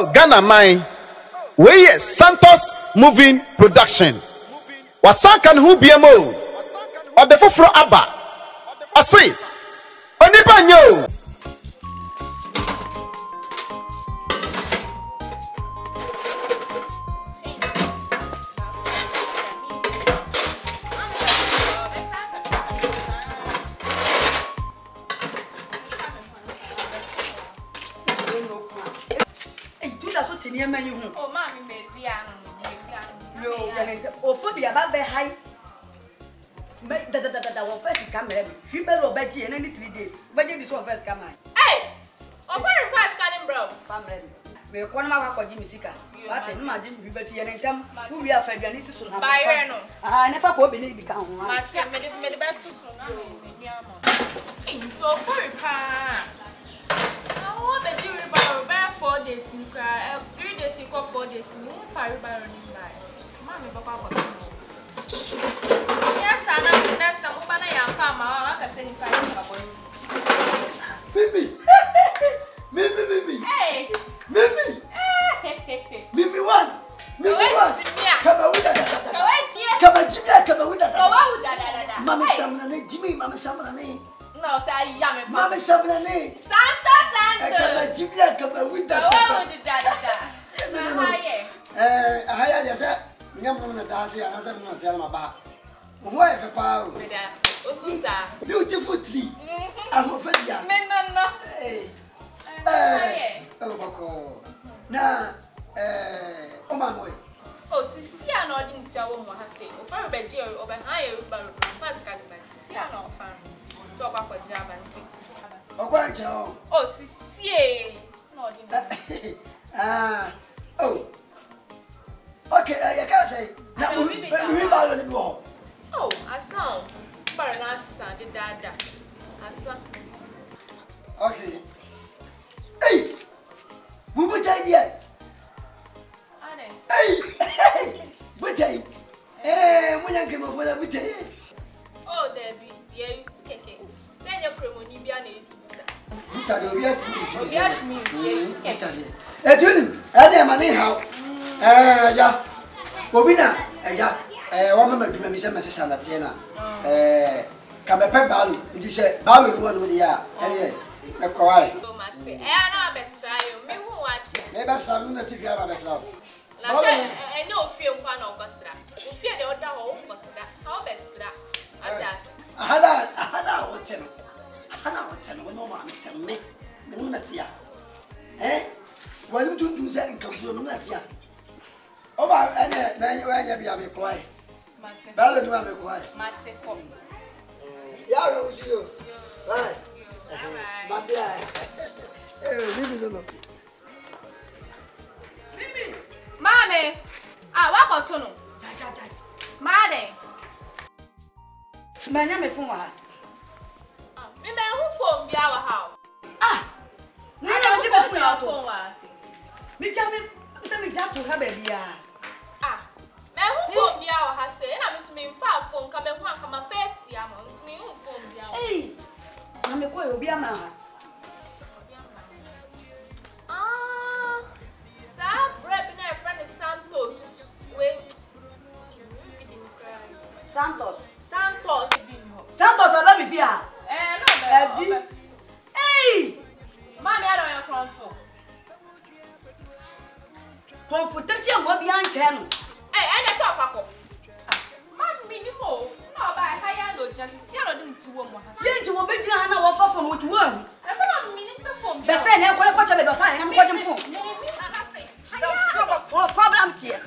Oh, Ghana mine. We Santos Moving Production. Wasankan who BMO. Or the Fofro Abba. I say. Nipa nyo. Oh, mommy, maybe I oh, for the about the high. Make that first come. You better obey in any 3 days. But this one first come. Hey! Oh, where is Canin Bro? Family. We're one of our Jimmy Sika. But imagine we better and them who we are Fabian is soon. I never hope it become. I made a bad to so very pa. I bet you about 4 days, 3 days, 4 days, you won't fire by Mammy, Papa. Yes, I know next time I am farmer. I can send Mimi. Hey, Mimi. Mimi one. Come with that. Come with that. Mamma Samlane, Jimmy, Mamma Samlane. No, say yummy. Mamma Samlane. Santa. Jimmy, come with that. I had Yam Dasi and I'm not telling about. Why, Papa? Beautiful tree. I'm afraid. No. Oh, now, oh, my boy. Oh, Sisia, no, didn't tell what I say. Or for a bed, or behind you, but first got my Siano farm. Talk about what jam and tea. Oh, quite so. Oh, Sisia. Oh. Okay, I can't say. Now, we buy the ball. Oh, I sound. But I sound the dada. I saw. Okay. Hey! Who would I get? Hey! But I. When I came up with a bit. Oh, there be. Yeah, you speak. Then your premonition is. Yeah. Bobina, one member to Miss Sanatiana. Come a pep balu, it is a balu one with the air. And a quiet. I best try you. Me who watch it. Maybe some native yard myself. I know fear one orchestra. You fear the other orchestra. How best that? I had what tell. I had what no one tell me. Menunatia. Eh? Why don't you do that and come to Menunatia? Oh, and you be quiet. Ballad, you be quiet. Yeah, I will see you. Right. Mommy, I walk on to Maddy. My name is Fuma. Me who phone be our house. Ah, no, I don't know. Me tell me, some job to have a beer. Ah, man, who phone be our house? And I miss me far phone come and walk on my face. Me who phone be our. Hey, I'm a boy, be a man. Ah, Sir, Brett, my friend is Santos. Wait, Santos. Santos, I love you here. No, hey! Mommy, I don't want to Comfort, touch your body and channel. Hey, and I saw Paco. Mommy, you know, no, by higher no, just see I don't to woman. Yes, you will be doing an hour from what you want. That's about minutes of phone. The friend, I'm going to watch a bit fine. I'm watching phone. Problem here.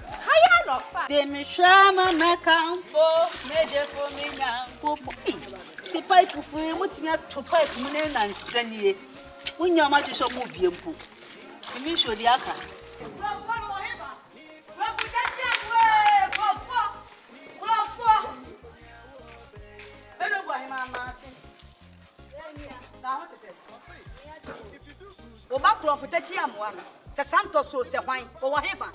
De me chama na campo, meje for me now. The pipe for you, what's not to pipe money and send you. When your mother shall move you. You mean, show the Akan. Obakro for Tatiam one. Santos so se wine or whatever.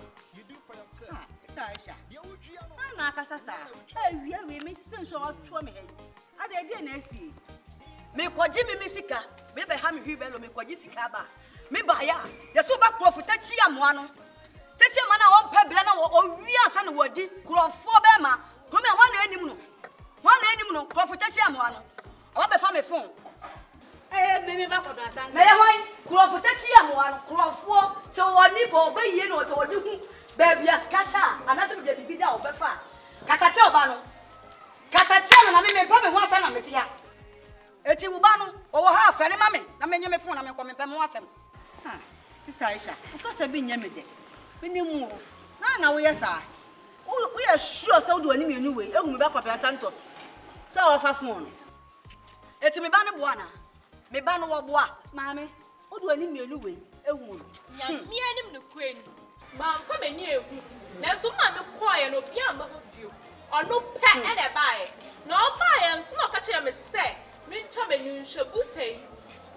Stasha. Na kasasa. We miss sensual to me. I didn't see. Me kwa Jimmy Misika, baby Hammy Hubelo, me kwa Jessica. Me baya. Ya so ba kro futa chi amoa no. Techi ma na o pebele na o wi asa na wodi krofo be ma. Kro me ho na anim no. Ho na anim no kro futa chi amoa no. O be fa me phone. Me ba ko do Asante. Me ho kro futa chi amoa no krofo so woni bo be ye no so wodi hu baby askasa anase be bibi da o be fa. Kasa che oba no. Kasa che no na me pa me ho asa na metia. Eti uba no o ha fa ne ma me na me nye me phone na me ko me pa me ho asem. Ha Sister Aisha, because be nye me de. Me ni mu. Na wo yesa. We are sure so do ani me anyway. Ehun me ba Papa Santos. So o fa phone. Eti me ba ne boa na. Me ba no wo boa. Maame, o do ani me anyway. Ehun. Ya mi anim ne kwani. Ma fa me ni ehu. Na so ma me koye no bia ma bio. Ono pe e de bae. No bae nso no ka kire me se. Me twa me ni nhwebutei.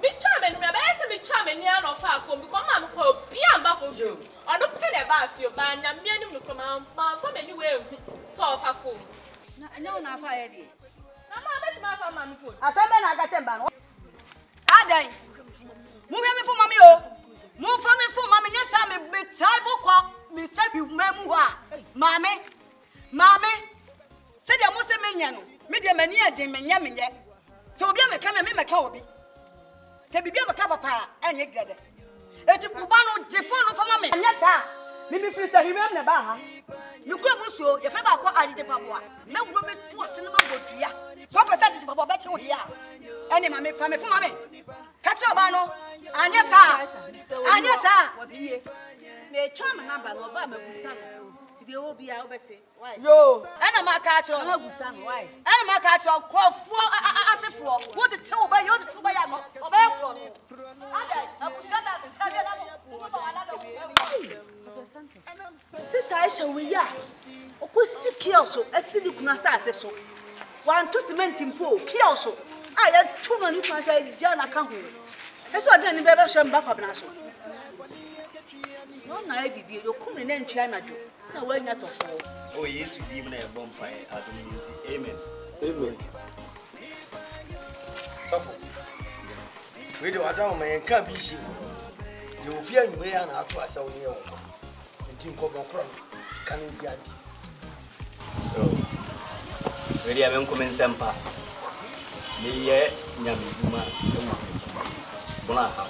Me twa me ni me ba se me twa me ni an fa afom because ma me ko bia mba ko jo. Ono pe de ba afio ba na mi anim no ko ma fa me ni we ehu. So fa phone. Na anya na fa ye di. Na ma bet ma fa ma me phone. Asembe na ga chemba no. Adan. Mu hwe me fo mami o. Mu fa me fo mami nya sa me taibo kwa me sabi memu ha. Mami. Se dia mo se menya no. Me dia mani aden menya menye. Se obi ameka me meka obi. Se bibi ameka papa enye grede. Eti kuba no je phone no fa mami. Anya sa. Me free sa hiwem na ba ha. Me kura musuo ye fa ba kwa adije paboa. Me wuro me tu ase no magodua. So pesa adije paboa ba che wo dia. Ene mami fa me fo mami. Ka che oba no. Anya sa. Me chama number no ba mabusa no. Ti de obi a obete. Why? Yo. Ena maka atro. Mabusa no why? Ena maka atro krofo asefo. Wo de te oba yo de te oba ya no. Oba e kro no. Ada abusa na sabe na no. Wo ba wala no. Sister Aisha we ya. Okosi kioso asidi kuna sa ase so. Wan to cement impo kioso. Aya tu no ni kuna sa jana ka ho. Eso adan ni be be hwe mba kwabna so. No na e bibie yo kum ne ntwa na jo. Na wanya tofo. Oh Yesu di mu na e bompai adom. Amen. Safo. We do adam ma enka bi shi. De ofi anwure ya na ato asa wonye wo. Nti nkobon kro kan bi anti. We dia men komensempa. Ni ye nyame duma ewu. Bona ha.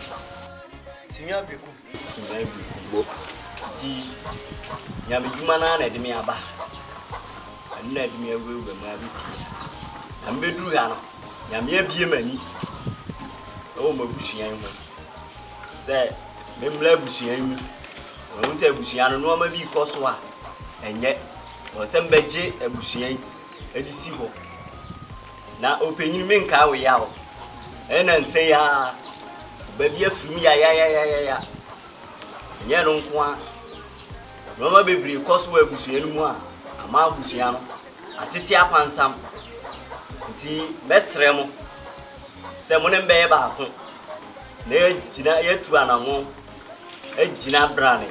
Sinya beku. Sinya beku. Ti nyame duma na de me aba. Na de me awu ma bi. Ambedru ya no. Nyame abie mani. O mabusuan ho. Se memla busuan mu. Wo se busuan no ma bi koso a enye. O se mbeje abusuan edisi ho. Na openyin me nka we ya ho. Ena nse ya ba bia fimi ya. Enye no nko a. No ma bebri koso abusuan mu a ama abusuan no atete apansam. Nti mesremo se mo ne mbe ba ho na ejina yetu anamo ejina brane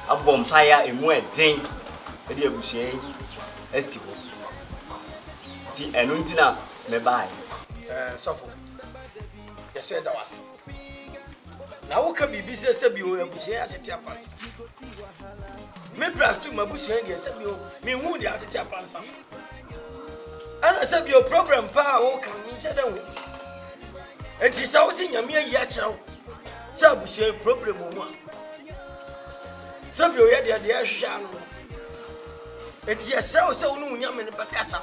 abompaya emu eden e de abusuan asi ho ti enu ntina me bai Safo. Yese da wase. Na wo ka bibi se bi o abusuan atete apansa. Me prastu mabusuan de se bi o me hu de atete apansa. Ana se bi o problem pa wo kan mi che da hu. Enti sa wo si nyame ayi a kire wo. Se abusuan problem mu a. Se bi o ye de ahwehwa no. Enti yese wo se wo nu nyame ne bekasa.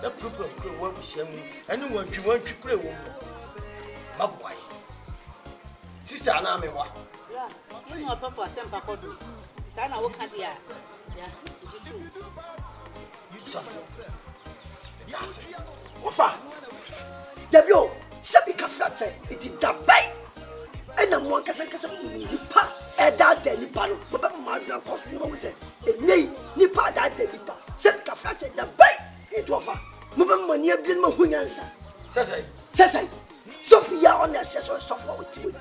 Na problem kure wo abusuan mu. Ani wantwi kure wo mu. Maboy. Sister ana me wa. Yeah. You know papa sempa ko do. Sister na wo ka dia. Yeah. You suffer. That's it. Ofa. Debio, sebi ka frate, iti dabai. Ena mo kasa nipa eda de nipa no. Baba ma na kosu no we say. Nipa da de nipa. Sebi ka frate dabai. Ito ofa. Mo ba mo nia bi ma hunyansa. Sesai. Sophia on the so suffer with you.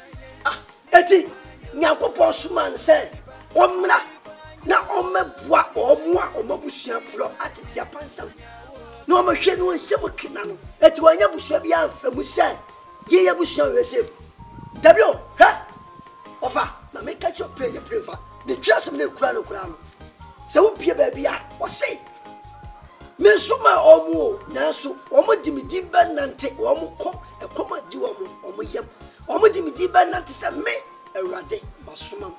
Ah, eti nyankopon suman se omra na omebua omwa omabusua pro atete apansam. No ma hwe no nsem kina no eti wanya busua bia amfa mu se ye busua we se dabio ha Wafa, na me catch your pay your prefer. The trust me crown crown. So be a baby, or say. Me suma omo, Nansu, Omo Dimidi Nante, Omo come, a comma duomo, Omo yam, Omo Dimidi Nante, me, a rade, Masuma.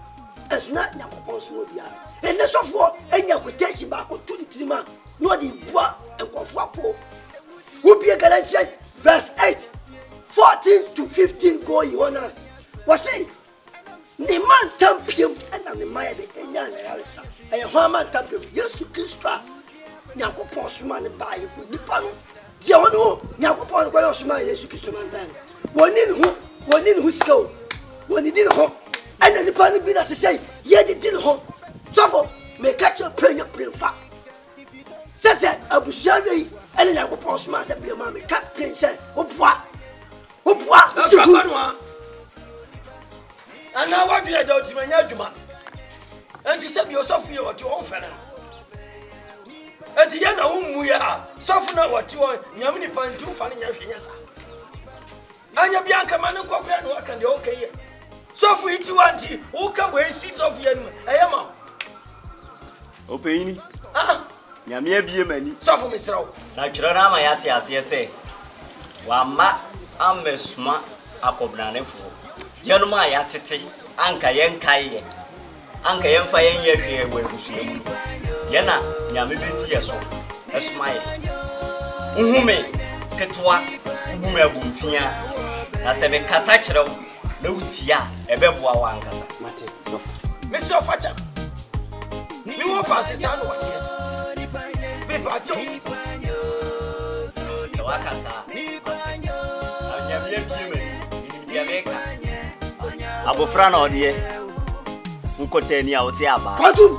As not Yapons will be. And that's of what, and you could test back to the Tima, no the bois and Cofapo. Will be a Galatian, verse 8, 14 to 15 going on. Was saying, the man tampium and the Maya de Kenyan Alisa, and Haman tampium, yes, to Kistra, Yanko Postman by Nipa, the ono, Yanko Pon, Guayosman, yes, to Kistraman band. One in who go, one in home, and then the Pan be as I say, yet it didn't home. So for may catch your pen your print fact. Says that I will serve you, and then I will post myself, your mammy, Captain said, oh, what? And now what did I do to my Yajuma? And she said, you're Sophia, what you own, fellow. And the end of whom we are, soften what you are, Yamini Pan, two funny yes. And your Bianca man and Cochran work and the okay. So for each one, who come away 6 of yen, I am. Opini? Ah, Yamia be a man. So for Miss Row. Natural Mayati, as you say. Wama, I'm a smart Akobnane for. Yanuma Yatiti, Anka Yankai, Anka Yanfay here where we see. Yana, Yamibisi, so, a smile. Uhume, Ketua, Umume Bumfia, as a Casachero, no tia, a beboa one casa. Mr. Fatcher, you won't fancy son what here. Paper joke. The Wakasa, and Yamia Abofrana odie ukoteni awosiaba Quantum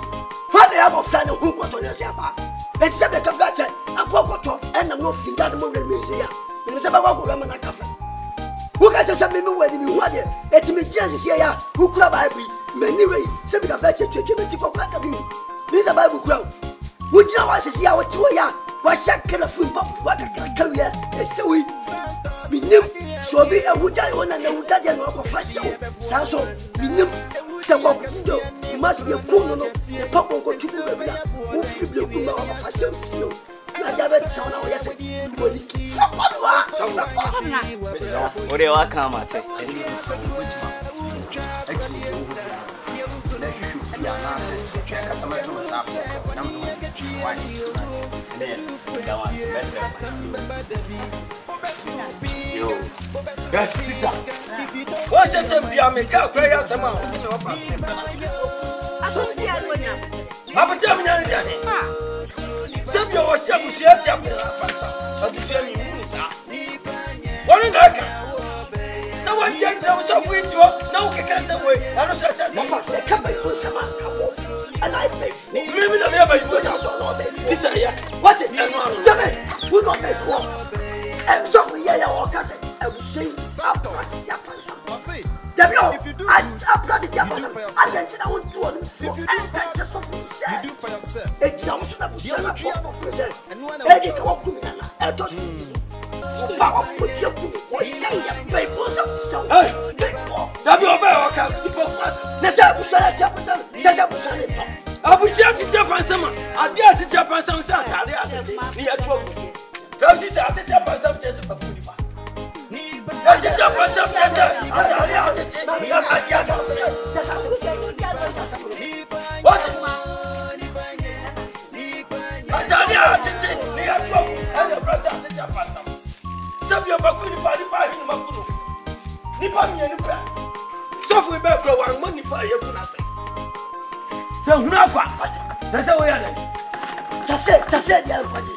what they have of friend who got on your siaba except the cafe and Pocoto and I'm not finger the movie museum in the Sabago Ramana Cafe. Who got to send me when you want it? Let me just here who club I be many way, Sabica Fetcher to Jimmy Coca of you. Miss a Bible crowd. Would you want to see our 2 year? Why shall kill a food pop? What a career? And so we knew. So be a wood I want and a wood I don't fashion. Sanso, we knew. So what you must be a cool, the pop will go to the regular. Who flip the woman of fashion seal. I never saw now, yes, what do you come at? Sister, what's your temper? I make out prayers among us. Papa, tell me, Samuel was young, she had chapter. But you say me, what in Akan? No one yet knows of which you are. No, I can't say, I don't say, come by Osama. And I pay for maybe never was also sister. What's it? Who not pay for? And so we are cousin. I will say, I applauded Japan. I didn't know what to do. And just of me said, it's almost a present. And they go up to me and power put your papers up so big for. W. America, people must. That's how we said, I will say to Japan some. I dare to Japan some Saturday. We are talking. Because he's out to Japan some just for Nipa. That's it, Japan some just. What's it? I tell you, they are trouble and the friends out to Japan some. Some your Bakuni party by him, Makuru. Nipa me and Nipa. So we better grow one money for you to say. So, Napa, that's how we are. Just said, young party.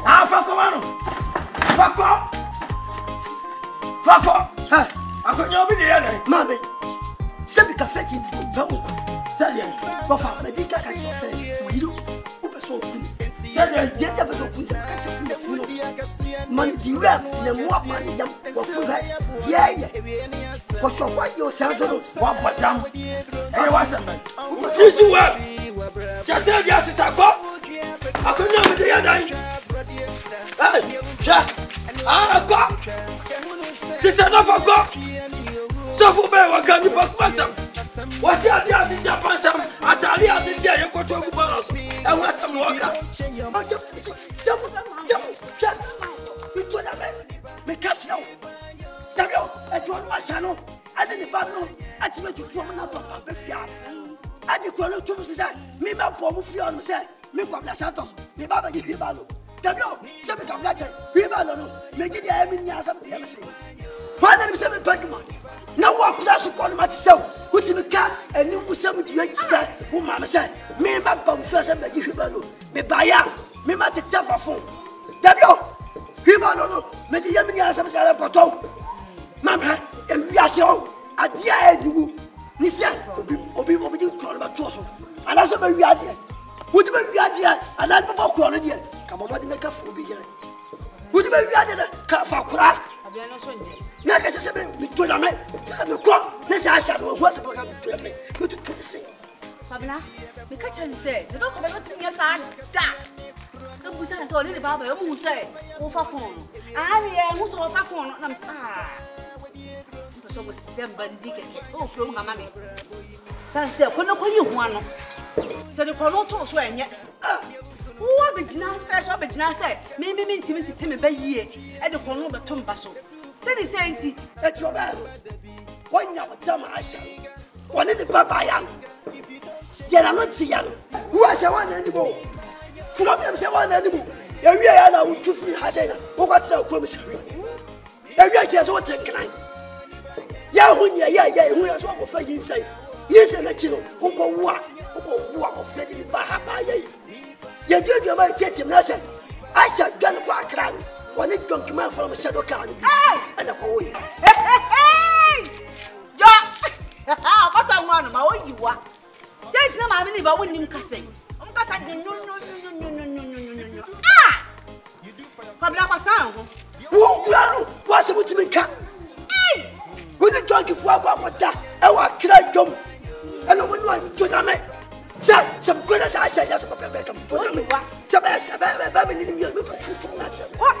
Ah, Fakomano. Fako. I could not be the other. Mammy, Sabica fetching to Tonko. Salians, Buffa, Medica, and yourself. You, so Sadia, get up as a queen, catches in the food. Money, the rap, the more money, young, or food. Yeah. For so why yourselves on what damn? I wasn't. Just well. Just said, yes, it's a cop. I could never be the other. Ah, God. Sister, not for God. So for me, what can you put myself? What's your dear teacher? Pansam, I tell you, I tell you, go to Boros, and what's some walker? Jump, you told a man, me catch now. Dabio, at one was channel, I didn't battle, I think you throw up a fiat. I did call to say, me, my poor Mufion said, me come the Santos, me Baba Hibalo. Dabio, 7 of letter, Hibalo, make it the Emini of the embassy. Why did 7 Pokemon? No one could also call myself, put him a cat, and you will send me to your said, who Mamma said, me, my bomb first and make Hibalo, me buy out, me, my telephone. Dabio, Hibalo, me the Emini of the Poto. Mamma, and we are so at the end you. Nisa, Obi, call about Tosso, and also my idea. Would you be idea, and I'll be quality? Come on, what in the cafe will be here. Would you be idea, Kafakura? Never said, me to the man, to call, let's ask you what's about to me. What to say? Fabna, we catch and say, you don't come back to me as I the Busan saw little Baba who say, over phone. I am also over phone, and I'm so was 7 digging. Oh, from my mammy. Sunset, when I call you one. So the colonel told you, and yet, what be Jina stash up a Jina say, maybe means Timmy by year, and the colonel but Tom Basso. Say the same, that's your battle. Why not tell my shall? One in the Papa young. Yet I'm not young. Who I shall want anymore? From them, say one animal. Every year I would to free Hazena, or what's our commissary. Every year just what take time. Yeah, who has what for you say? Yes, and let you know who go walk or fled in the Bahama. You do your mind, get him, I said, I shall go back around when it don't come out from a shadow car and I go away. Hey, John, what I want, my own you are. Say to my neighbor, when you can say, no. Ah, Pabla sound. Who was it with me? Hey! When the donkey for what that, I want to cry jump. And I wouldn't want to the man. Sir, some good as I said, that's what I make them to me. Some in your little twisting nature. What?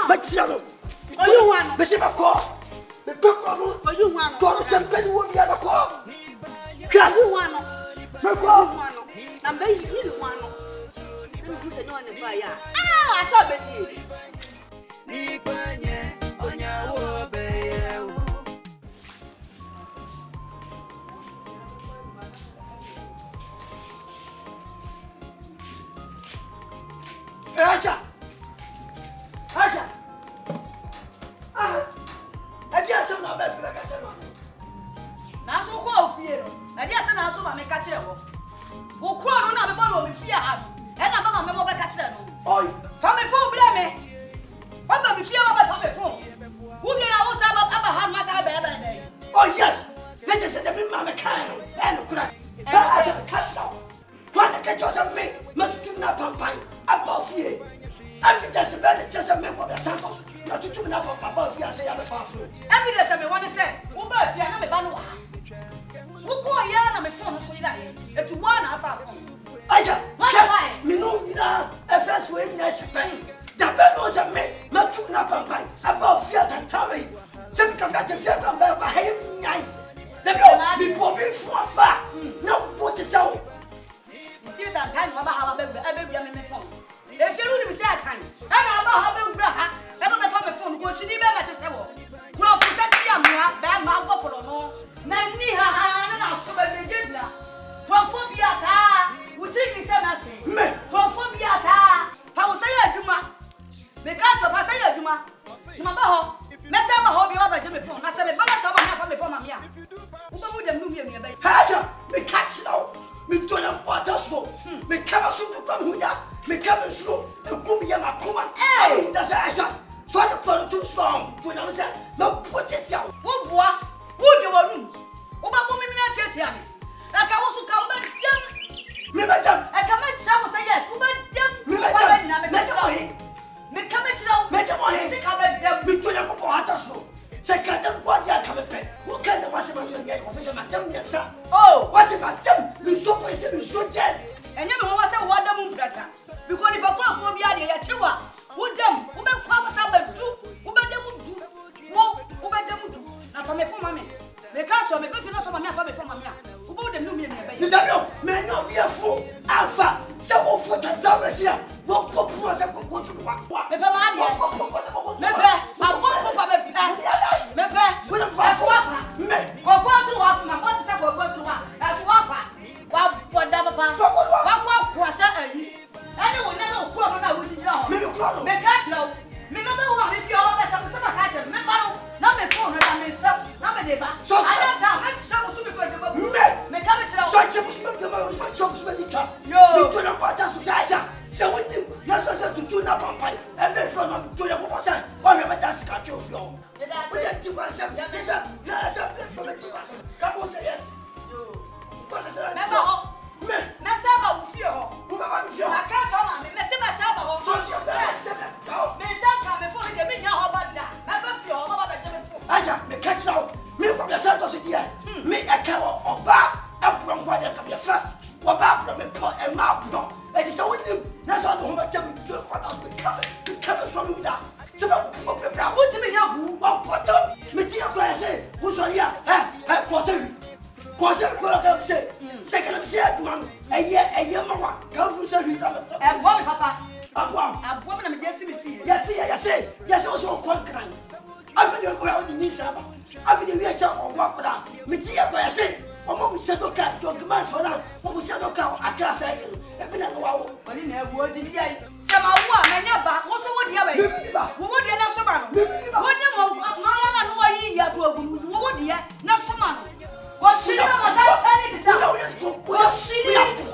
But Shadow, you want the same call. The book of you want to some penny would be a call. Can you want to call? Number you want to say no on the fire. Ah, I saw it. Nipa, on your way. Asha! Ah! I guess I'm not bad for like I said. Now, so call fear. I guess I'm also my catcher. Who crawl on the bottom of fear, and I'm a member catcher. Oh, from a phone, blame me. What about me fear about the phone? Who did I also about Abraham Massa? Oh, yes. Let us say the Mamma Can and crack. And I shall catch up. What the catch of me, not to not pump above fear. Every day, a better just a member of the Santos, not to tune up above fear, say I'm a far from. Every day, I want to say, who birth, you have a banner. Who call Yana my phone so that it's 1 hour. I shall, me know, a first way in that Japan. Japan was a man, not to not pump above fear and tarry. Some come back to fear come back by him. The girl be popping from afar. No, what is so? If you don't time about how I baby phone. If you really say time, and about how I ever my phone goes, she never let us have. Grow for that, bad mouth, no. Naniha, and I'll show a dinner. Crophobia, would think me something. Crophobia, how was I, Juma? The cat of Asaya Juma. Mamma, Messama, hobby over Jimmy phone. I said, but I have before my young. Who would have moved me? Hasha, me catch now. Me do not want us so. Me come soon to come here. Me come slow. And come here, my command. Hey, that's Asha. So I don't too strong. To another side, no put it down. Who boy? Would you want room? About women not yet. Like I was to come back. Me, madam. I come and say yes. Who but them? Me, madam. Me, come and come and me, come and me, to Men no be a fool. Alpha. So for the Thomas here. What was a good to what? Maybe I won't go back. Maybe with a fast water. Men go to walk my what is that go to one. That's water. What double pass? What was that? Anyone know problem now with you. Make catch no. Remember if you always have some catch. Remember, not the phone, not the stuff, not the neighbor. So I don't know. Let's show to me. Make up it. So I just make the most my jobs when you come. You don't know what that's society. So when you just to do that pump and then from to the person, whatever that's got you from. We get to go some. Yes, sir. From the come on, say yes. Remember, Mesaba will fear. I can't tell me. Mesaba will fear. Mesaba before the media about that. Never fear about the general. Asha, me catch out. Me from your side of the year. Me a cow or bar. I'm from what I come here first. What about from a pot and mouth? It is a with him. That's all the home I tell me to what I'll be coming from me that. So, what do you mean? Who? What up? Me, dear, I say, who's on here? Question say, second say, a year, mama, come from service. And one, Papa. I'm woman, I'm just me feel. Yes, also one crime. After you go out in this summer, after you reach out or walk down, me, dear, I say, among shadow cat, your command for that, what was shadow cow, a class cycle, a bit of a wow. But in a word in the eye, some are my neighbor, also what you have. Who would you not someone? What you want, I know why you are to a wood, what you not someone. What she never was that funny? What she never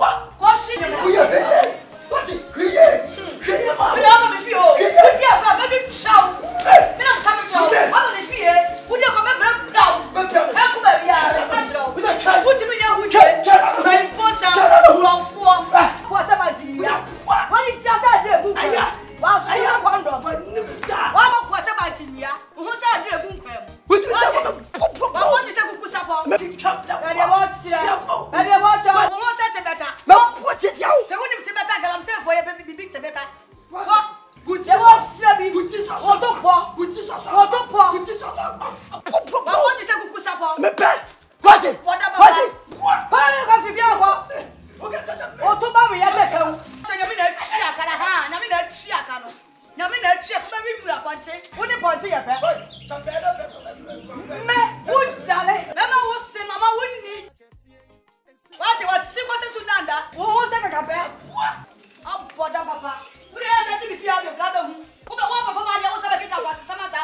what is create? Create, man. We don't have a few. Yeah, but let me shout. Me not coming shout. What is fear? Would you come back down? How come we are? We don't try. What do you mean? Who try? My boss are love for. What's about you? What you just had a book? Well, I am one of them. What was about you? Who said a book? What is a good support? And you watch it. And you watch it. Who said it better? No, what's it? The women to better. I'm saying for your baby big to better. What? Good. You watch it. Good. What up? Good. What up? Good. What is a good support? Me pay. What it? What about it? What? How you go? Okay, that's a. Oh, to bury a go. So you mean a check at a hand? I mean a check. I mean a check. Maybe we are punching. When you punch your pep. Me, who's Sally? Mama was saying, Mama wouldn't need. What she was a Sunanda? Who was that a bear? What? Oh, Potter Papa. We are if you have your gather. Who the one of my was a kick up as some as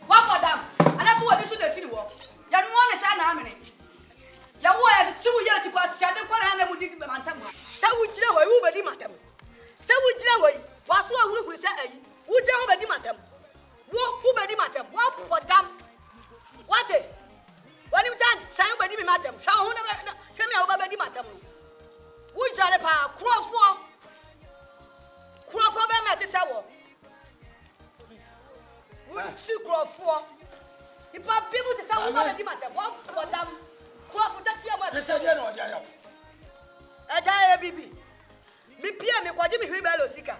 what for them? And that's what they should do. Young one is an army. Your wife, 2 years to pass, Santa Clara would dig the Mantam. So would you know who be Matam? So would you know what we say? Would you know Matam? Who be Matam? What for them? What it? When you done, somebody be Matam. Shall who never show me over Betty Matam? Who is a power? Crawford met this hour. See Crawford. If I people to sound over Betty Matam, what for them? Crawford, that's your mother. A giant baby. Me Pierre, me quadri rebel Sika.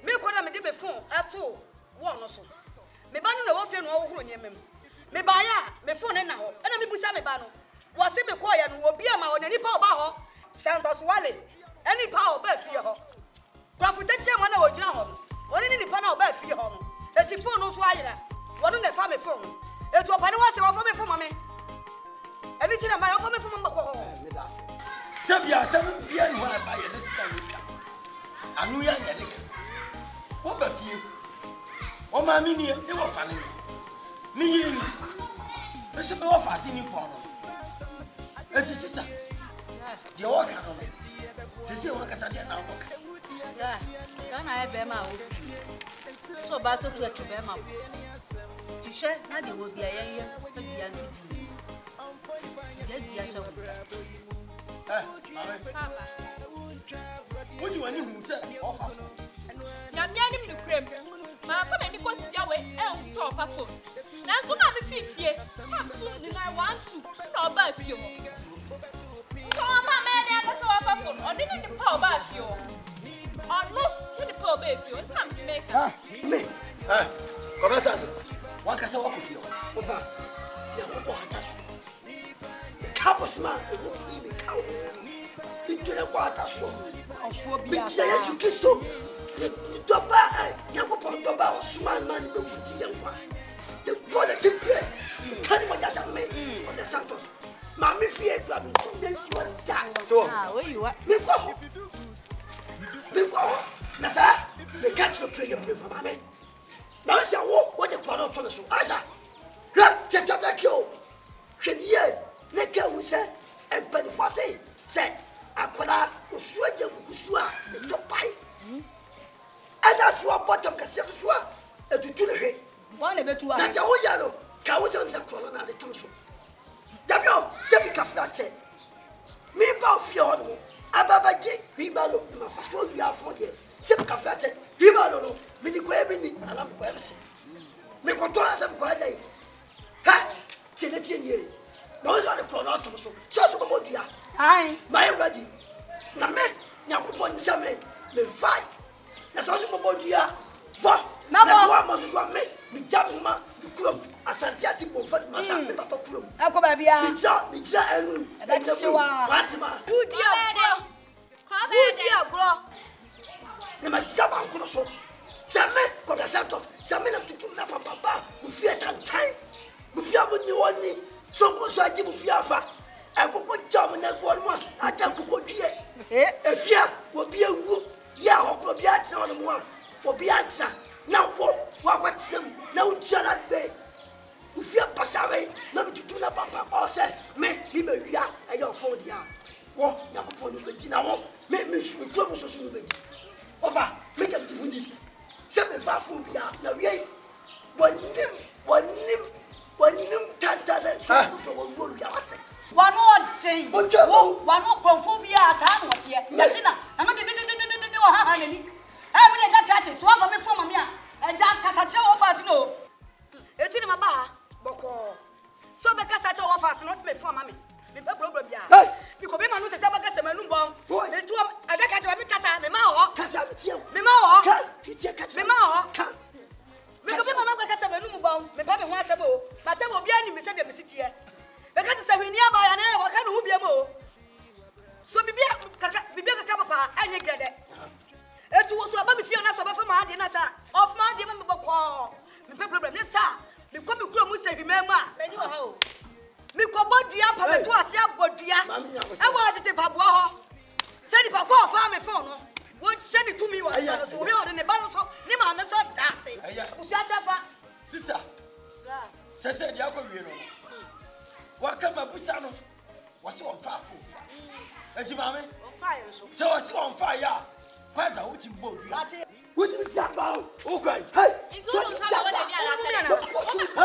Me could have made a phone at all. One or so. Me ban no offer no who near me. Me buy me phone now. And I be Sammy Bano. Was it me quiet and will be a man on any power baho? Santos Wally. Any power bet for your Crawford, that's your one of your or any panel bet for your home. That your phone no swire. One on the family phone. It's what I was offer me for mommy. Anything I might offer me from Mako. Sabia, 7 p.m. when I buy a discount. I knew you had it. What about you? Oh, my mini, they were funny. Me, I should be off as in Nipa. That's your sister. You walk on it. Sister, what can I get now? Yeah, can I have a mouth? So battle to a Tribema. To share, nothing will be a young lady. Get be a show. What do you want to say? Offer. Now, me and him my family was Yahweh, else off a phone. Now, so my feet, I'm soon, I want to. No, but you. So, my man, I saw a phone, or didn't the power by you. Or look, in the poor baby, and some to make me. Come on, Asante. One can say, walk with you. Over. You have a The cowboys man, it won't be the cow. twene kwa ataso me tia Yesu Kristo ni doba yakopon doba osman man be wuti yankwa the God that you pray can mo jasa me on the Santos ma me fie dua me tendency wa da so where you are? me ko na sa me catch the play for mama na say what the crowd of so asa ra tete da kio hwediye ne ka wu se empen fo say akwala osuaje kukusu a ne topai ada si wa bottom ka se so a etutu ne hwe One betu a. na ja wo ya no ka wo se on se crowd na de to so dabio se bi ka frache mi ba ofie ho no ababaje bi ba lo ma fa so wi afo de se bi ka frache bi ba lo no mi di ko e bi ni ala ko e se mi ko to asa ko dai ha tiene no so de crowd na to so bo dua Ai. my ready na me nyakopo ni se me fight na so bo dua bo na so ma so me jam ma di kurom asante ati bo fa ma sa me papa kurom Ako ba bia? mi ja enu Fatima Udia agro. na ma ja ba nkono so se me ko be Santos se me na tutu na papa u fie tantan u fie amoni woni so ko so aji u fie afa akoko jam na go mo ata koko due efia obi ewu ya hokro bi atra no mo obi atra na wo wa kwatsem na ujiala be u fie pasawe na tutu na papa o se me be wia e yo fo dia wo yakopo no be na wo me su to mo so no be ofa me jam di mudi se me fa fu bia na wie wanim tanta se so wo wia wate One more thing. One more conphobia as I was here. Latina, I'm not the ha ni. I mean that catch so for me from me and Jack Casacho offers no. It's in my bar, Boko. So because such offers not me for mammy. Me problem ya. Because me manu se saba ka se manu bon. Le tu aga catch me casa me ma ho. Casa me ma ho. Kan piti catch me ma ho. Kan. Me ko be manu ka se manu bon. Me ba be ho asebo. But tell obi ani me se be me sitie. Because say we near by an air, what can who be a mo? So be kaka papa, I need get it. It was about me feel us about my dinner, sir. Off my demon boko. The problem, yes, sir. The comic room will say, remember, many how. Me ko body up to us, ya body. I want to take Pabua. Send it back off my phone. Won't send it to me while I was real in the balance of Nima, I'm so dancing. sister sese dia ko wie no waka mabusano wase on faafo enti mame On fire, so. se wase on fire kwada wuti mbodu What do you talk about? okay Hey, It's all the time when they are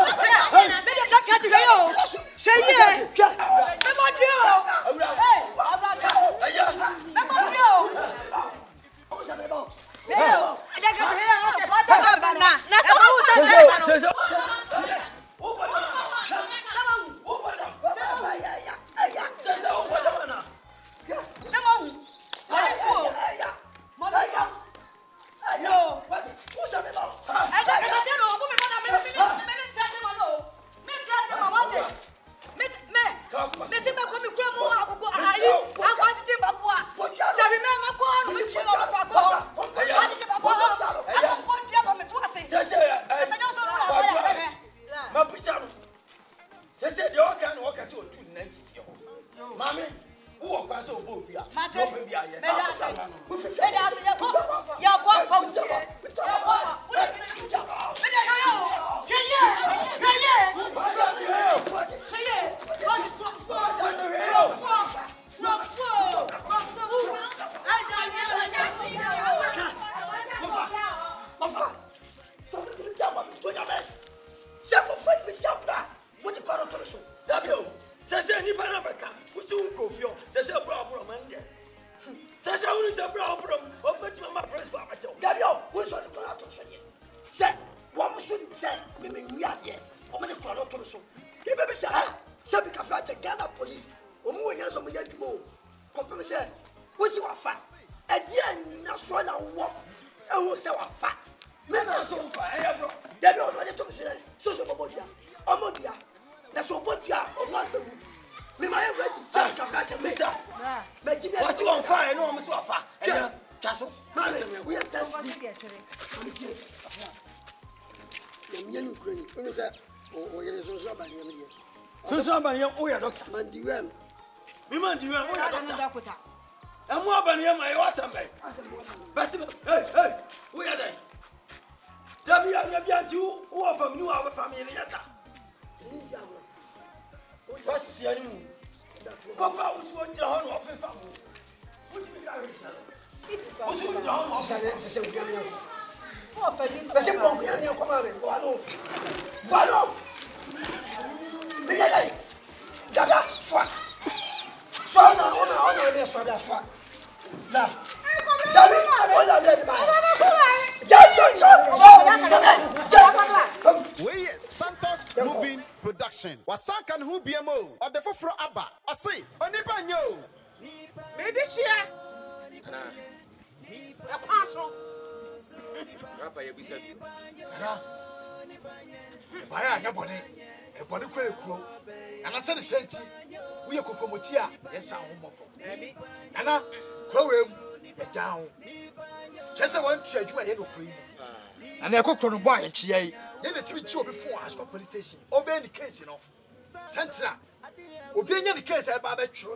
Nipa na beka usi unkofio sese bro man de sese unu se bro o beti mama press for abacho Dabio, we saw the crowd to say. Say, what we should say, me ya de. O me the crowd to so. The baby say, say because I check Ghana police. O mu nya so me ya dimo. Confirm say, we see what fa. E dia na so na wo. E wo say what fa. Me na so fa e bro. Dabio o me to say, so bobo dia. O mo dia. Na so bobo dia, o mo agbewu. Me my ready. Sister. What's you on fire? No, I'm so far. Chasso. We are testing. Yen Ukraine. When is that? Oh, yes, so bad. So somebody, oh, yeah, doctor. Mandiwem. We want you, oh, yeah, doctor. I'm more than my awesome. Hey, we are there. W, you, who are from our family, yes, sir. What's the animal? Papa was one to honor of a family. What's We Santos moving production. Wasankan who BMO or the Fofro Abba. I say, Nipa nyo. Me this year. A parcel. Papa, you be said. Buy a body, a body quail crow, and I said the same thing. We are Kokomotia, yes, our home. Anna, crow him, get down. Just I want to change my head of cream. And I cooked on a boy and she ate. Then the TV show before I got police station. Obey the case, you know. Santa. Obey the case, I barbecue.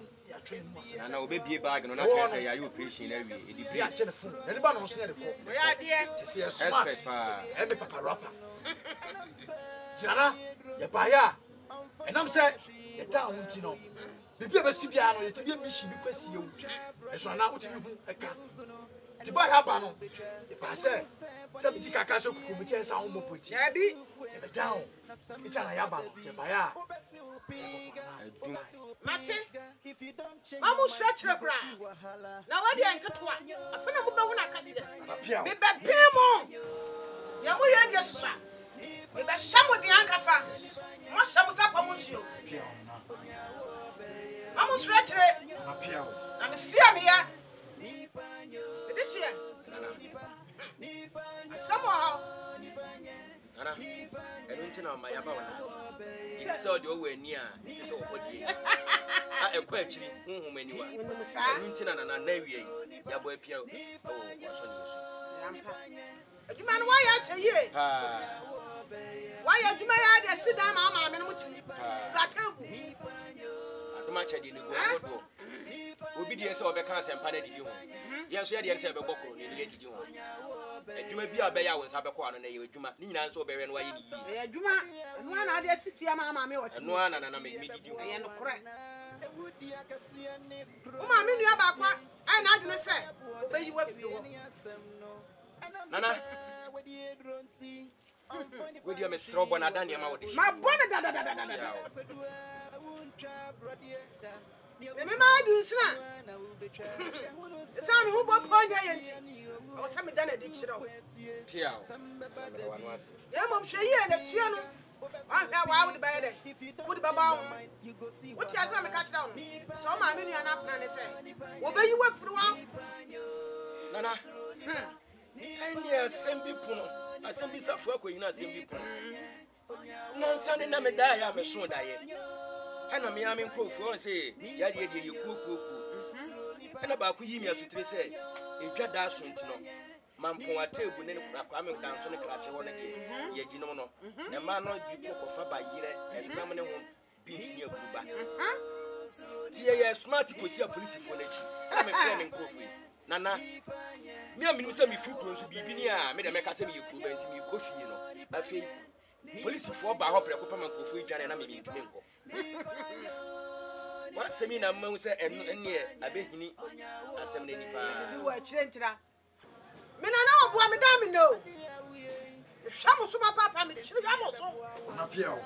I know baby bag and not say you appreciate every yeah, telephone. Anybody knows the call. We are dear. To see a smart and papa rapper. Jana, the buyer. And I'm saying, the town, you know. The people see piano, you to give me she because you. And so now to you, I can. To buy her banner. The passer. Somebody can castle committee and sound more put. Yabby, the town. It's an ayaba, the buyer. Martin, Mamma stretch the ground. Now, what do you cut one? A friend of when I cut it. Be back, Pimo. Yamu, yes, sir. We bet some of the anchor farmers. Must sum us up amongst you. Mamma stretch it. I'm see me here. This year. Somehow. Anna, I don't know my about us. It is all the way near, it is all for you. I question whom you are. Lieutenant and a navy, your boy Pierre. Oh, you man, why I tell you? Why you may sit down, Mamma, and what you I much I didn't go. Obedience of a cancer and panel. Yes, you had said a book on the and you may be a bear was have a corner and you Nina so very and why you do and one idea sit here, Mamma, and one and I make me do correct. Oh, I mean, you about what I not gonna say. Obey you what you want. Nana, would you miss Rob and Adania? My brother, remember, do son. The son who bought Pony or some done a ditch. Yeah, I'm sure you and the children. I would buy it. What about what you have to catch down? So, my million up and say, obey you went through. Nana, and yes, same people. I send me some work with you, not same people. No, Sunday, never die. I'm a sure die. And I'm young crow for say, Yadi, you cook. And about you, I should say, if you dash to know. Mampo a table in coming down to the clutch one again. Yet you know, the man not be poor by year and permanent beans in your group. Tia, smart to see a police for the I'm a flaming coffee. Nana, me, I mean, some fruit should be near, made a make us you could and me coffee, you know. I feel police for by Hopper, Copaman coffee, and I mean to Minko. What seminar mouse and near a bit in Asante Nipa. You are trained to that. Men are now, Madame, no. Some of Papa, me, not Piao.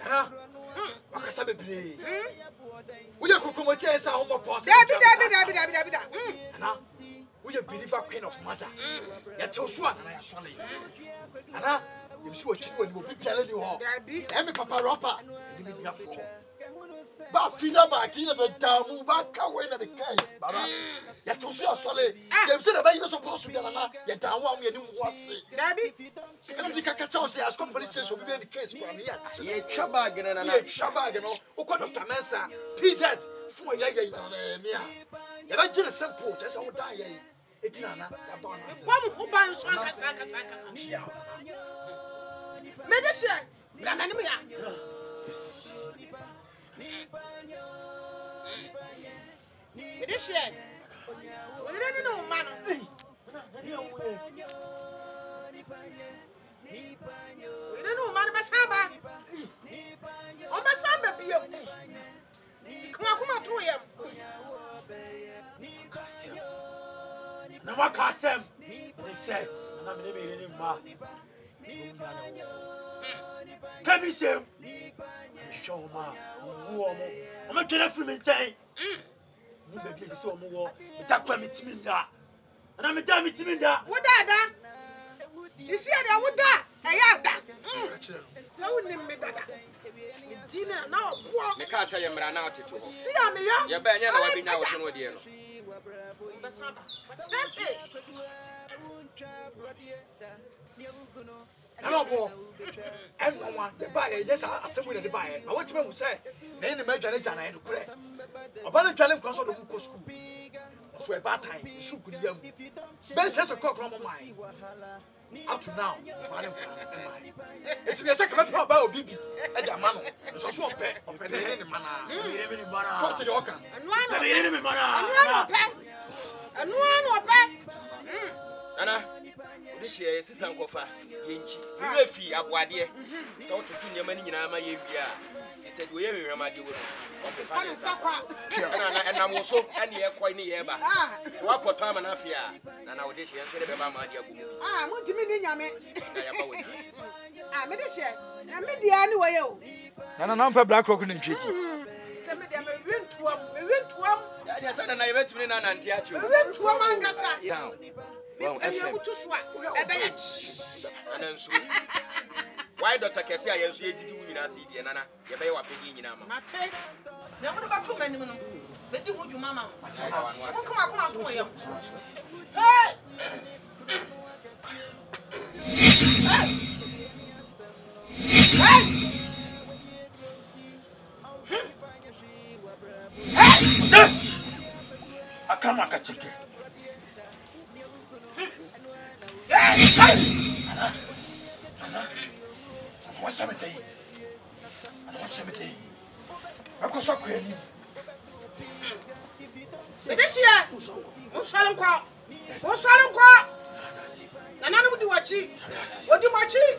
Anna, I can say, we are Kokomotia, our home post. Anna, we are believer queen of mother. Yet to swan, and I am sorry. Anna, you see what you will be telling you all. And me, Papa Ropa, and you need your four. Ba fina ba kina be damu ba ka we na de kai. Baba. Ya to so asole. Dem say na ba you so post bi na ya damu am ye ni mu ase. Dabi. Em di ka ka tell say as police station be the case for me ya. Ye twa bag na. Ye twa bag no. O ko Dr. Mensa. PZ fu ya ya na me a. Ya ba gina sample just so die ye. Etina na ya ba na. Bom uban so kasa. Me de se. Bra na ni me ya. Me de se. We don't know man. We don't know man basaba. On basaba biyo. Kuma to yam. Na wa kasem. They say na me be ni ma. Kami sem. Show ma. Wo omo. Omo twere firi me nkyɛn. Ni be bi so omo wo. Me ta kwa me timi nda. Na me da me timi nda. Wo da. Isi ada wo da. Eya da. So nim me dada. Me dina na obo. Me ka say yemra na oteto. Si am yo. Ye ba nya na wa bi nya wo so no de no. Basaba. What's that? Hello, boy. Everyone, the buyer, yes, I said the buyer. I want to know, say, name the major and the correct. About the challenge cross of the book school. So a bad time, so good young. Best has a cock on my mind. Up to now, it's a second about Bibi and the man. So so pet of the manner. So to the Akan. And one pet. Nana, this year is Sankofa, Yinchi. You will fee Abuade. So to Tunya Manina, my year. He said, we are my dear. And I'm also any air quite near. So I put time and half year. And I would dish and say about my dear. Ah, what do you mean, Yame? Ah, Medicine. I made the anyway. And an umper black rock in treaty. Send me them a win to one. I said, and I went to me and Antiachu. We went to a mangasa. Down. Well, and you to swat. And then so. Why Dr. Cassia, you see, did you see the Nana? You pay what paying in Amma. Now, what about 2 men? But do you, Mamma? Come on, to him. Hey! Yes! I come back at you. What's something? What's something? I go so crazy. This year, what's Salam Qua? What's Salam Qua? And I don't do what you my chief?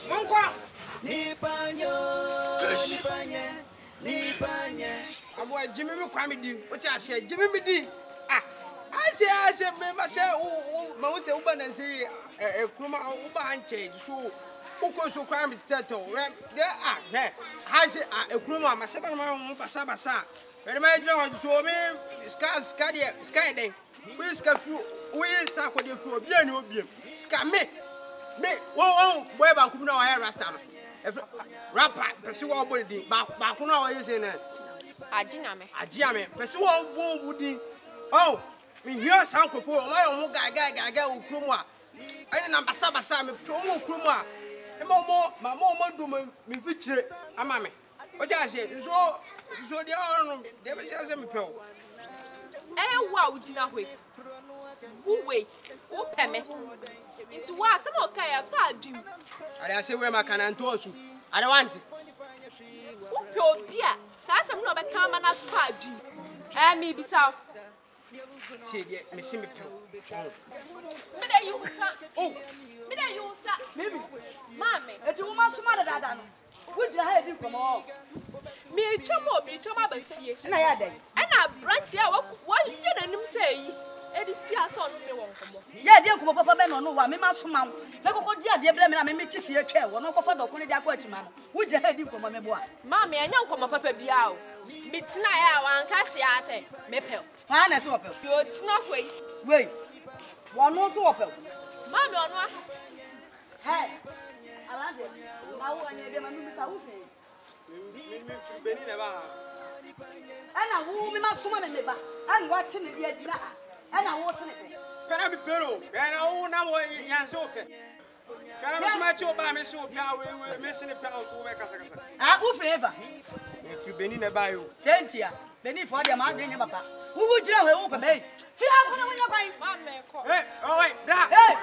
Monqua. I'm what Jimmy Cramy do. What I said, Jimmy D. I said, member say, oh, Mose Uban and say, a Kruma Uban change. So, who goes to crime is turtle? There are there. I say, a Kruma, my second man, Basabasa. But my John, so me, Sky day. We scafu, we sack with you for beer no beer. Scam me. Whoa, where about Kumno air Rastan? Rapper, pursue all body, Bakuna is in it. Ajame, pursue all woody. Oh, me here, Sanko for my own guy, Kruma. I didn't Basabasa, me promo Kruma. And my mom do me feature a mammy. What I said, so the arm, there was a pill. Eh, wow, Gina, wait. Who wait? Who peme? Into what? Some okay, I told you. I say, where my cannon told you. I don't want it. Who pure beer? Sassam no become an apology. Eh, me be south. Say, Miss me pill. Mida you, sir. Oh, Mida you, sir. Maybe. Mammy, It's a woman smarter than that. Would you have it from all? me a chum be chum about here. And I had them. And I brand here, what you did and him say. It is see us on me one come off. Yeah, dear Papa Ben, no one, me must mount. Never go, dear Blame, I meet if you chair, one of the Connie Daquet, man. Would you have it from my boy? Mammy, I know come up a biao. Midnight, one cash, I say, Mepel. Fine as opal. You're not wait. Wait. One more so opal. Mammy, on what? Hey, I like it. Now, I need them, and Miss Awufi. Benny never. Ana wo me ma soma me ba. Ana wa tene dia dina. Ana wo sene. Kana bi pero. Kana wo na wo yanse ope. Kana me soma chi oba me so pia we me sene pia so we kasa kasa. Ah, wo favor. If you beni na ba yo. Sentia. Beni for dia ma de ne papa. Wo jira ho wo papa. Fi ha ko na wo nya kwan. Ma me ko. Hey, oh wait, da. Hey,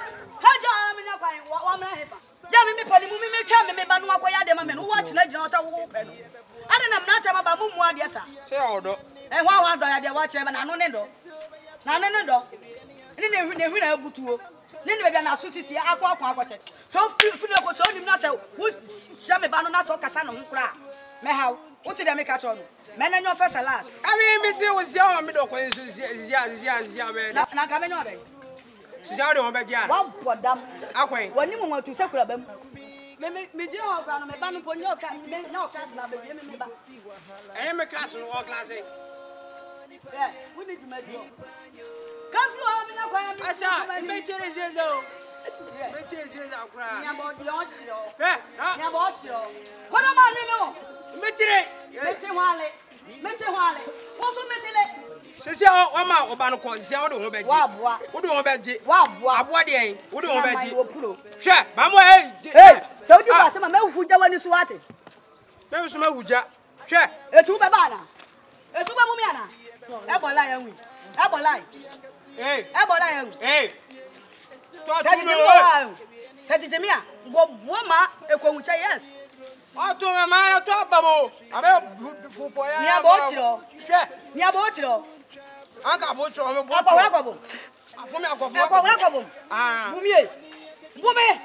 ha ja me nya kwan. Wa mra hefa. Ja me pani mu me twa me ba no akoya de ma me no wo china gina so wo pe no. Ada na mna cha ma ba mu mu ade sa. Say odo. Hwa do ya de wa che ba na no ne do. Na ne do. Ni ne hwi na abutuo. Ni ne bia na so sisi akwa akwa so fi no ko so nim na se wo sha me ba no na so kasa no nkura. Me haw. Wo ti de me ka cho no. Me na nyo first last. Abi me say wo sia o me do kwan zia be. Na ka me nyo de. Zia de ho be gia. Wa bodam. Akwan. Wani mo watu sekura bam. Me je ho kwa no me ba no po nyo ka me na class na be me ba. Eh me class no all class eh. Yeah, we need to make you. Come through me na kwa me. Asa, me chere zezo. Me chere zezo akra. Nya bo di on chiro. Eh, Nya bo chiro. Kono ma ni no. me chere. Me te hwale. Wo so me tele. Se o ma oba no ko se o do ho be ji. Wa boa. Wo do ho be ji. Wa boa. Aboa de en. Wo do ho be ji. Hwe, Ba mo eh. hey, so di ba se ma me huja wani so ate. Me so ma huja. Hwe. Etu be ba na. Etu be mu mi ana. E bola ya wi. E bola. Eh. E bola ya wi. Eh. To Tadi tu je no. mo. Tadi je mi a. Go ma ekonwucha yes. O to me ma to ba mo. Abe pupo ya. Ni abo chiro. Hwe. Ni abo chiro. Anka bo chiro me bo. Akwa Afumi akofo. Akwa Ah. Bumie. Bume.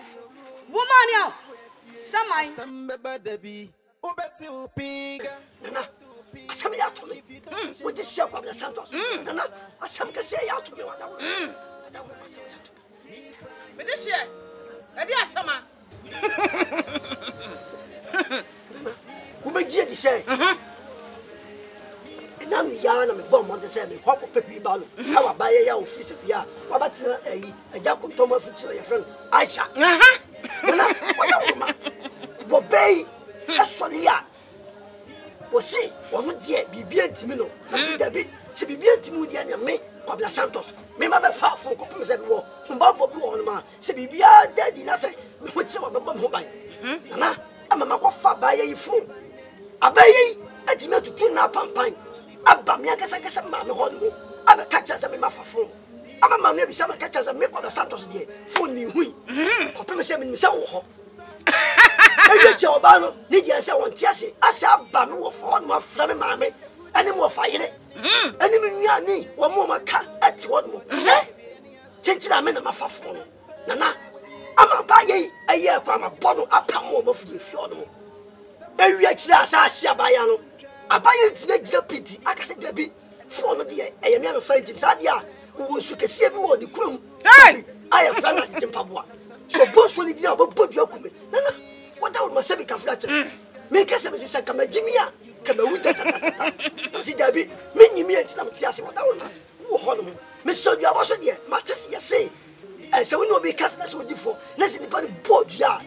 Bumani a. Samai. Sambeba debi. Ubeti upinga. Nana, asam ya to me. Wo di sia kwa Santos. Nana, asam ka sia ya to me wada. Wada wo asam ya to me. Me de share. E di asama. Wo be gie di sei. Na mi ya na me bom mo de sei me kwa ko pepi ba no. Awa ba ye ya office bia. Wa ba tina eyi, eja ko tomo fiti ye friend. Aisha. Nana, wada wo ma. Wo be Esolia. Wosi, wono die bibia ntimi no. Na si dabi, se bibia ntimi di anya me Kwabla Santos. Me ma be fa fo ko pese bi wo. Mba bo bi wo no ma. Se bibia dadi na se me ho ti wo be bom ho ban. Nana, ama ma ko fa ba ye fu. Abaye atimi atutu na pampan. Aba me akasa kasa ma me ho no. Aba kacha se me ma fa fo. Ama ma me bi se ma kacha se me Kwabla Santos die. Fo ni hui. Ko pese me se wo ho. Eje che oba no ni dia se won ti ase asa ba no wo fo no afra me maame ani mo fa yire ani me nua ni wo mo maka ati wo mo se chenchira me na mafafo no nana ama ba ye aye kwa ma bono apam wo mafudi fi ono ewi akira asa ahia ba ya no abaye ntine gira piti akase dabi fo no de eye me no fa nti sa dia wo su kese bi wo ni kurum aye fra na jimpa boa so bo so ni dia bo bodu akume nana wada wo masabi ka flacha me kese me sisa kama jimia kama wuta tata na si dabi me nyimi enti na mtia se wada wo na wo ho no me so dia bo so de matesi yese se wo no be kase na so di fo na se ni pa bodu ya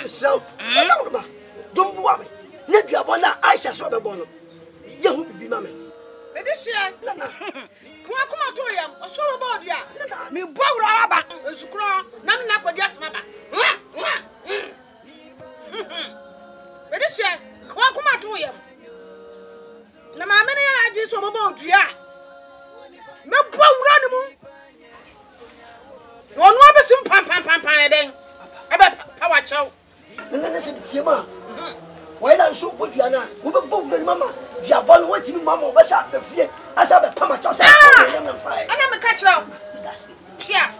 so wada wo ma dombu wa me na dua bo na Aisha so be bo no ye hu bibi ma me E di share. nana Kuma to yam. O so be bodu ya. Me bowra aba. Esukro na me na kwadi asema ba. Be di share. Kuma to yam. Na ma me na adi so be bodu ya. Me bowra ni mu. Wonu abesim pam den. Aba power chow. nana se tie ma why that so bodu ya na wo be bo me mama dia bo no watimi mama wo be sa be fie asa be pama cho se ko nem fry Ana me ka kira. Piaf.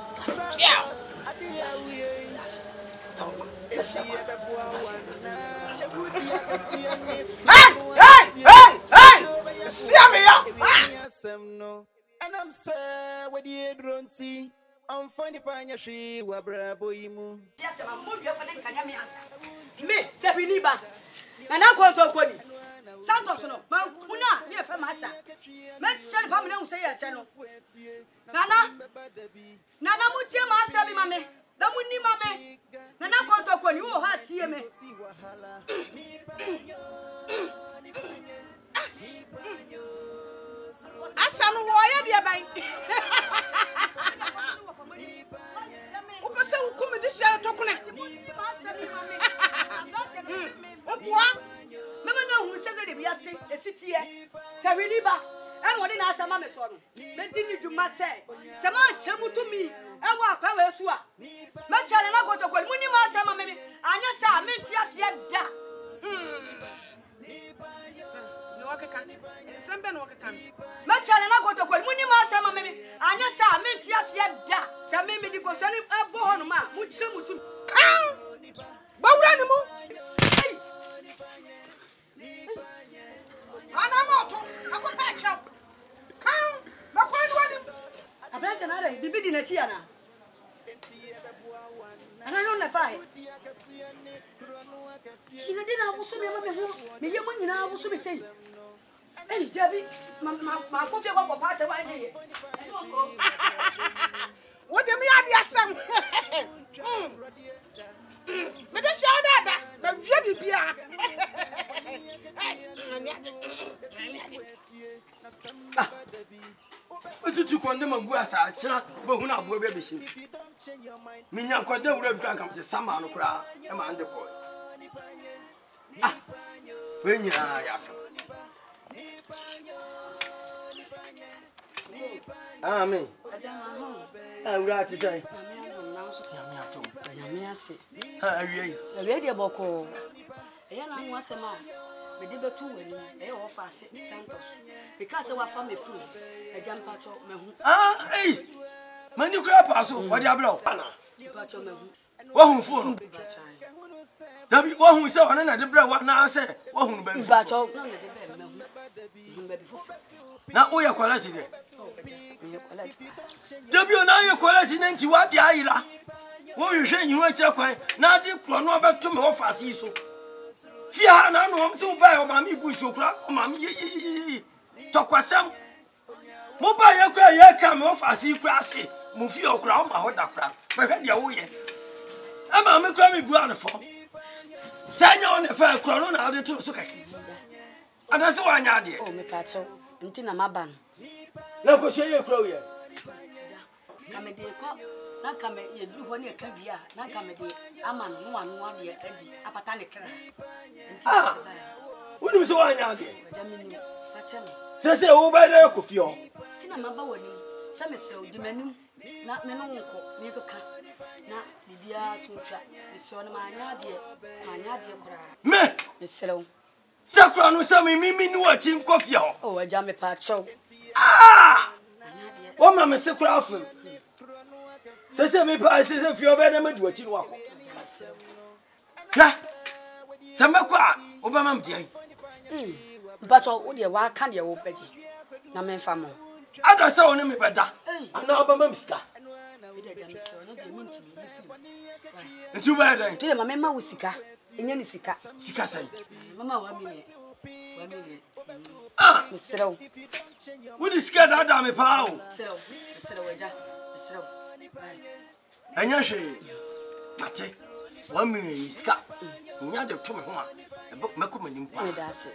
Hey! See me ya. And I'm sad with the dronty. I'm funny panya she wa brabo imu. Yes, I'm moving up and can me answer. Me, say we Nipa. And I'm going to Koni. Santos no, ma una, me a famasa. Make sure the family say a channel. Nana mutia master me mame. Namu ni mame. Nana going to Koni, oh, heart, see me. Asano woya dia ban. Upasa ukumi disia tokuna. Opwa. Mama na hu se de biase esitie. Se Nipa en wodi na asama me so no. Me di ni dwuma se. Se ma chemu to mi. E wa akwa we so a. Me chale na kotokwa muni ma asama me. Anya sa me ti ase da. No wakeka. Sembe no wakeka. Me chale na kotokwa muni ma asama me. Anya sa me ti ase da. Se me me di ko so ni abo ho no ma. Mu chemu to. Kan. Bawura ni mu. Ana moto, akota chao. Kan, makwani wani. Abanta na re bibi di na chi ana. Ana no na fa he. Ina de na abuso me ma me ho. Me ye mo nyina abuso me sei. Jabi, ma ko fi ko pa che wa ye. What dem ya dia sam. Me de shaw dada, na wie bibia. Otutu konde magu asa akira bo hu na abo be behim. Minya konde wura bi kan se sama no kura e ma ande boy. We nyina ya asa. Amen. Wura ti sai. Nyame atom. Nyame ase. Awie. Awie de boko. Eya na ho asema. Me de betu wani e o fa se Santos because wa fa me free e jam pacho me hu mani kura pa so wo de abro ana pacho me hu wo hu phone dabi wo hu se ona na de bra wa na se wo hu ba pacho na de be me hu ba bi fufu na wo ye quality de dabi ona ye quality na nti wa de ayira wo hwehwe nyiwa kire kwan na de kro no obeto me wo fa se so Fia na no so buy o mami busu kura o mami yi tokwasam mo buy ye kura ye kam o fasi kura se mo fi o kura o ma ho da kura be hwe de wo ye e ma me kura me bu an fo sanya on e fa kura no na ade to so kake adase wa anya ade o me pacho nti na maban na ko se ye kura ye kame de ko na kame ye du ho ne ka bia na kame de ama no anu ade adi apata ne kra woni so wa anya ade jamini fache me se wo ba de ko fi o tina maba wani se me se odi manim na me no nko me ka na bibia tuntwa me se on ma anya ade kura me serew sakura no se mi ni wa chi nko fi o o aja me pacho o ma me sekura afun se me pa se fi o be na madu achi no akọ ya se me kwa o ba mam dia pacho o de wa kan de wo beji na me fa mo ada se oni me beda ana o ba mam sika nti ba da nti ma me ma wo sika enya ni sika sai mama wa mini Mr. What is scared that me pa o Mr. Waja Mr. Anya hwe mate 1 million iska nya de to me ho a meko manim pa me da se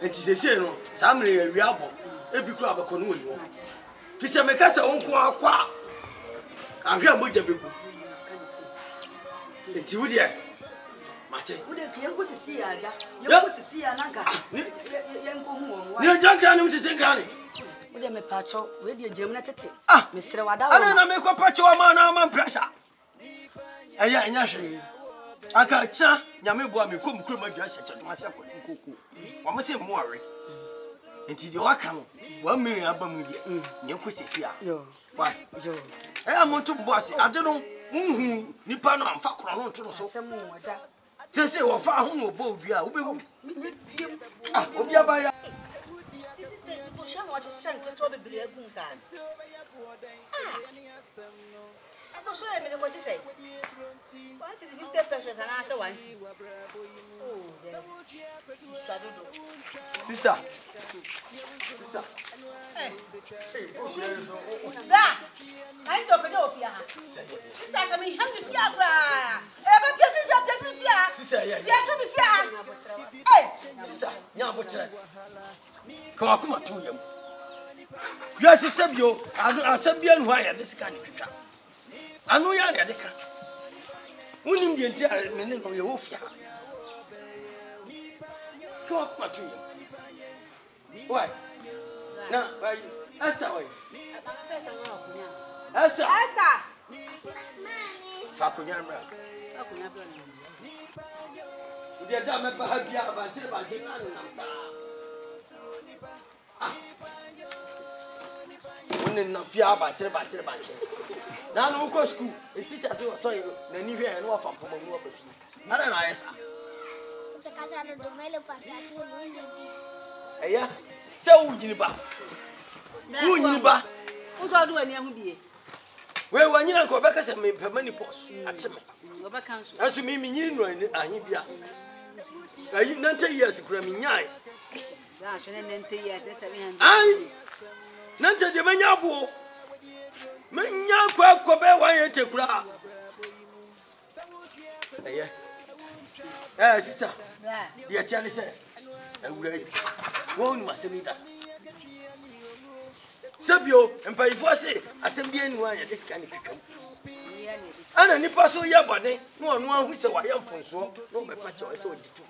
enti sese no sa mre ya wi abo ebi kura abako no woni ho fi se me kasa wonko akwa ahwe amoja bebu enti wudi e mate wudi ke yanko sisi ya aja yanko sisi ya nanka yanko hu won ni jankra ni mtete nkra ni wudi me pacho we di ejemu na tete Mr. Wada ana na me ko pacho wa na man pressure aya anya hwe aka cha nyame bo me kom kuro madua se chedoma se ko nkoku wa mo se mo are enti je waka no 1 million abam die nyenko sesi a wa yo amonto mbo ase ade no muhu nipa no amfa koro no nto no so semu waja sese wo fa ho no obo odua obewu obi abaya so I mean what you say? Once it's 50 pesos and answer one seat. Oh, sister. Hey, da. I don't know if you have. Sister, I mean, how do you feel? fia. Sister, yeah. Ya to me fia. Eh, Sister, nya botre. Ka akoma to yam. You say sebio, asabia nu aya de sika ni twitwa. Anu ya de ka. Unim de nti me ne no ye wo fia. Ka akoma to yam. Why? Na, why? Esther, why? Esther. Esther. Fakunya mra. Udi aja me ba bia ba jire na nam sa. Ah. Woni na fia ba jire. Na no ko school, the teacher say so you na ni hwe na ofa poma mu obafi. Ara na ayesa. Se casa do mele passati no ndi. Eya, se wujini ba. Wujini ba. Uso do ani ahu bie. We wanyina ko beka se me pamani pos ateme. Obeka nso. Asu mi nyini no ahi bia. Ayi 90 years kura mi nyai. Ya shene 90 years ne 700. Ai. 90 je menya bo. Menya kwa be wan yete kura. Eye. Sister. Yeah. Dia tia ni se. Awura yi. Wo nu masemi data. Sabio empayifo se asem bia nu anya desika ni twitwam. Ana nipa so ye bode no onu ahu se wa ye mfonso no be pa che se ojitu.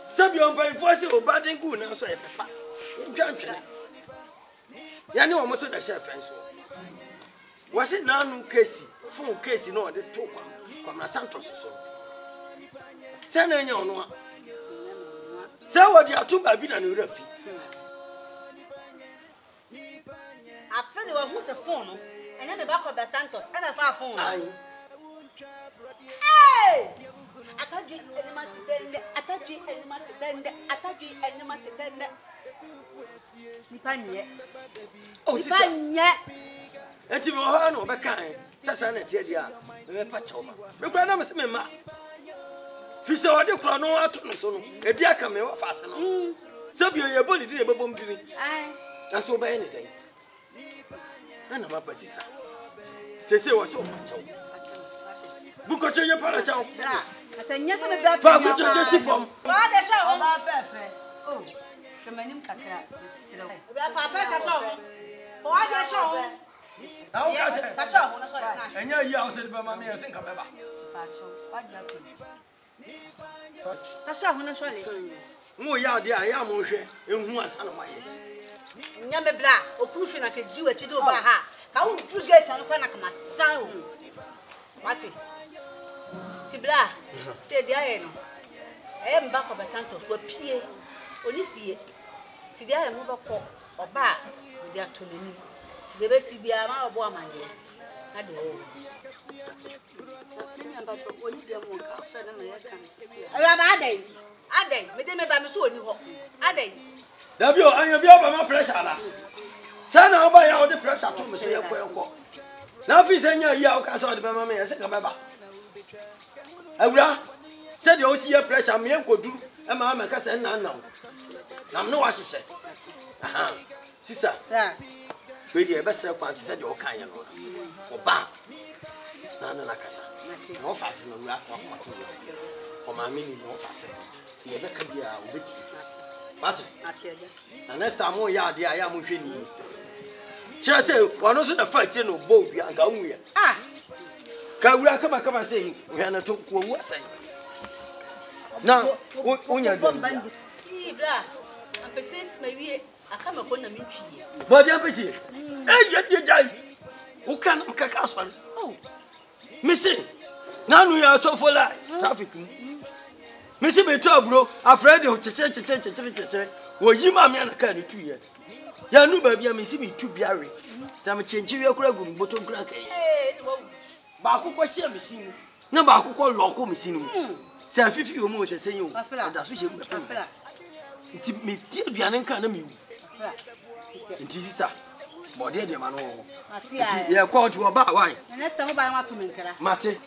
Sabio empayifo se obaden ku na so ye pepa. Ntwantwe. Ya ni wo mo so da she fenso. Wo se na anu case, phone case no de to kwam na Santos so. Se na nya onu a. Se wo di atuba bi na no rafi. Afeni wa who's the phone? And me back of the Santos and a far phone. Ai. Hey! Ataju element tende, ataju element tende, ataju element tende. Nipa nye. Oh, Nipa nye. Enti me ho no be kan. Sasa na tie dia. Me pa chawo ma. Me kura na me se me ma. Fi se ode kura no ato no so no. E bia ka me wa fa ase no. Se bi ye boni di na bebom di ni. Ai. Aso be ni den. Ana ma pa sisa. Se wo so pa chawo. Buko che ye para chawo. Sira. Asanya se me bia. Fa ko che de si fom. Wa de sha o. Ba fefe. Oh. Shemanim kakra. Sira. Bia fa pa cha sha o. For wa de sha o. Na o ka se. Ka sha o na so na. Enya yi a o se be ma me se nka be ba. Pa cho. Wa de ko. So. Ka sha o na so le. Mo ya de a ya mo hwe ehu ansa na maye. Nyame bla okuru fi na keji wa chidi oba ha ka wo dru gate anu kwa na kama san o mate ti bla se dia ye no e mba ko be Santos wa pie oni fie ti dia ye mo ba ko oba dia to nani ti be be si bia ma obo amande na de o mi amba to oni bia mo ka fa na ya kan sisi ara ba adai me de me ba me so oni ho adai Dabio anya bia ba ma pressure la. Sana oba ya o de pressure to me so ye ko. Na fi se nya yi a o ka so de ba ma me se ka ba ba. Awura se de o si ye pressure me enkoduru e ma ma ka se na na. Na me no wa hihye. Aha. Sister. Yeah. We dey be sere kwanti se de o kan ye no. Oba. Na kasa. No fast no wura ko ma to. O ma me ni no fast. Ye be ka bia o beti. Mate. Na next time ya de aya mo hwe ni. Kira se wono so da fa kire no bold ya ga hu ya. Ah. Ka wura kama se hwe na to ko wu asai. Na onya bomba ndi. Ibra. Ampesis mawie akama ko na mentwie. Body ampesi. Ye jai. Wo kan mkaka so. Oh. Missing. Na nu ya so for la traffic. Missy be to bro, afraid of che. Wo yi ma me na ka ni tuye. Ya nu ba bia missy me tu biare. Sam chenchi we kura gum botom kura kai. Ba akukọ hia missy mu. Na ba akukọ loko missy mu. Se afifi o mu se senyo. Da so hia mu beto. Nti me ti aduane nka na me wu. Nti sister. Body de ma no. Nti ye kwa otu oba why? Next time ba ma to me nkra. Mate.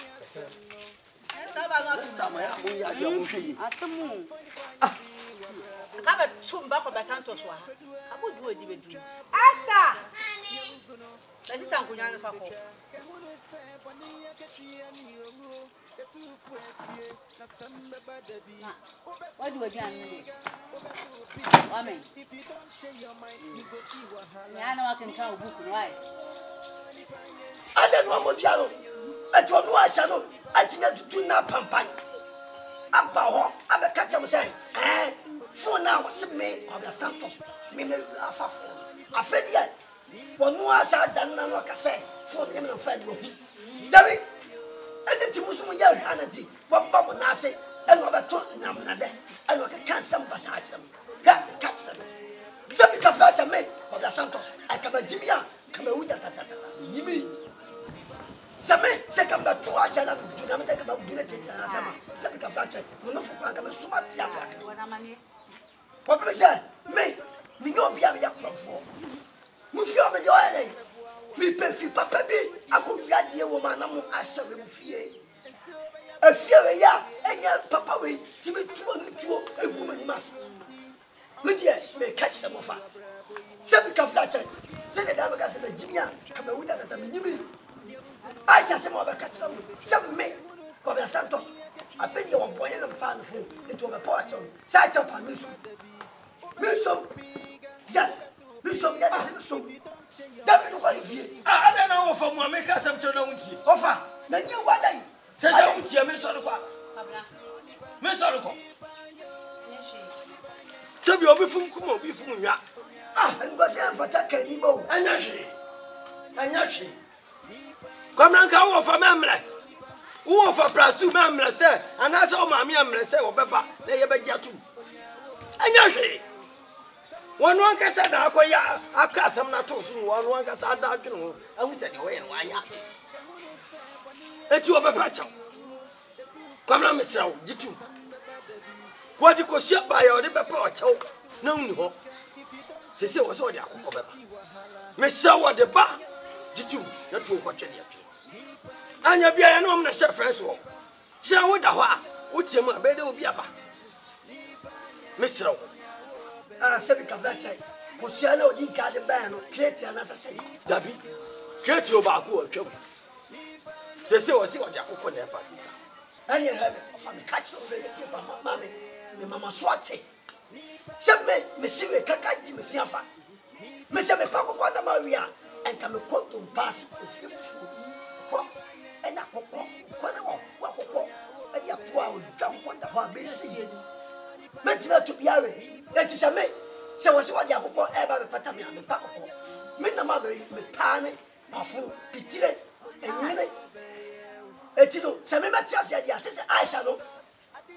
Asemu. Akaba tumba ko Santos wa. Abodu odi bedu. Esther. sister nkunya no fa ko. What do we do? Amen. Yeah, no, I can count book, right? I don't know what you are. I don't know. I shall know. I think I do not pump. About I catch him saying, for now, was me or the Santos. Me, I fed yet. One more as I done, like I say, for the eminent friend. David, and the Muslim young energy, what Bob and I say, and what I told Namade, and what I can't some beside them. That catch them. Some can flash a man for the Santos. I come a Jimmy, come a wood at Jimmy. Some men say come back to us and do not say about bullet and some can flash it. No, for come so much. What can I say? Me no be a young for. Mufio me joy. Me pay papa be. I could be a dear woman. I'm not asking with fear. A fear, yeah, and your papa way. Timmy 2 a woman must. Me dear, may catch them off. Some can flash it. Say the dame got some Jimmy. Come out at the minimum. I shall say more about some me for the Santos. I feel you are boy and fan food. It was a portion. Sight up and Musom. Yes, Musom, that is so. Damn it, what you I don't know for my make us some children. Offer, then you what I says, I won't hear Miss Oracle. Miss Oracle. So you'll be from Kumo, be from ya. And was there for taking Nibo. And Yashi. Come on, come for memory. Who for plus 2 members, sir, and I saw my memory say, or Peppa, they ever get 2. And Yashi. One can say, I cast some not too soon, one can say, and we said, away and why not? And you have a patch. Come on, Miss Row, you too. What you could shut by your Nipa choke? No. Cecil was already a cook. Miss Row, the bar, you too, not too much. And you be a normal chef first walk. Shall what what's your bed will be about? Miss Row. Seven Cavache, Cosiano di Cadabano, Katie, and as I say, Dabby, create your back work. Cecil was what you could never pass. And you have it from the catch of the mammy, the mamma swatty. Some men, Monsieur Kakati, Monsieur Fa. Monsieur Paco Maria, and come a quote to pass if you fool. And I cook, what and you have 2 jump on the one BC. Meant to be away. That is a me. So was what you have got ever patamia and Paco. Minamama, me pane, Pafu, Pitire, and Minute. Etino, some Matias, yes, I shall know.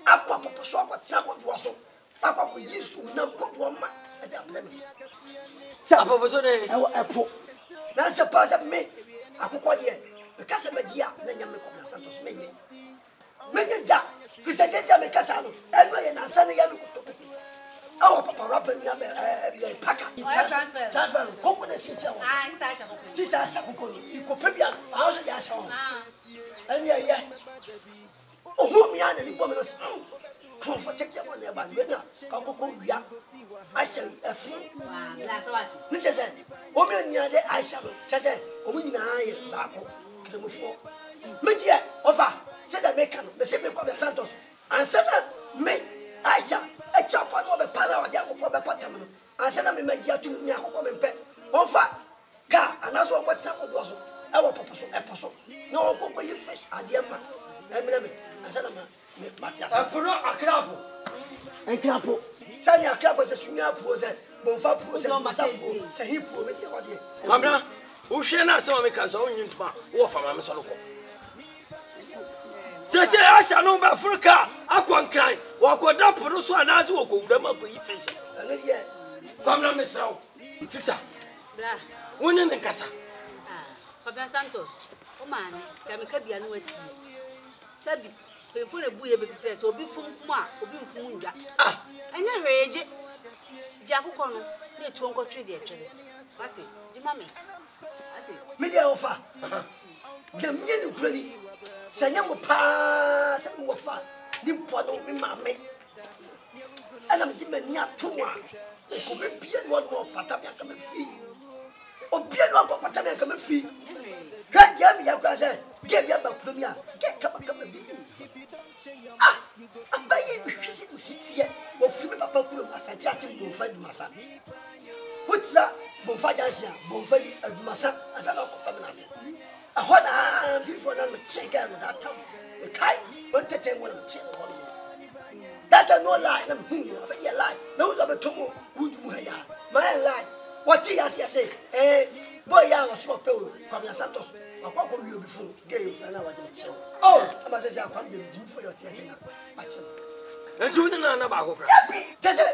Aqua Papa, what Tiago was so. Papa will use no good woman at that lemon. Some of us on a poor. That's a pass of me. I could quite yet. Because I'm a dear, then you make Santos Many. Many that. If I get them a Casano, and my son, our papa rapping me a packer. Transfer, coconut city. Sister Sakuko, you could pay me a house of Yashon. And yeah. Oh, who me and the woman was comforted on their bandana. I'll go, yeah. I say a fool. That's what. Mr. said, woman near the I shall. Says, woman, I am back. Media offer said that make the same call the Santos and said me I shall a chop on the panel of the Patamano and said me media to me a pet offer car and that's what happened was our purpose episode. No cocoa you fish at the emma and said Matthias and put a crab and crapo. Sanya crab was a swimming pool, said Bonfa pool, said Masapo, said he poor with your body. Mamma. Who shall not so make us own you to or from Amazon? Say, I shall know about Africa. I can't cry. Walk with up for those one as well. Them up with fish. Come now, Miss Row. Sister, one in the casa. Papa Santos, oh man, can be a new tea. Sabi, before a boy says, or be from Ma, or be from Ah, and then rage. Jacono, they don't go trigger. What's it, Jimmy? Media offer. The million credit. Sanyam pass and wafa. Nipa me mammy. And I'm demanding 2 1. It could be one more patamia coming fee. Or be a lot of after me come free. Hey, yeah, me, I say, give me back from ya. Get come. Ah, I'm buying visit to sit here. Well, free papa could Asante go find Massa. What's that? Bonfajansia, Bonfadi, and Massa, as I look up. I want to feel for them check out that town. The kite, but the ten will check on me. That's a no lie, I'm thinking of a lie. No, I'm a tomo, would you hear? My lie. What he has say, eh? Boy, I was so pale, Pamela Santos, or what will you before? Gay for an hour. Oh, I must say, I can't give you for your tears. And you don't know about it.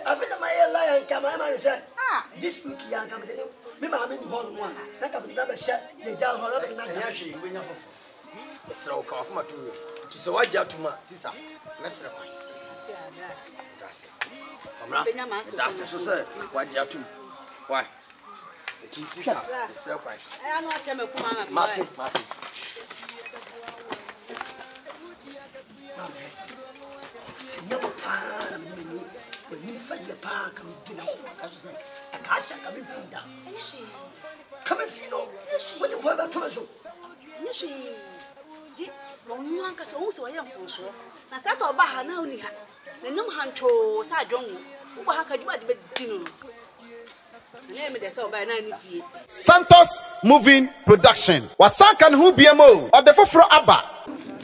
I feel my lie and come. I said, this week, young company. Remember, I'm in the hall one. That I've never said, the jail hall up in that country. It's so come to you. So I got to my sister. That's it. That's it. So, sir, what you to? Why? The chief is surprised. I am not Martin. Senhor, para, menino, menino fazia pá, como tu não casa a casa como finda. Como fino, o de quando tu mas o. Nyeshi, de, long nuan ka so so ya mfonso. Na sa to ba ha na oni ha. Na nyum hancho sa dwon. Wo ba ha ka djuma de be dinu. Na me de so ba na ni fie. Santos Moving Production. Wasankan who BMO or the foforo aba.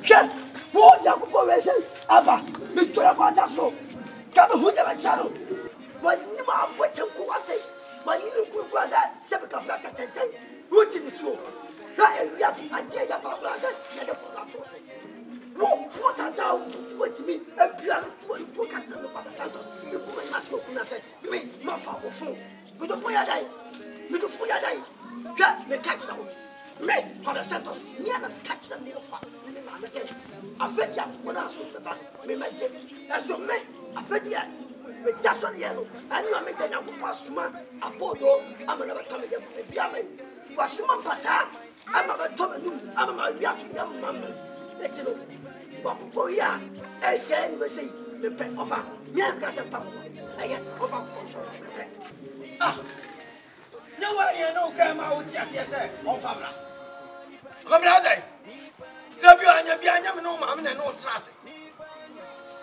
Che, wo ja ko we se aba. Me tora kwa taso. Ka be hu ja ba chalo. Wa ni ma bo tem ku wa te. Wa ni ku ku sa se be ka fa ta ta. Wo ti ni so. Na e wi asi aje ya ba ba sa ya de ko na to so. Wo fo ta ta wo ti mi e bia no to ka ta me kwa Santos. Me ku ma so ku na se me ma fa wo fo. Me do fo ya dai. Ja, me catch them. Me kwa Santos. Ni ana catch them no fa. Ni me ma se. Afedi akona so me ba. Me ma je. Eso me afedi ya. Me daso le no. Ani ma me da nya ko pasuma apodo amana ba tame je e bia me. Wasuma pata ama ba tome nu ama ma wi atu ya mama. Letino. Wa ko ya. E se ni me sei me pe ofa. Mi aka se pa ko. Aya ofa ko so me pe. Ah. No worry, no come out just yes, on family. Come out there. W and Yabiana, no mamma, and no trust.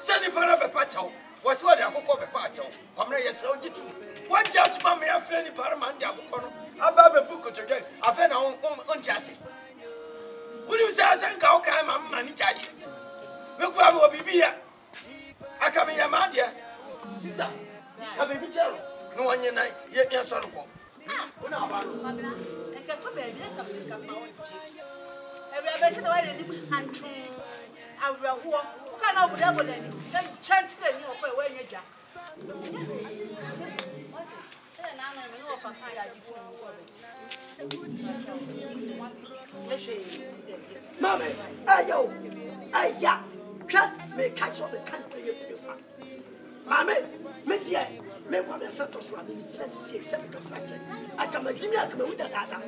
Send the part of a patcho. Was what I call a patcho. Come here, yes, so did you. What judge mammy, a friendly paramount, above a book of today. I've had on chassis. Would you say, I think I'll come and manage you? Look, I will be here. I come in your man, dear. Sister, come in, Michelle. No one, yes, sort of. Una ba no babla e ka fa ba bi na ka se ka pa onji e wi ba se na wa ni antun awraho o ka na obuda boda ni se chantre ni o pa we nya dwa e na na me no fa ka ya di tu ko be mame ayo aya ka me catch up the country you fa mame me die me kwa be Santos wa me tse se be ka frache akama jimi akama wuda tata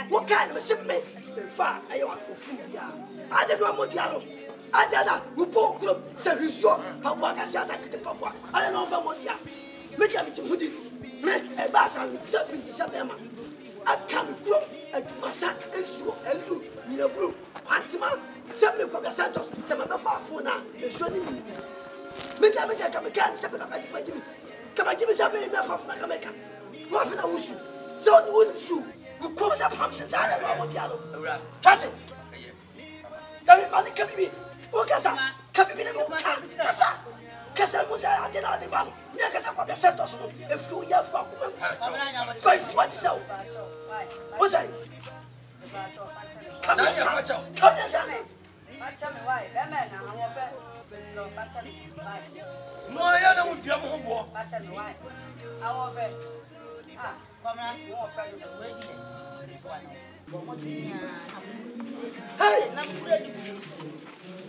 wo kan me se me fa ayo akofu bia ade do amodi aro ade da wo po kuro se riso pa kwa ka sia sa kete pa kwa ade no fa modia me dia me timudi me e ba sa ni tse bin tse be ma akam kuro adumasa ensu ni na bro patima se me kwa be Santos se ma be fa fo na ensu ni mi me dia ka me kan se be ka frache pa jimi kama jimi sabe me afafuna kameka wo afina wusu so won su wo ko sa pamse sa na wo dialo awra tase kami mali kami wo kasa kami na mo kasa mo sa ate na de ba me kasa kwa be seto so e flu ya fa ko ba fuat sa wo sai kami sa Pacha me why be me na wo fe so pacha me why no ya na mu dia mo bo pacha me why awo fe come na wo fe do we di hey na kura di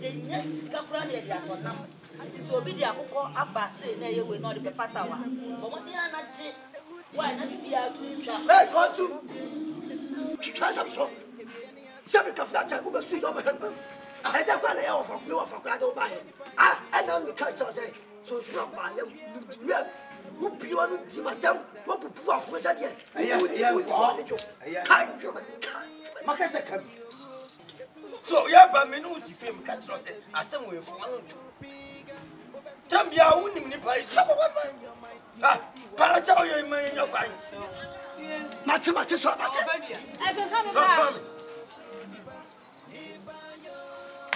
je nyes ka kura de dia to nam anti so bi di akoko abase na ye we no de pepata wa bo di na je why na di ya tu twa hey come to try some so sabe ka flacha ko be su do ma hen I don't want to offer me off a crowd by it. I don't catch us, so strong by him. Who be on Timatam? What would you have for that yet? So, yeah, but me know if him catch us as some way for one. Tell me, I wouldn't reply. Ah, but I tell you, man, your wife. Mathematics,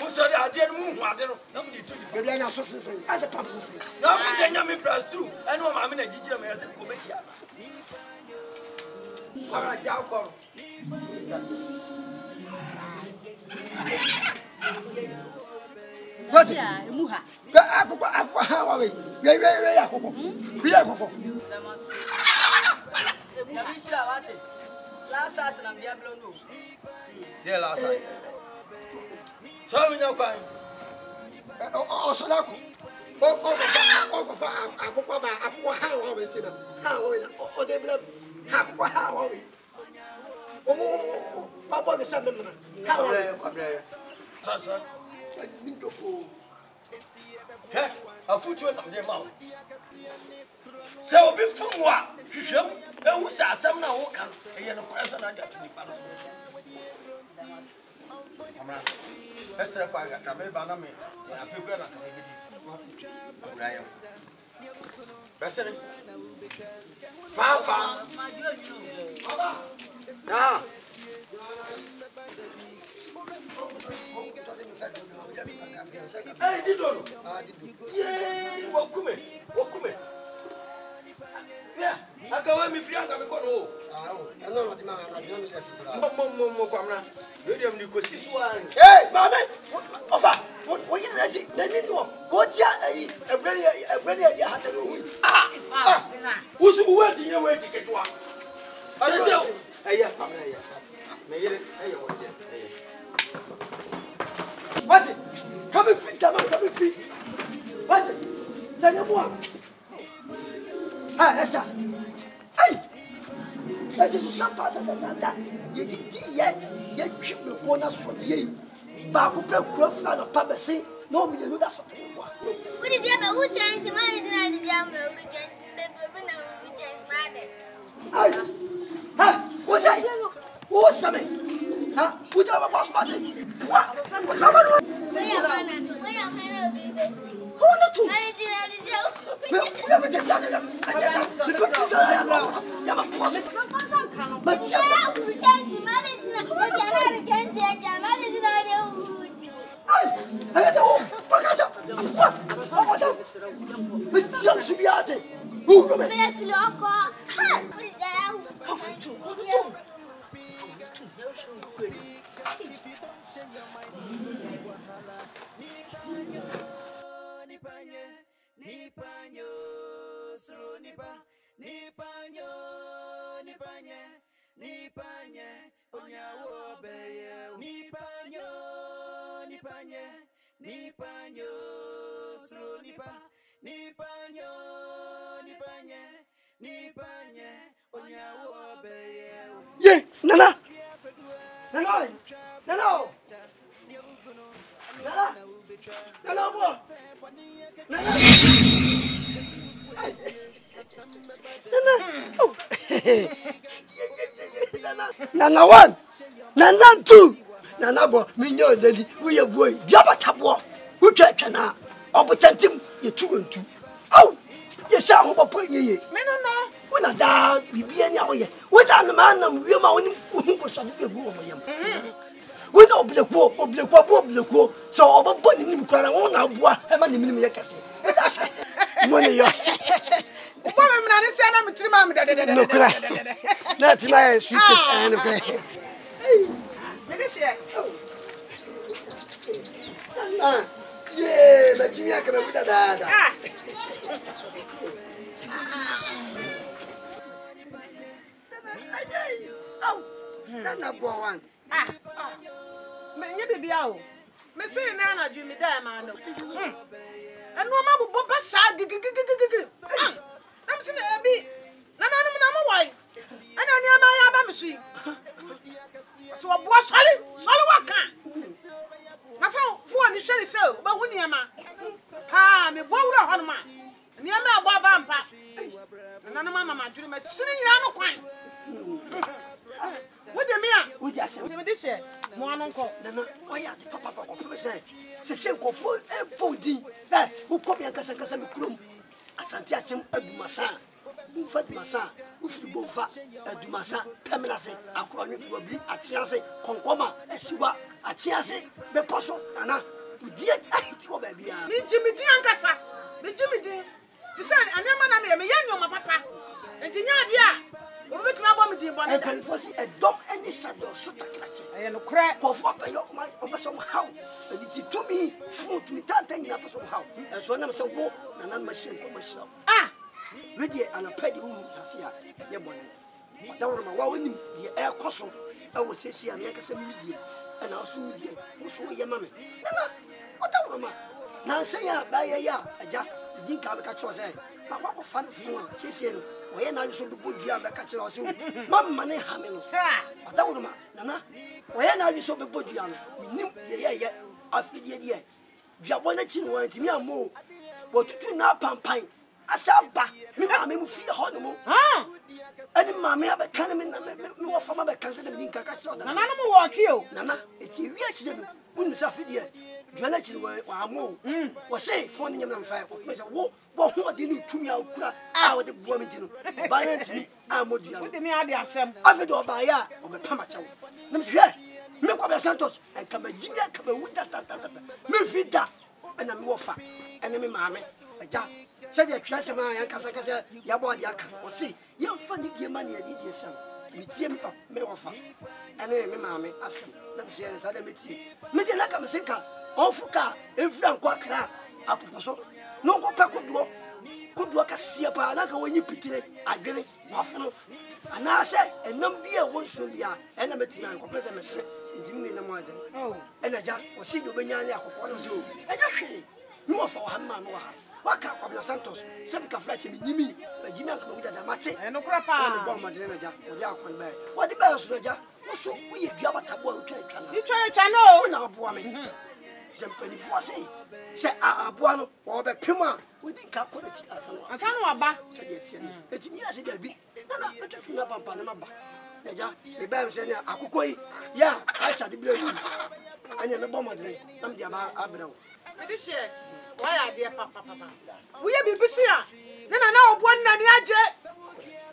Sorry, I didn't move. I don't know. maybe I am so saying, as a pump say. No, I'm saying I'm in plus 2. I know I'm in a digital as a committee. All right, Jacob. What's it? Muha. How are we? We are Last house and Diablo knows. Dear last night. So, we know why. Oh, so now. How are we? Oh, they blame. How are we? Oh, Papa, the same. How are we? Sir. Hey, a foot on the mouth. So, before what? You show me. And we saw some now walk out. And the person I got to be part of it. Let's say, I got to be banana. I feel better. That's it. Papa. Ah. Hey, did you? Yeah, welcome. Yeah, I can't wait for you. I'm going to go. I know what the man I don't Mama, William, you could see one. Hey, Mamma! What is that? Then you know what's a very idea had to do. Who's waiting your way to get one? I said, what? Come and feed them, come and feed. What? Send them one. Ah, Esther. Hey! That is some person that you did yet. You keep me corners for the year. Baku Pell fan of Pabassi. No, me, you know that's what you want. What did you have? Who changed the money tonight? The jam will be changed. Huh? What's that? What's something? Huh? Who do a boss party? What's up? Where are my Who are you? We have a gentleman. Yeah, Nana. Nana one, Nana two, Nana boy, me know daddy, we are boy, Jabba who can now, opportunity, you 2 and 2. Oh, yes, sir, who put ye. Me no, when I die, be any way. When I'm the man, I'm real, who goes on the woman. We know the quo, so I'm putting him crying on our boy, and my name is money. No cry. That's my sweetest anniversary. Yeah, but Jimmy, I can put that. Oh, that's not one. Maybe be out. Me say Nana Jimmy there, man. And no man will pop a sag. I'm saying, Abby. Nana, why? And I near my other machine. So a boy, sorry, what can? I found 4 and shell so, but when you are, me bow on man. Near my baba. me this year. One uncle. Nana, why are Papa say? Say, go for a body. That who come here, Cassan Krum. Asante Achim Edumasa. Bufat Massa, Ufi Bufa, Edumasa, Eminase, Aquani, Bobby, Atiase, Concoma, Esiwa, Atiase, Beposo, Nana. You did it, baby. Me Jimmy Diancasa. Me Jimmy D. You said, and your man, young papa. And Dinia, we went to my bomb. I can foresee a dog any shadow, so to catch it. I am a crack for my over somehow. And it to me, food me, taking up somehow. And so I'm so woke, and I'm machine for myself. Ah! Ready and a petty woman has here, your money. But I don't know why the air castle. I will say, see, I make a medium, and I'll soon meet you. What's your mammy? Nana, what don't know? Now say, by a yard, a jack, the didn't come catch us. I walk of fun for, say, when I should put you back at your soon. Mamma, money, hamming. I don't know, Nana. When I should put you on, we knew, yeah, I feel the idea. You are one that you want to me a more. But to do now, Pampine. Asamba, me mammy feel honeymoon. And mammy have a cannon, no from other cancer than in Kakachon. Nana walk you. Nana, if you reach them, wouldn't suffer dear. Duelation were more. Was say, finding them fire. What did you to me out? I would have woman to buy it. I'm what you have. Me are the assembly. I would do by ya or a pamacho. Let me see. Make up a Santos and come a ginger, come a wood that. Me feed that. And I'm wafer. And I'm mammy. A jack. Say the class of my Casacasa, Yabodi Akan, or see, you funny your money and idiot son. Me Tiempa, me offer. And then, mammy, ask him. Let me see, and I met you. Make it like a Masinka, all for car, and Frank Quackra, up so. No go back could work a sea like when you pity it, I really waffle. And I say, and none beer won't soon be and I met him and compress him in the morning. Oh, and I just was see you when you're one of you. And actually, no for a man. What can't come Santos? Sepica flat in Jimmy, but Jimmy with the mate and no crap on the bomb, Madrinaja, or Yakan Bay. What the bells, Naja? So we have a tabo. You try to know now, woman. Simply for say, say, Abuano or the Pima, we didn't calculate as I don't know, said it's me as it be. No, but to know about Panama. Naja, the bell said, Akukoi, yeah, I said the blue. And you're a bomb, I'm the Abel. This year. Why are dear Papa? We are busy. Then I know one Naniaje.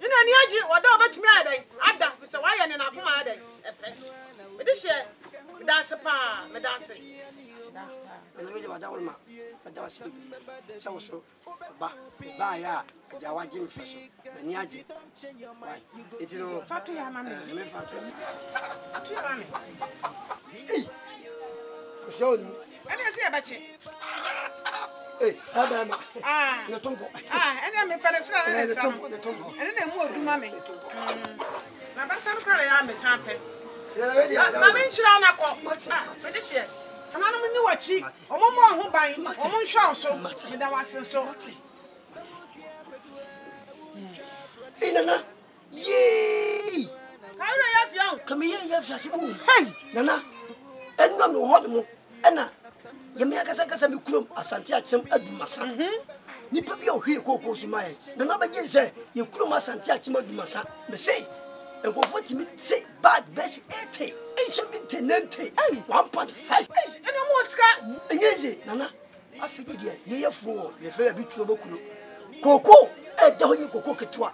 In Naniaje, or don't bet me. Ada, so why and I come out. But this year, that's a pa, Madassa. And the video of Dalma, but that was so. By ya, a Jawa Jim Fashion, Naniaje. Why? It's no factory, mammy. Hey, show me. And I say about you. Eh, Sabana. Ah, no tumbo. Ah, and I'm a person. And then more do mammy. My best son cry, I'm a tamper. Mammy, she on a call. For this year. And I don't know what she, or more who buy, or more show so much. And I was so. Nana, yee! I have young. Come here, you have Flashibu. Hey, Nana, and no more. Anna. Yamaka me krum Asante Achim Edumasa. Nipa bi o hwe kokko sumaye. Na na ba je say ye krum Asante Achim Edumasa. Me say en go for timi say bad best 80, 70, 90, 1.5. Eno mo sika. Enyeje nana. Afide de ye yefo ye fe bi tuo bokuno. Kokko e da honyi kokko ketua.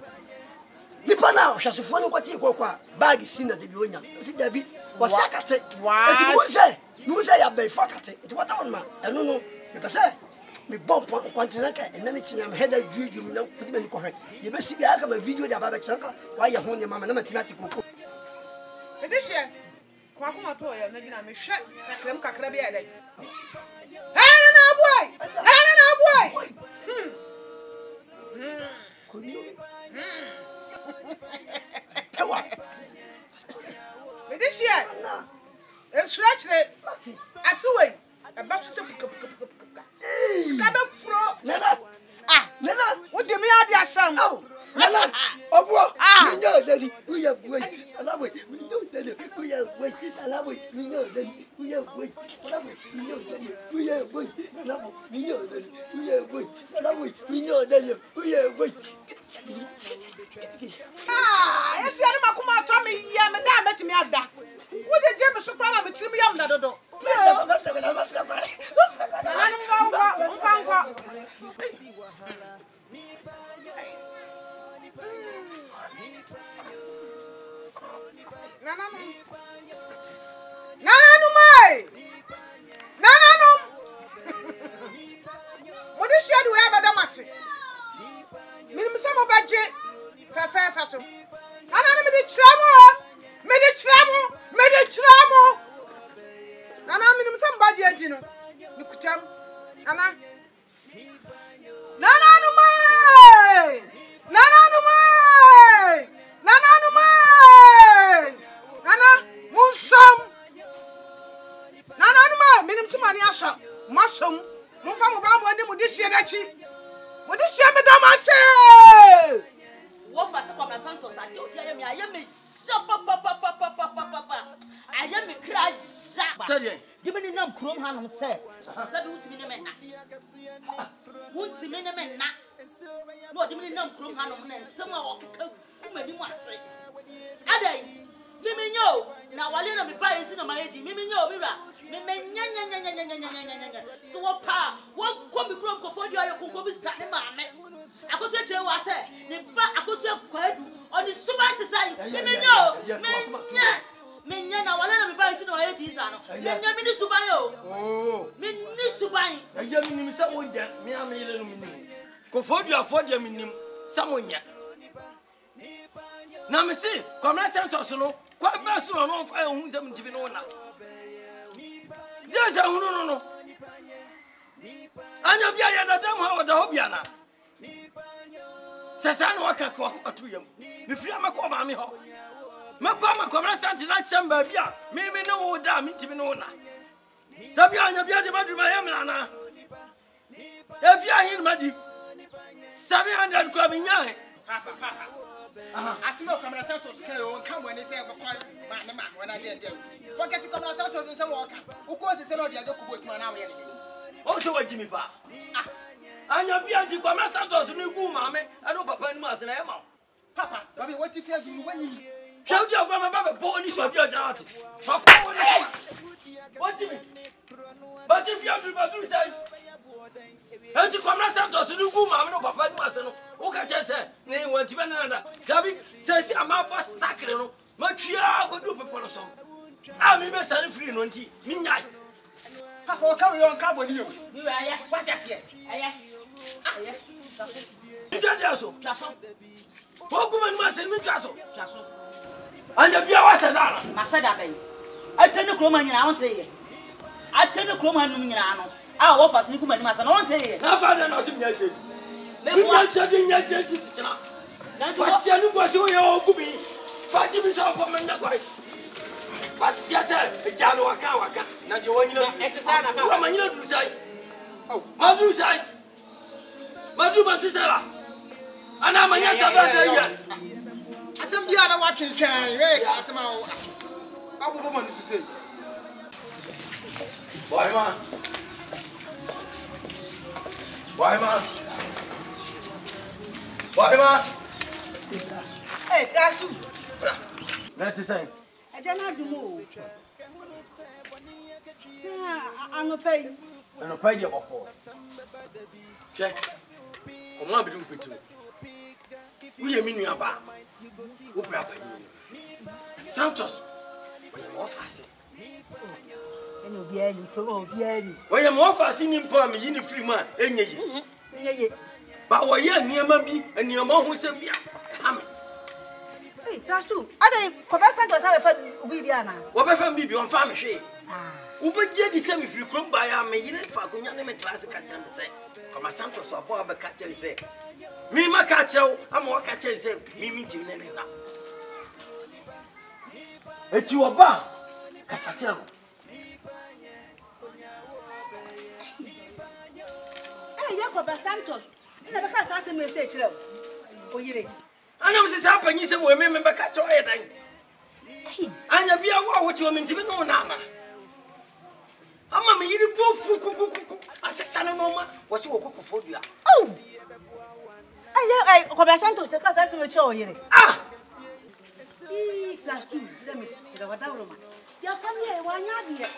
Nipa na hwasofo no kwati kokko a bag sina de bi onya. Si da bi wo sakate. Enti mo say you say you be fucked. It what on ma. No no. Me say me bomb continent and then it's am head of you know put me correct. You be see be aka video da baba chanka why you ho ne mama na mathematic ko. Me this year kwa kuma to ya na gina me hwe kakra bi ya dai. Hey na boy. Hey na boy. Power. Me this year and scratch it. I feel it. About to pick up. Nana. Ah, Nana. What do you mean? I sound. Oh, Nana. Oh, boy. We know that we have wait. I love it. We know that we have wait. I love it. We know that we have wait. I love it. We know that we have wait. I love it. We know that we have wait. I love it. We know that we have wait. Ah, yes, you are not come out to me. Yeah, madam, let me have that. What did you Modishia do have a damasi. Minimum some of budget. Fair so. Nana made it tramo. Nana minimum some budget, you know. You could tell Nana. Nana no mai. Nana Musum. Nana no mai. Minimum some money asha. Mushroom. Mufa mubambo ndi mudishia dachi. Mudishia me damase. What for Sakwa Santos? I told you I am a I am a crash. Said give me no chrome hand say. Said who's me men. Who's me men? No, give me no chrome hand and somehow too many ones say. Ade, give me no. Now I let me buy into my age. Mimi no, Mira. So what pa? What come be chrome for you? I could be starting mamma. I could say to was say, Nipa, I could say on the super to say, Mimi no, Menya na wala na me buy into my age is ano. Menya mi ni subayo. Oh. Mi ni subayi. Ya mi ni sa wonja, mi am yele no mi ni. Ko fodu afodi mi nim, samonya. Na me se, kwamra Santos no, kwa ba so no fa hu se mtibi no na. Yes, no. Anya bia ya dadam ha oda ho bia na. Sasa no waka ko atuyam. Me firi amako ma me ho. Makwamra Asante na chamba bia. Me no wo da mi ntimi no na. Da bia anya bia de baduma yam na na. E bia hin madi. 700 kwa me nya. Papa. Asimo Makwamra Santos kai o kan wani say go kwa ma wana de. Forget Makwamra Santos say wo ka. Uko se no de ade kubo tima na wo ye ne. O so wa jimi ba. Anya bia ji Makwamra Santos ni gu ma me. Ado papa ni ma se na e ma. Papa, baby, what if you have been winning? Shout your grandma, born is what you're doing. What do you mean? But if you have to do say, and you come to Santos to do good, mamma, papa, Massano, who can just say, name one to another. Gabby says, I'm up for sacred. Much you could do for some. I'm even selling free on tea. Midnight. How come you on carbon you? What's that here? You don't so. Woman must send me Jasso. And the Bia was a dollar. Masada Bay. I tell the Croman, I won't say it. I tell the Croman, I offer Snickman, I won't say it. Now, father, no, some yet. Maybe I'm chatting yet. What's the new was your old me? 5 minutes of woman that way. What's yes, a Jano Akawaka? Not your one, you know, exercise. I'm a to say. Oh, Madu say. Madu Matusela. And I'm a yes. Asante ana watching can right asema abu woman to say Boy man Hey, that's you. Let's say I don't do more. I'm not paying. I'm not paying your before. Check. Come on, be doing it. We are meaning about Santos. We are more fast. And you'll be any, we are more fast in him for me in the free man, and ye. But we are near Mabby and your mom who said, Hammy. Hey, that's true. I don't Santos have a fun Viviana. What if I'm be on farm shade? Uber Jetty send if you come by our maid for Kunyam classic catcher and say, Come Santos or Bob catcher say. Me ma catcher, I'm more catcher say, me meeting in that. It's your bar, Cassachano. Hey, Jacob Santos. You never can ask me say, oh, you I know this happened. You say, we remember catch your head. And you be a what you mean to be no Nana. I'm a me, you both as a son of Mama was you cook for you. Oh, I Santos, the class that's a show here. Ah, plus 2, let me see what down. Your family, one yard.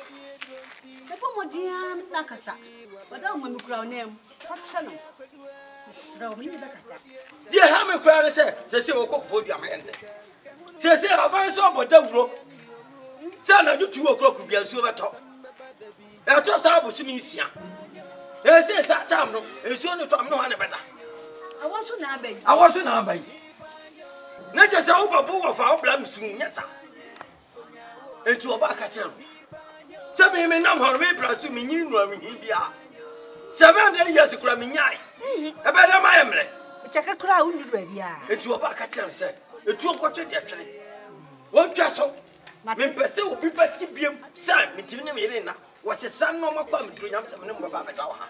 The poor dear Nakasa, but don't when we crown name, what channel? dear, how many crowd said, they say, we'll cook for your man. Say, I buy so, but don't grow. Sana you 2 o'clock be so beto. E to sa abosimi isia. E se sa sam no, e so no to am no ha ne beda. I want to na abai. I was na abai. Na se sa obabu wo fa oblam sun nya sa. Enti oba ka kire. Se be me nam ho me prasu me nyini no am hi bia. 700 years kura me nyai. E be da ma yemre. Chaka kura undi do bia. Enti oba ka kire se, etu okwoto de twere. Won twa so. Me pese obi pati biem sa me timi ne me yere na. Wo se san no makwa me dro nyam se me ne mo baba da wa ha.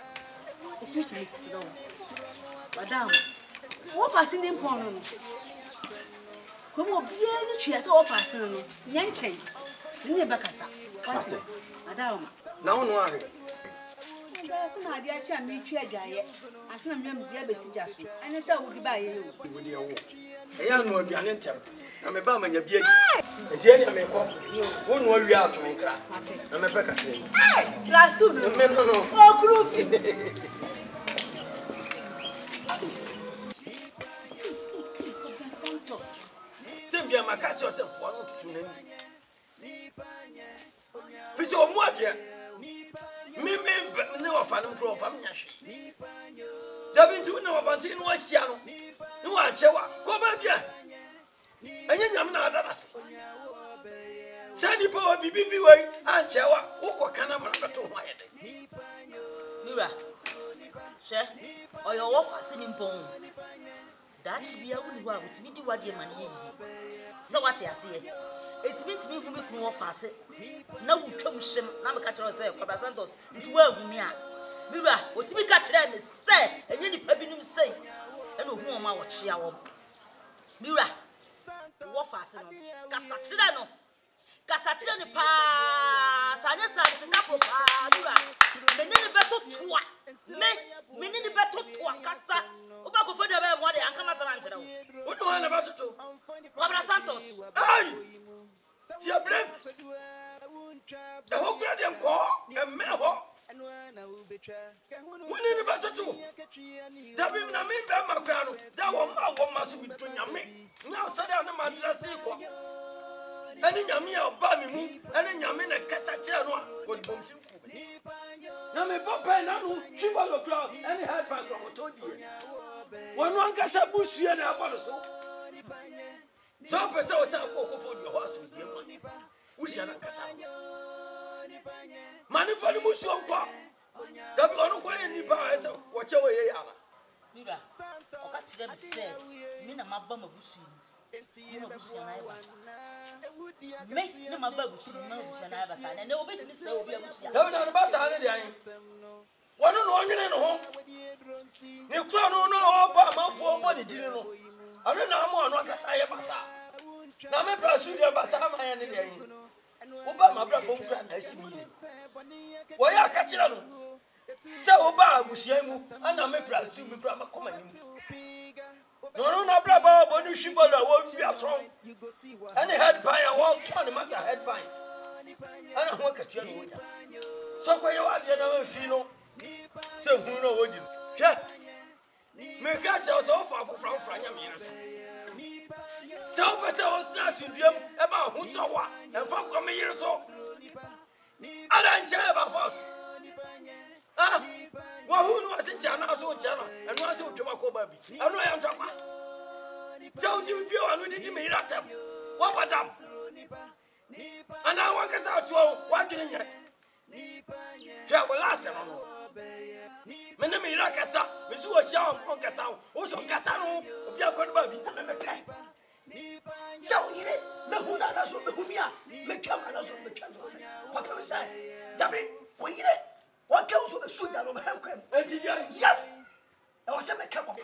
Madam, what fascinating porn? Come on, be any tree as all fascinating. Yanchen, you never cassa. What's it? Madam, now no are. I dear cham me tree guy, as no member be a besijasu, and it's a would buy you. With your walk. I am no be an intem. I'm a bum and your beard. And Jenny may come. One will be out to me. I'm a pecker. Hey, last 2 minutes. No. Oh, groovy. Be my catch yourself for not to name. Fish or more, dear. Me, no fan grow from Yash. Devin to know about in was Yano. No one, Chewa, come back here. And you am not us. Sandy Power be way, and Chewa, who can I to my head? Mira, share or your offer singing bone. That should be a good one with me do what your money. So what I say? It means me who make no offer. No tom shim, now catch yourself, Papa Santos, into where we are. Mira, what me catch them is say, and any pebbin say, and who am I what she are. Mira, what fasten? Casachino. Casachino pass, I just said, Mira, many better to many better to Casa. Oba for the one day and come as an angel. What do I about to? Papa Santos. Aye! See a break. The whole gradient call and meho. When in the battle too. Dabim na me be my crown. That one must be doing me. Now sit down in my dress equal. And in Yamia or Bami, and in Yamina Cassachano, good bombs. Now me papa and I know she was a crowd and he had back from told you. One Cassa bush and a bottle so. So, person was a cocoa for your horse with your money. We shall not Cassa. Money for the Musu uncle. That one who any bars, watch away. Mira, or catch them said, Mina Mabama Bushi. Make them a bubble, and they will be to this. Don't know about one on in home. You crown no all for money, didn't know. I don't know more like a Saya Bassa. Now, my brother, Bassa, my enemy. Obama, brother, I see me. Why are catching on? So, Obama, Bushiamu, and I'm a brother, you grandma coming. No, brother, but you should won't be at home. And he had pie and 120 months I had pie. I don't work at you. So, where you are, you know, Fino. So, who know what you make us so far from Franyam. So, but I was asking them about who's over and from years old. I don't care about us. Ah, well, who knows in China, so China, and was to Tobacco baby. I know I am talking. So, you be on with me, that's him. What about them? And I want us out to what didn't you? Well, last time. Menemi Rakasa, Miss Washam, Uncle Sound, also Cassano, Biaco Baby, So you know, who that's what Humia, Mecam, and that's what Mecam. What can I say? Dabby, we eat it. What goes with the food out of Helcom? Yes, there was some cup of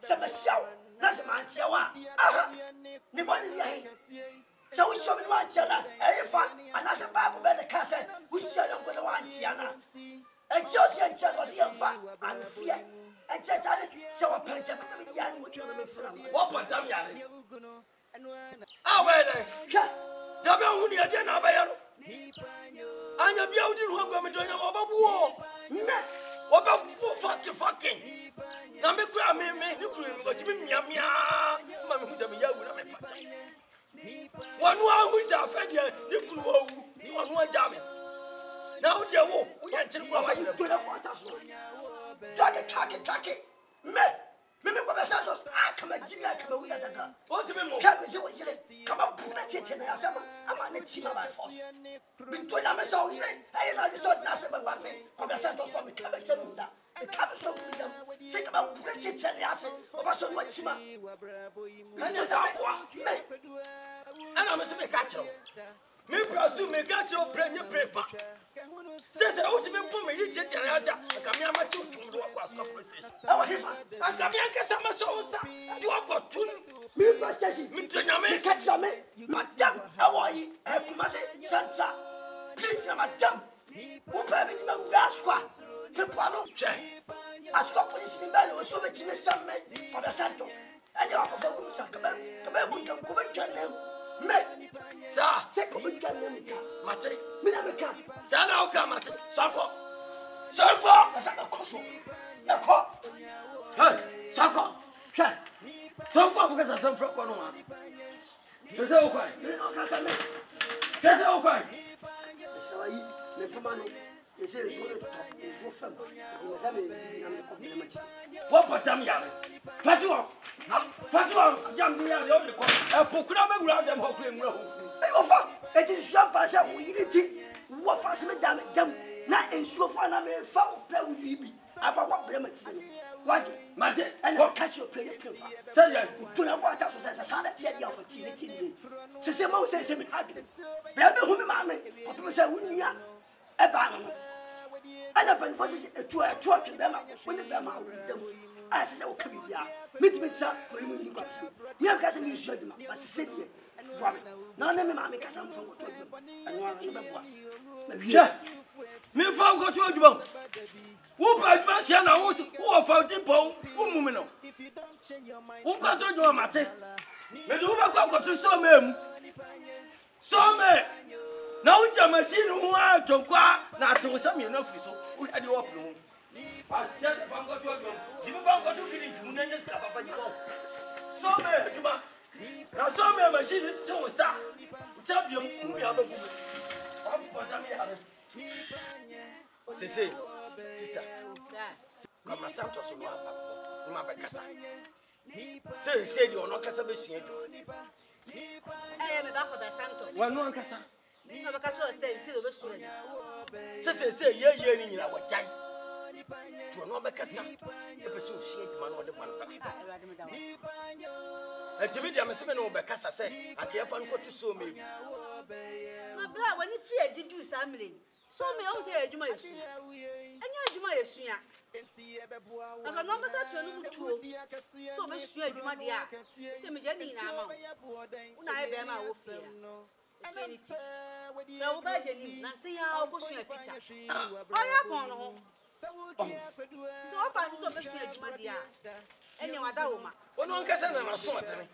some show. That's a man, Shawa. The money, so we show me one chiller, elephant, and that's a Bible by the castle. We shall not go to one Chiana. And Chelsea and Chelsea was young fat and fear. And said, so I punch up with the young with your name. What about them, Yanni? Oh, wait, Dabby, who near dinner by you? And you're building one woman doing about war. What about fucking? Now, me cry me, you couldn't go to me, Mamma, who's a young woman. One who is a fed, you could jamming. Now, dear, we had to go away to the water. Track it. Me go be Santos. Come and Jimmy, come with that. What do you mean? Come and see what you come up, put that in a summer. I'm on the team by force. Between them, so you I know you saw nothing about me. Come and Santos from the cabin. The cabin so with them. Think about putting it in the acid. Or so much. And I'm a semi catcher. Me pursue me catch your brain, your brain. Says the ultimate woman, you check your answer. I come here, my 2 to walk across conversation. Our heifer, I come here, get some souls. You have got 2 me, station, me, catch some, madame, how are you? Kumasi, Santa. Please, madame. Who permit me to ask what? Pepano, check. Ask what police in bed or so much in the summer for the Santos. And you are for Kumasa, come me, sir, say come and join them. Mate, me never come. Sir, now come, Mate. Sako, that's a cost. Na call. Hey, Sako, check. So far, because I some from one. Say, okay. Say, okay. So I, me Pamano, they say it's all the top, it's so firm. It was a compliment. What but damn young? Fatua, young the only call. A procurator around them who claim road. It is some pass out with it. What fast me damn it, them. Not in so far, I may foul play with you. About what damage. What, Mate, and I'll catch your play. Say, do not want us as a son at the opportunity. Say, Mo says him happiness. Bear the woman, mammy, or to say, we are a banner. I have been forces to a talk to them when the Bama with them. I said, oh, come here. Meet me, sir, for you. You have got a showed them, but said here. None of them make us some from what and one remember. Yeah, me found what you do. Who by Marciana who found the bone, who woman? Who got to do a matter? But who got to so men? So men. Now it's a machine who are to inquire, not to some enough, so who had you up. I said, if I'm going to go, Jimmy Bank got to finish Munan's cup of you. So men, now so many machines, so sir, champion, who are the woman. Say, sister, come my son to my Bacassa. Say, you are not Cassabation. I am a doctor by Santos. One more Cassa. Never catch us say, Say, yeah, in our time. To another Cassa, a pursuit shade man or the one. And to me, I'm a 7 over Cassa said, I can't find what to show me. My blood, when you fear, did you family? So me also say, you might soon. And you might soon. As a number such a little tool, so much swear you might dear. Say me, Jenny, now. When I bear my wolf here. No, by Jenny, not see how push your feet. I am on home. So far, so much swear you might dear. Any other woman. One can send a son to me.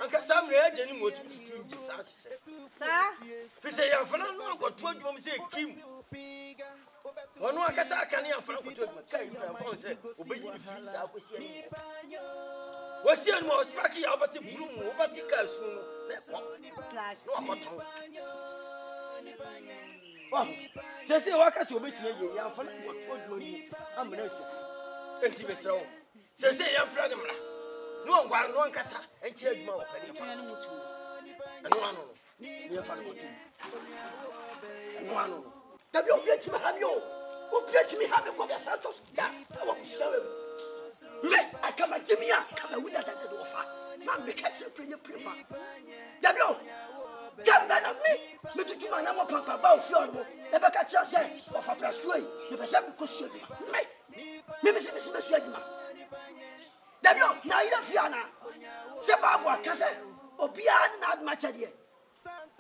Uncle Sam, Jenny, what you do, sir. If you say, I'm for no got 12 women say, Kim. One more can say, I can't even find what say, obey you, please. I will see. What's your most sparky about the bloom, but the girls soon. No, what? Oh, say, what can you be saying? You are for what money. I'm an answer. And to be so. Say, I'm friend. No one can say, and change more. And one, you are funny. One, that you'll get to have you. Who get me have a copy of Santos? I want to show him. I come at Jimmy, come with that offer. Mammy, catch a pretty prefer. W. Come back at me. Me to do my number papa about Fiona. Never catch your say, or for persuade. Never say, because you maybe see Miss Yagma. W. Now you're Fiona. Say, Barbara, Cassa, or beyond not much idea.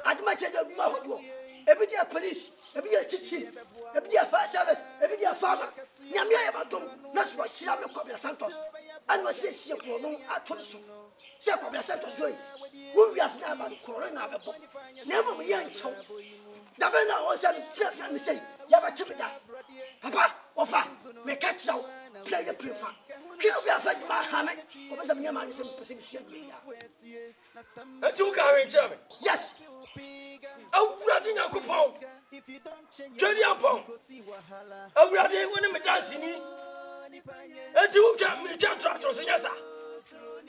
I'd much idea of Mahodo. Every day, police, every day, teaching, every day, fire service, every day, farmer. Yamia Batum, that's what she have a copy of Santos. And was say, no, I told you so. Say, copy of Santos, who we are about Corona. Never be young, so. The man was a say, Yaba Chimida. Papa, offer, may catch now, play the prefer. Kill me affect my hammock, or some young man is in position. A 2 car in German. Yes. Oh, running a coupon. Johnny Ampon. Awurade woni me dance ni. Eti wo twa me twa tractor so nyasa.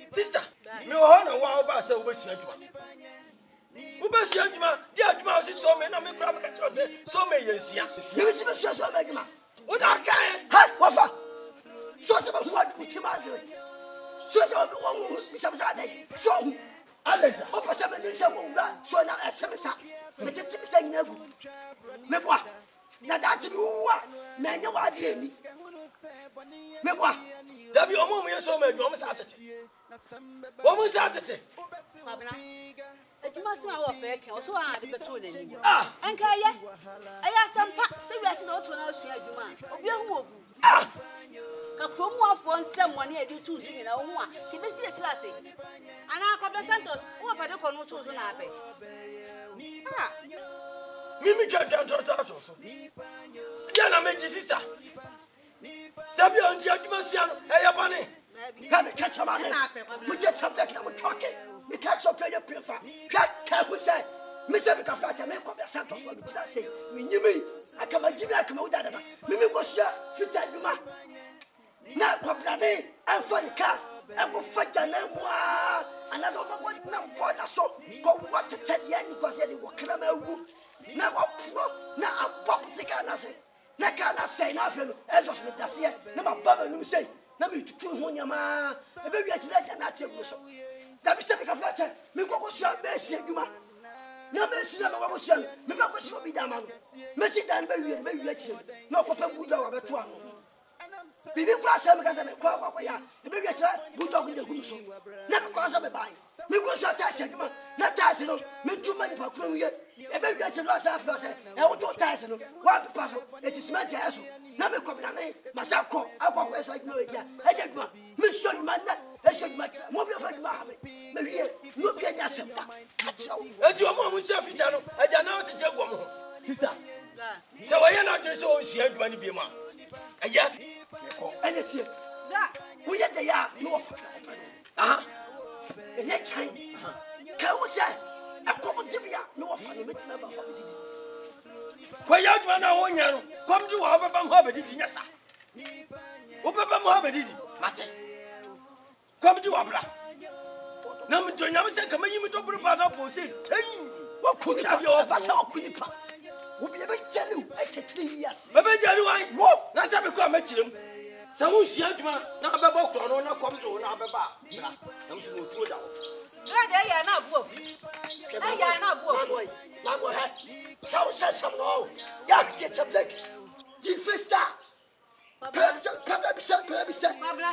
Sister, me wo ho na wa ba se wo besu adwuma. Wo besu adwuma, di adwuma so so me na me kra me ka cho se so me yensua. Me se besu so me adwuma. Wo da kan, ha, wo fa. So se be ho adu ti ma adu. So se wo mi sa dai. So Alexa, o pasa me se wo bra, so na etemisa. Me tetemisa nyina gu. Me boa. Na da ti wa, me nya wa de ani. Me boa. Da bi omo mu yeso me adwuma sa atete. Wo mu sa atete. Mabna. Adwuma se ma wo fe ke, o so a de beto na ni. Ah, enka ye. Aya sampa, se wi ase na o to na osua adwuma. Obi ehu ogu. Ah. Ka promo afo nsem woni edi tu su nyina wo hu a, ke besi e klase. Ana Pablo Santos, wo fa de ko no tu su na abe. Ah. Mimi can tractor so. Ya na meji sister. Dabi onji adwuma sia no, e ya bane. Ka me catch am ame. Me get some black na mo twake. Me catch up player prefer. Ka who say? Me say me ka fa me ko be Santos so me tira say. Me nyimi akama jibi akama wo dada. Me go sia fita adwuma. Na populate and for the car. I go fight an moi. And as of what number so go what to tell you because you will kill me. Now a pop ticker and I say, Nakana say nothing as of with us here. Never bubble, you say, Nami to 200 ma. A baby at that not take so. That is a flatter. Me go see a messy, you ma. No messy, never was young. Me go see me down. Messy down very rich. No copper good over 2. Bibi kwa sema kaza me kwa ya ebebi acha budog de gumso na me kwa sema bai me go so ta se duma na ta se no me tuma ni pa kwa wiye ebebi acha lo sa fa se e wo to ta se no wa pa so it is meant to na me ko bla na masako akwa sa duma we dia e de duma me so duma na e so duma mo bi fa duma ha me wiye no bi anya semta e ti o mo se afita no e ja na o ti je gwo mo sister se wa ye na dwe so o hia duma ni bi mo aya and it's here. We get the yard, no for and next time, can we say a common dibia, no for the meeting of a hobby? Quiet one on you, come to our hobby, yes, sir. Open hobby, Mate. Come to Abra. Now, to never say, come in to put about up, say, what could you have your vessel? We'll be able to tell you, I can 3 years. But I walk, that's how we come at you. So she had not a book or not come to another bar. I'm so true. They are not wolf. They are not wolf. Mamma had so says some no. Yak gets a black. You first start. Perhaps Pablo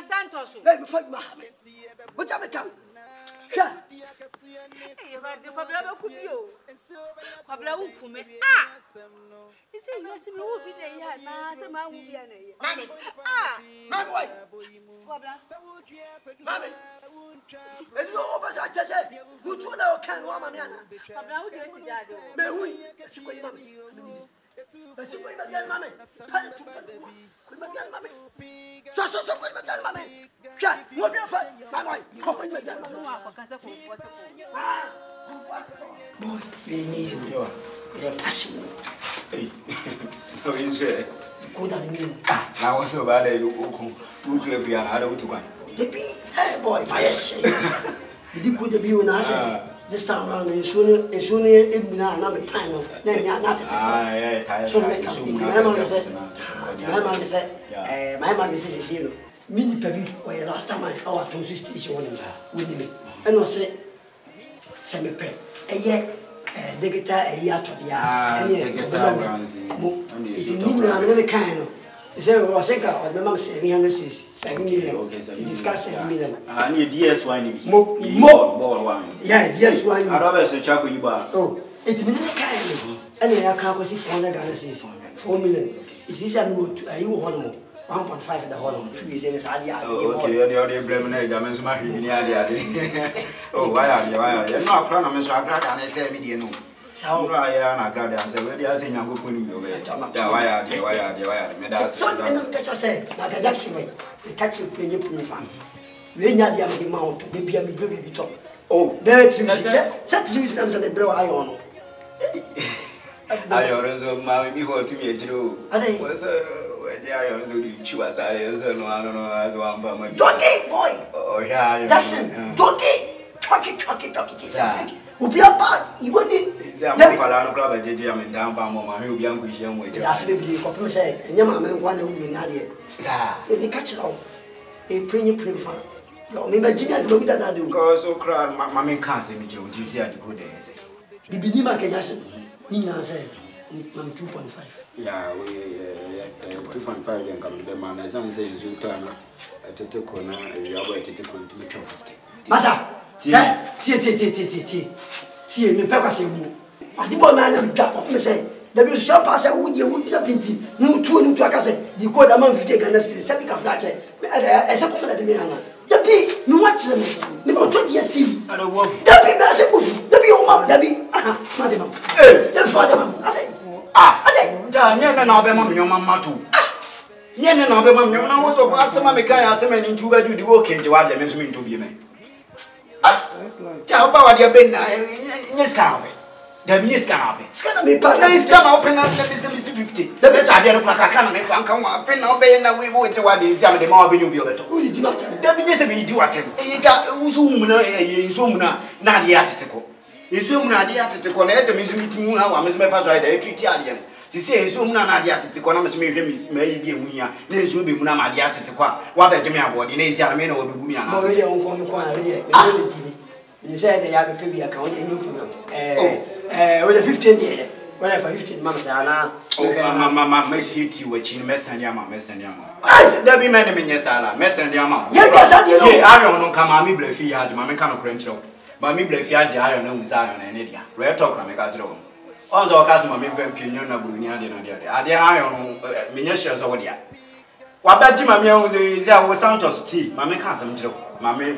Santos. Let me fight Mohammed. What have I come? Pablo could you? Pablo Pume. Ah! He said, you see, who be there? Yeah, some man will be an a. Mammy. Ah! My boy. Mammy. And you always I just said, who to know can woman? Pablo, who is that? May we? That's what you mammy. That's what you again, mammy. Mammy. So quick again, mammy. Yeah, you'll be a fight. My boy, come with me again. Boy, very easy. You're passionate. Hey, no, you say, go down you. Now, what's so bad? You to every other to go. The bee, hey, boy, my shame. You could be an answer. This time around, and soon it be not a panel. Then you're not tired. So, my mother said, my mother says, you know, mini baby, where last time I our to station with me. And I say, semi pay. A year, they get a year to the it is another kind. He said, well, I think I remember 7 million. It is 7 million. I need DS wine. More. Yeah, DS wine. I don't know, Chaco, you are. Oh, it's another kind. And I can't see 400 Ghana 4 million. It is a road to a 1.5 the whole 2 years in his idea. Okay, you're blaming a diamond smart in the idea. Oh, why are you? You're not pronounce so I and I say, median. So I am glad I said, where are you going to put you away? Why are you? So, I'm catch you say, like a Jackson way. They catch you when you put me fan. When you're the amount, maybe I'm a baby talk. Oh, there it is. Set reasons and the blow I on. Ayo so ma mi ho to me ejiro. Ade. What's ayo so di chiwata ayo so no as one pa ma. Jockey boy. Oh yeah. Jackson. Jockey. Obi aba iwani. Say am fala no club jeje am ndan pa mo ma he obi an ku hia mo eje. That's be be ko pem say enya ma me nkwa na obi ni ade. Sa. E ka chira o. E prenye fa. Yo me imagine ade obi dada do. Ko so cry ma me kan say me je o ti see ade go there say. Bibi ni ma ke Jackson. Ni na say mam 2.5. Yeah, we 2.5 and come the man as I say you turn at corner you are to take on to 50. Masa. Tie me pe kwase mu. Adi bo na na dwa ko me say da bi so pa say wo die wo tia pinti mu tu aka say di ko da man 50 Ghana cedis se bi ka fra che e se ko na de me ana da bi me watch me ko to DSTV da bi na se bufu da bi o ma da bi aha ma de ma da fa de ma ade ja nye na obe ma mnyoma matu nye na obe ma mnyoma na wo so ba asema me kan asema ni ntu ba du di wo kenje wa de me so me ntu bi me ja ba wa de be na nye ska obe da bi nye ska obe ska na me pa na ska na open na se 50 da be sa de no kaka na me fa kan wa fe na obe na we wo te wa de isi am de ma obe nyu bi obe to di matem da bi nye se bi di watem e ga uso mu na so mu na de atete ko esu mu na de atete ko na ese me zumi timu ha wa me zumi pa so da etwiti ade no ti se esu mu na de atete ko na me zumi hwe me yi bi ehu ya na esu be mu na ma de atete ko wa ba gemi abode na esi ade me na wo be bu mi ana mo we de won ko mi ko na we de ni say de ya be pe bi aka wo de nyu problem we de 15 de we de for 15 mam say ana mama me city wa chi me sani ama da bi me ne me nyesa ala me sani ama ye ga sa de no ye ayo no kama mi blefi ya de ma me ka no kren chiro ba mi blefi aje ayo na unza ayo na ne dia re talk na me ka chiro onzo ka so ma me vamp nyo na buru ni ade no dia ade ayo no me nya share so wo dia wa ba ji ma me onzo izi awo Santos tea ma me ka asem chiro ma me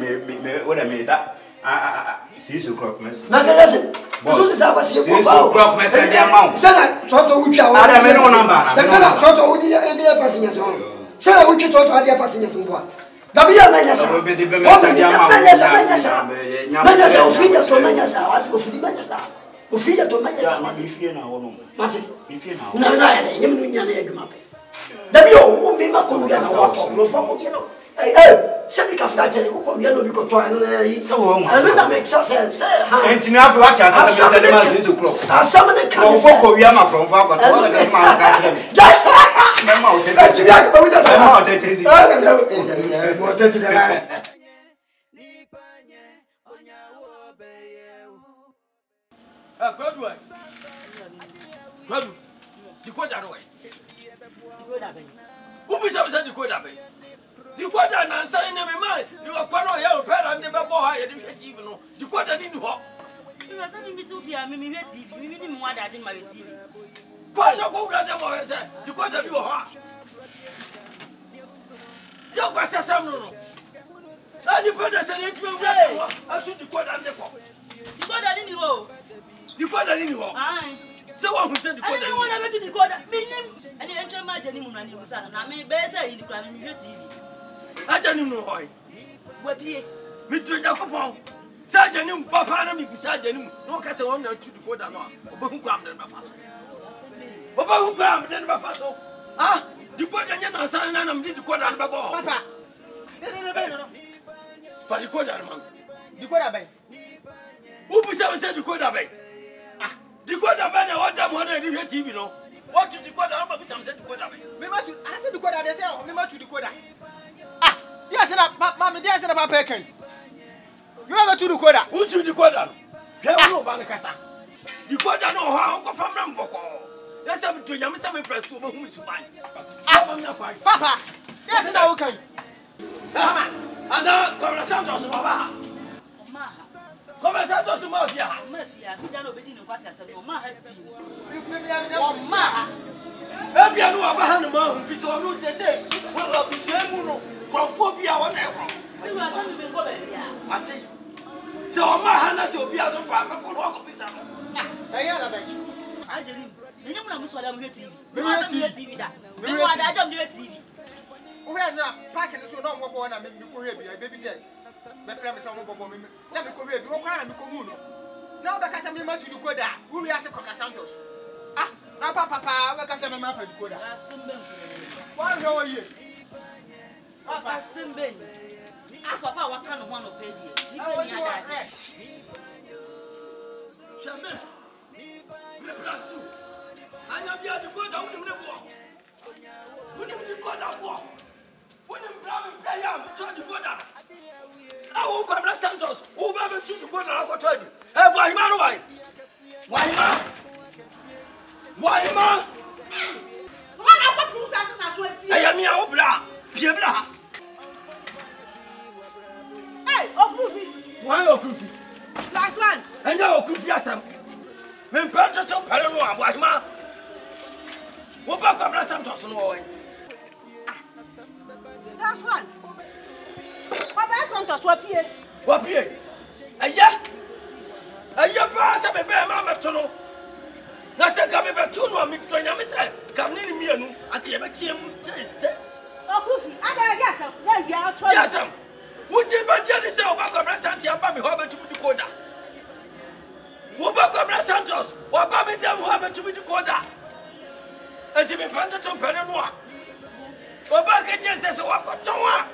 wo da me da 6 o'clock mess na ga se so de sa ba se ko 6 o'clock mess and dia ma sana toto wucha wa ada me no number na sana toto wudi e de pasinya so sana wuchi toto ade pasinya so bo dabi ya manya sa manya sa ofija to manya sa wati ko fudi manya sa ofija to manya sa mati fie na wono mati fie na na na ya de nyem nya na adwuma pe dabi o wo me ma ko ya na wa to lo fo ko je no se bi ka fra je ko ya no bi ko to anu na yi so wo ma anu na make sense say ha enti na afi wati asa me se ma 6 o'clock asama ne ka ko ko wi ama from fa ko to wala de ma ka kire yes mema o te si bi ka ba da mema o te te si mo te te da Gradu. Di ko da no we. Who be say di ko da be? Di ko da na nsa ni me mai. You akwa no ya o pera ndi be bo ha ye di TV no. Di ko da ni ni ho. You are saying me to fear me hwe TV. Me ni mo ada din ma hwe TV. Kwa no ko da dem o he say. Di ko da bi o ha. Di ko sa sam no no. Ani pe da se ni twe wura. Asu di ko da ndi ko. Di ko da ni ho. Di ko da ni ho. Ai. Se wa hu se di ko da. I don't want to go to the corner. Minim. And the entry ma jeni mu na ni musana. Na me be say yi di kwa me hwe TV. Aja ni no hoy. Wabie. Mi tunya kopon. Sa aja ni papa na mi bisa aja ni mu. No ka se won na tu di ko da no. Oba hu kwa am den ba fa so. Oba hu kwa am den ba fa so. Ah, di ko da nya na sa na mi di ko da ba bo. Papa. Ne be no. Fa di ko da man. Di ko da ben. Who be say di ko da ben? Ah, di ko da ben na oda mo na di TV no. What di ko da no be say di ko da ben. Me ma tu, I say di ko da dey say me ma tu di ko da. Ah, dia say na ma me dia say na papa kan. You ever tu di ko da? Who tu di ko da no? Hwe wo ba na kasa. Di ko da no ho a ko fam na mboko. Ya say to nyam say me press to hu mi su ban. Ah, ma na kwai. Papa, dia say na wo kan. Mama, ana ko na Santos no ba. Oma. Come Santos mo fia. Ma fia, fi da no be di no kwase asem. Oma ha bi. Me be ya Oma. Ebia no aba ha no ma hu fi so no se wo bi so emu no. Crofobia wona e kro. You are saying me go be ya. Ati. Se o ma ha na se obi aso fa me ko no ko bisa no. Eh ya na ben. Ajeni. Enye mu na muso da hwe TV. Me wa da TV da. Me wa da jam hwe TV. Wo he na park no so no mo bo na me ko hwe bi baby jet. Be frame so mo bo me. Na me ko hwe bi wo kwa na me ko hu no. Na o be ka se me ma tu di ko da. Wo wi ase kom na Santos. Ah, na papa, we ka se me ma pa decoder. Asembe. Wa hwe wo ye. Papa asembe. Ah papa wa ka no ho no pe die. Ni pe ni ada. Jamais. Me brasto. Anya bia decoder unim ne bo. Unim decoder bo. Unim bra me bra ya cho decoder. Awo kwa bra Santos. Wo ba me tu decoder akọ to di. Eh boy ma no why? Why ma? Why ma? Wana kwa pusa na so asi. Aya mi a wo bra. Pie bra. Hey, Okufi. Why Okufi? Last one. Anya Okufi asam. Me mpatto to pare no abo ahima. Wo ba kwa bra Santos no wo. Last one. Papa Santos wapie. Wapie. Aya. Aya ba sa bebe ma meto no. Na se ka bebe tu no mi to nya me se kam ni mienu ati ye be chiem tete. Okufi, ada yasam. Na bia to. Yasam. Wo je ba je ni se o ba kwa bra Santos aba me ho ba tu mi decoder. Wo ba kwa bra Santos, wo ba me dem ho ba tu mi decoder. Ati me panta to pere no a. Wo ba ke je se wa ko ton a.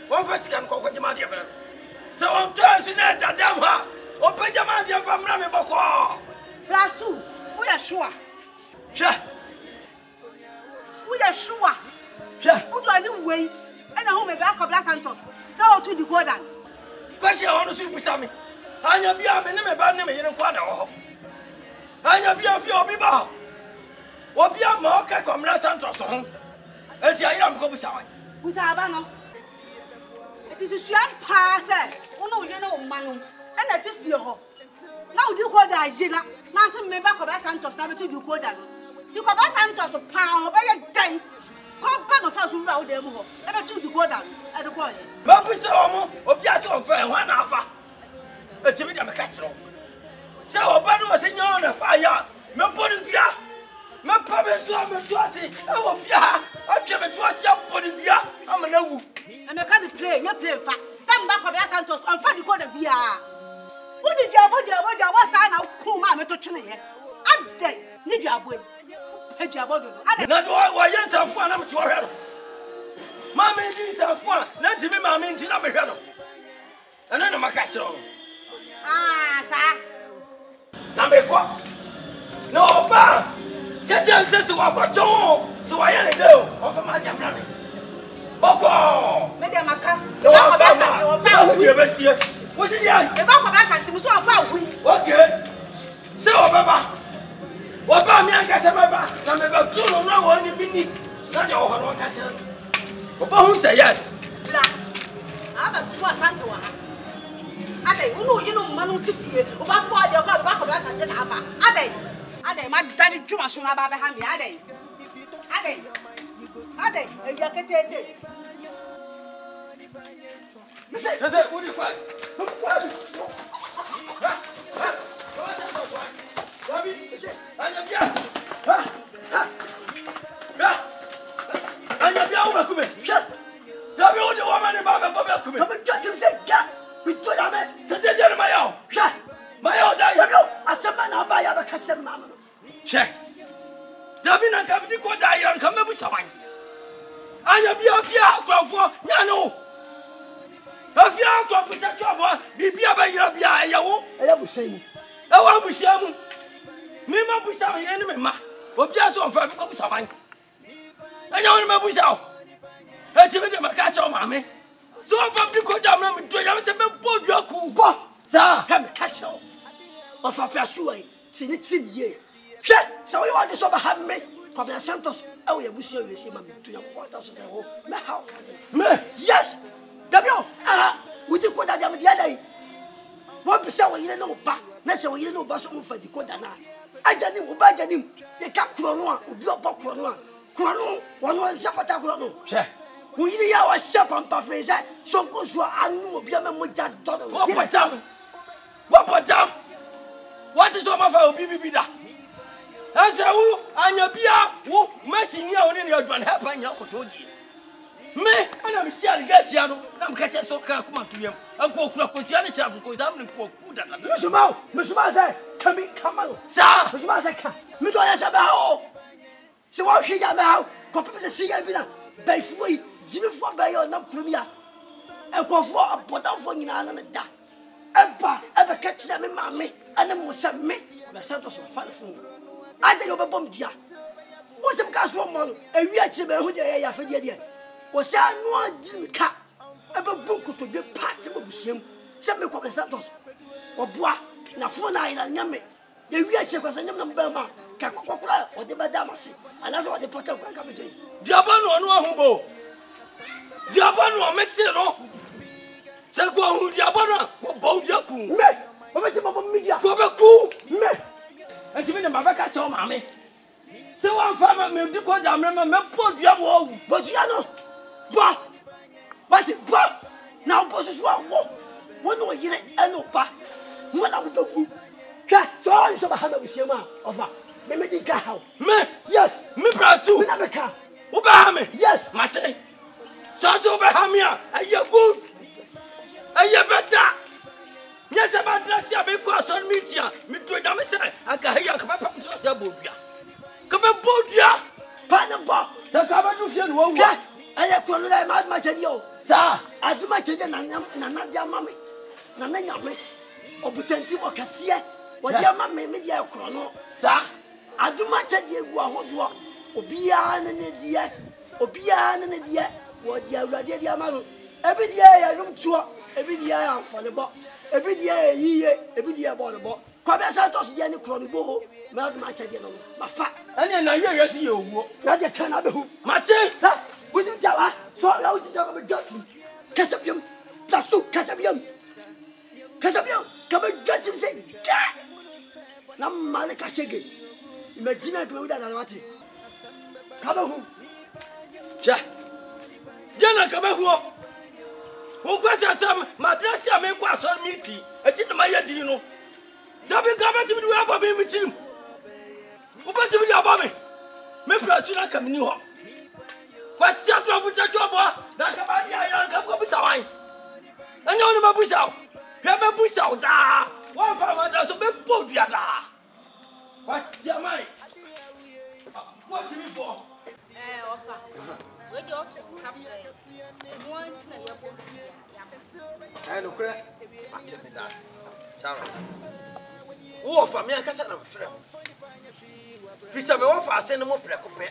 Wo fa sika ko ko jema de bere. Se on to asu na dadam ha. O pe jema de fa mra me boko. Plus 2. We are sure. Sure. We are sure. Sure. Who do any way? And home me back Papa Santos. So to the God. Question on su busa me. Anya bia me ne me ba ne me yene kwa na ho. Anya bia fi obi ba. Obi ama o ka Komra Santos ho. Enti ayira me ko busa wan. Busa aba no. It is suan pass. Uno ye no manu. And that is fear ho. Now do God ajila. Na so me back Papa Santos na me to do God no. Ti Papa Santos pa oba ye dan. Come back no fa so ra wo dem ho. E be to do God no. E do ko ye. Ma busa omo obi aso on fa ho na afa. Eti me dem ka kiro. Se oba no se nya na fa ya. Me bodi bia. Me pa be so me to ase. E wo fia ha. Atwe me to ase bodi bia. Amana wu. E me ka dey play, nya play fa. Sam back Papa Santos on fa the God bia. Who did you avoid sign out cool man to chine ye? I'm dead. Need you avoid. Head you avoid. Na do wa yen sa fu na me to hwe no. Ma me di sa fu na ti me ma me nti na me hwe no. Ana na maka kiro. Ah, sa. Na me ko. No ba. Kesi anse so wa ko ton. So wa yen de o. O fa ma dia fra me. Boko. Me dem aka. No fa. Wo ye be sie. Wo si dia. E ba ko ba santi so fa wi. Okay. Se o baba. O ba mi aka se baba. Na me ba tu no na wo ni mini. Na je o ho no ka kire. O ba hu say yes. Bla. Aba tu asante wa. Adai, unu ye no manu tifie. O ba fo ade o ba ko ba santi na afa. Adai, ma dani djuma so na ba be ha mi adai. Adai, e ya kete se. Say, what do you find? Afia to fita to bo bibia ba yira bia eyewo eya bushemu ewa bushemu me ma busha ye ni me ma obi aso on fa ko busha wan enya woni ma busha o e ti me de maka cha o ma me so on fa bi ko jam na me do ya me se be bodu aku bo sa ha me catch o fa pasu ai tini ye hwe se wo wa de so ba ha me Papa Santos e we bushia we se ma me do ya ko ta so se ho me how can me yes Dabio, we did go down the other day. What be so you know back? Let's say you know Basso for the Kodana. I didn't know about him. The Cacuano, who blew up Quano, one Zapata Quano. We did our shop on Buffet, so goes to a new Biaman with that dollar. What down? What down? What is over for Bibida? As a who, and your beer, who, messing you on in your one happen, your told you. Me, and I'm seeing gas yano. I'm catching so come to him. I'm going to Janice. I'm going to go. Miss Mao, say, coming, come on. Sir. As far as I can. Me don't have a how. So what he got now? Copy the sea, by free, 04 by your number, Premier. And go for a bottle for you and that. Ever catch them in mammy, and then was some me. The Santos will fall from. I think of a bomb, dear. What's a gas woman? And we had to be who they are for the idea. Was there no dream cat? Ever book to be part of the museum? Send me copy Santos. Or bois, na phone I and Yammy. The reaction was a number man, Kakokra, or the Madamasi, and that's what the pot of Kakabiji. Diabano no hubo. Diabano makes it off. Sako hu diabano ko bawdiaku. Me, o be mama media. Ko be ku. Me. Enti me na mabeka che o maame. Se wan fa ma me di ko jamre ma me podua mo wu. Podua no. Ba. What ba? Now boss so wo. Wo no yire eno ba. Mo na wo be ku. Ka, so ba ha ba busiama. Ofa. Me di ka how. Me. Yes. Me brasu. Me na be ka. Wo ba ha me? Yes. Mache. So be ha me a. Aye good. Aye better. Yes, about dress ya be kwa son media. Me to ya me say aka heya ka papa so say bodua. Ka be bodua. Pa na ba. Ta ka ba du fie no wu. Aye ko no la ma chedi o. Sa, aduma chedi na dia mame. Na na nyame. Obutenti mo kase. Wo dia mame me dia kro no. Sa, aduma chedi egu ahodo. Obia na ne dia. Obia na ne dia. Wo dia awurade dia ma no. Ebi dia ya num tuo. Ebi dia ya amfole bo. Ebi dia yiye. Ebi dia bo bo. Kwa be Santos dia ni kro no bo. Me aduma chedi no. Ma fa. anya na ye si ye owuo. Na dia kana be hu. Mache, Ha, wouldn't tell her. So I would tell him dirty. Casabium, that's two Casabium. Casabium, come and get him say, Gah! Nam Malaka Shaggy. Imagine I come with that Alati. Come on. ja. Jana ka be huo. Wo kwasa sam madrasi a me kwa so meeting. E ti na maye di no. Dabi ka be ti bi wa ba me tirim. Wo ba ti bi aba me. Me prasu na ka mini ho. Kwasi atrofu chachobo na ka ba dia ya ka ko bisa wan. Anya onu ma bisa o. Hwe be bisa o da. Wa fa madraso be podua da. Kwasi amai. What do you for? Ofa. We do to safre. E mo anti na yebo ya. No kra. Ate me das. Sorry. Wo fa me akasa na frɛ. Fisa me wo fa ase no mo preko pe.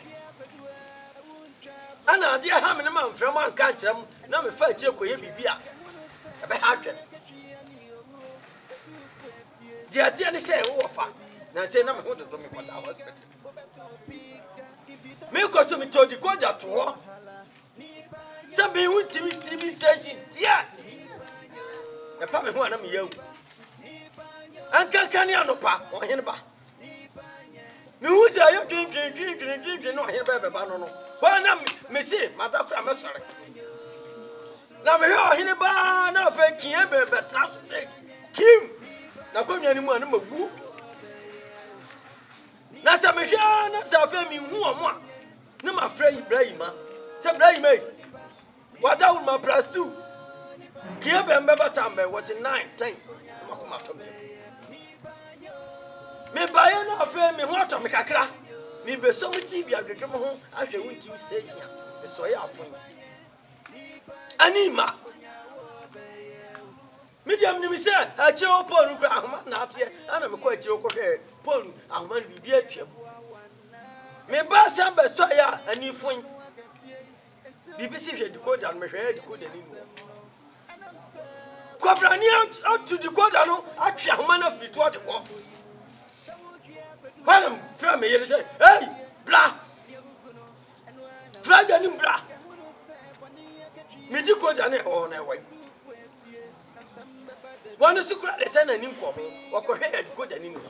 Ana ade ha me na man frɛ mo anka nkyerɛ mo na me fa akire koye bibia. E be ha dwen. Dia dia ne sɛ wo fa. Na sɛ na me ho dodo me kwata hospital. Me ko so me to di ko ja to ho. Sɛ be wu TV station dia. E pa me ho na me yawu. Anka kan ya no pa o hene ba. Me hu sɛ ayo twin no hene ba ba no no. Ho na me se madakura me sɔre. Na me ho hene ba na fa kie be trust kim. Na ko nwa ni mu na magu. Na sa me hwa na sa fa mi hu omo a na ma fra Ibrahima te Ibrahima wada ul ma plus 2 kie be mbeba tambe was 9 10 ma ko ma to me ba ye na fa mi hu ato me kakra mi be so mi TV adwedwe mo ho ahwe won TV station e so ya afon anima medium ni mi se a che o polu kra ahoma na ate ana me ko a che o ko hwe polu ahoma ni bibia twam me ba sa be so ya ani fun BBC hwe decoder me hwe decoder ni no kobrani up to decoder no atwe ahoma na fiti o de ko when from me you say hey bra fra jani bra me decoder na ho na wai one sukura de say na ni nkomo wakohwe decoder ni no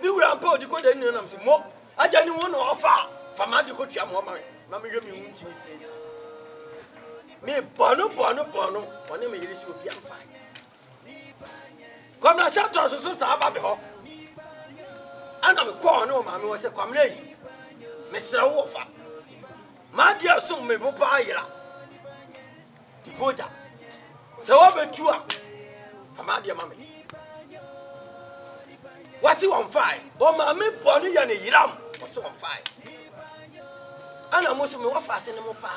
bi wura pa decoder ni no nam se mo ajani won no ofa fama decoder am ho ma me hwe me hu ntimi station me bono one me yiri si obi afa komna Santos so sa ba be ho ana me ko no ma me wo se kwamna yi me sra wo fa ma dia so me bo pa ayira decoder se wo betu a fama dia ma me What's he on fire? Oh, my me pony and a yam. What's on fire? And I'm also more fast in the mopa.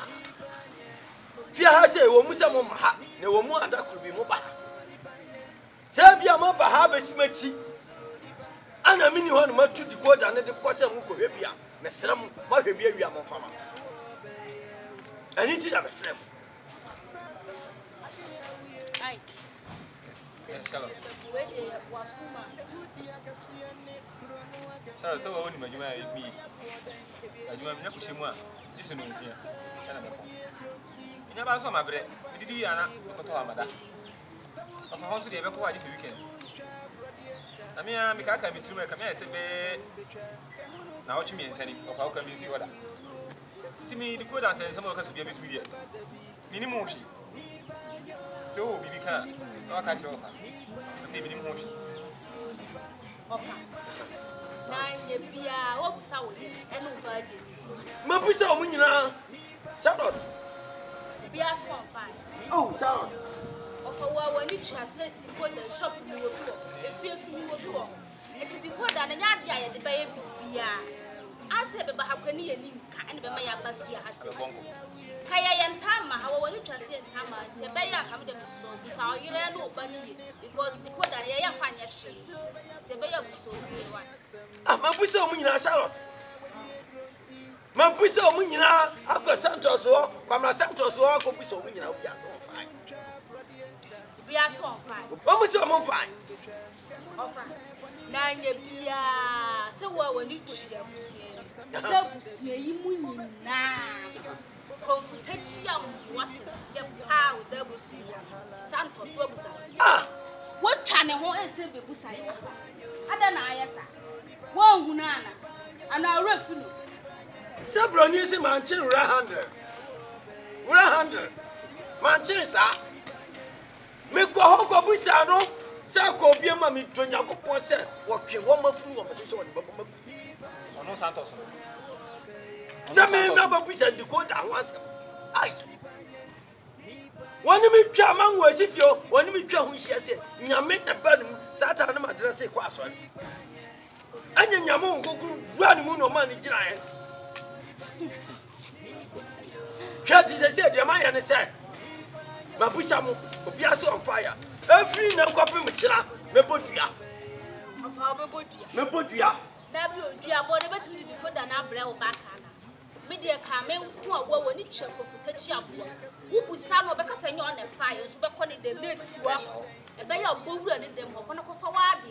Fear has a woman, no woman that could be mopa. Sabia mopa have a smetchy. And I mean, you want to the quote and the person who could be a Messeram, my baby, a farmer. I need to have a friend. Charlotte. Charlotte, so only my me. I do not push him. This is here. You never saw my bread. We did Anna, Madame. Of a house, they ever quite this weekend. I mean, I can't be through my command. Now, what you mean, Sandy, of how can we see what? To me, the good answer is some of us will be able to do it. Minimum. So, we can. No, I can't offer. I'm leaving him home. Nine years, what was our and nobody. Mapusa, Munina. Charlotte. Be as one fine. Oh, Charlotte. Of a while when you said the put the shop in your door, it feels to me what you are. It's the word and a yard at the baby. I said, but how can you and the Maya Bafia has the Kaya and Tama, how will you trust in Tama, Tebaya come to the store, so you know bunny because the quota I find your shit. Tebaya was so real one. Mapusa, Munina, Charlotte. Mapusa, Munina, Uncle Santos or Mama Santos or Uncle Piso, Munina, we are so fine. Be as one fine. Almost so fine. Offer. Nine years, so well when you cheer. So, you moon now. Confrontation, what is your power? There was Santos. Ah, what channel is it? Beside I don't know. One Hunana, and our refuge. Several years in Manchin, 100. 100. Manchin, sir. Make a hawk of Busano, Sako, be a mammy, Tonyaco Ponce, walking one more fool of a social. No Santos. Some men never present the quote and once. I. One of me, Chaman was if you want me to say, you make the burden, Satan, my dress, a question. And then your moon could run moon or money giant. Cat is a said, your man said, Mabusamu, Piasso on fire. Every no copy Michela, Mebodia. Of how Mebodia. Mebodia. W. Body, but we put an umbrella back. Media come who are well when each of the Kachia. Who was son of because I know on the fire, so back on the best swallow. A bay of bull running them upon a forward.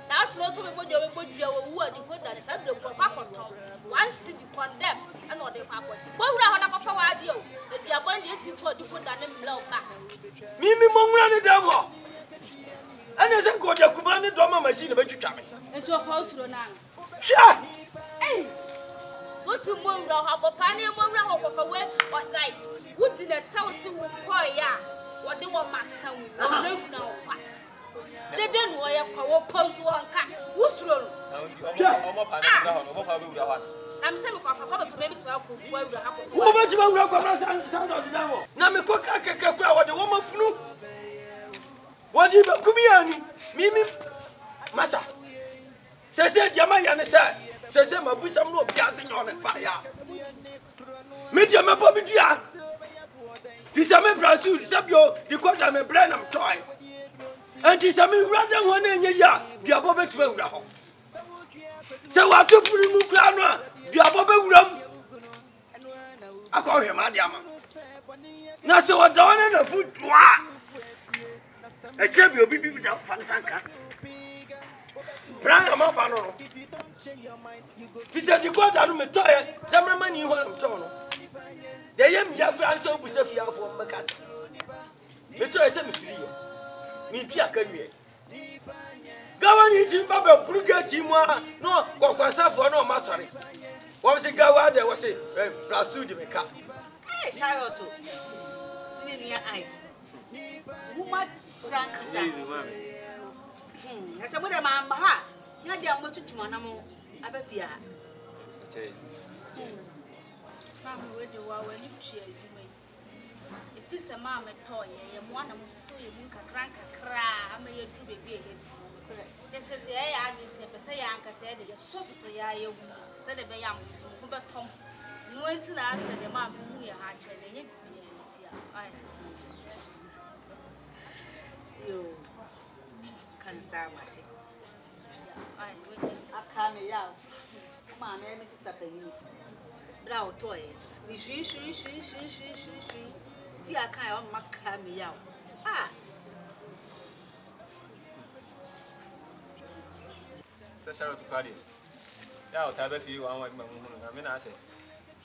Now it's also a body of a good word you put that is under for Papa Tom. One city condemn, and what they papa. Well, I have a forward you, that they are born yet for the put and blow back. Mimi Mongrani Damo. And as I got your commanded Doma machine about you coming. Into a house, Ronan. Sure. Hey! What's your moon? How about Panny and Moon of away? What like? What did that sound so quiet? What they want my son? No. They didn't know I power pose one cat. Who's wrong? I'm saying for maybe to help who much sound of the devil. Namiko, what the woman flew. What did you Mimi? Massa. Says Yamaya said, says Mabusam no gassing on fire. Media Mabobi Dia. This a Brazil, Sabio, the quota me Brenham toy. And this a me rather one in a year, the above well. So what to put in Mukrana, the above rum. I call him Adiama. Now so what down in the foot. A champion will be without Fansanka. Brian Mafano. He said, you got out of my toy, some money you want to tell. The young grand so be Sophia for Macat. The toy sent me free. Me, Piacan. Go on eating Baba Brugger Timwa, no, Coquasa for no mastery. What was the go out there was a plus 2 de Meca. Hey, Charlotte. Who much shank us? I said, what am I? You're down what to Manamo. I bet fear. When you cheer, if it's a mamma toy, and one of us so you can crank a cry, I may do baby. This is I say Anka said you're so ya you said the young who but Tom. No one to answer the man who you had changed. You can say what I can't out. Mamma, Mrs. Penny. Blow toy. See, I can't make me out. Ah. Charlotte Paddy. Yeah, I'll have a few one with my woman. I mean, I say,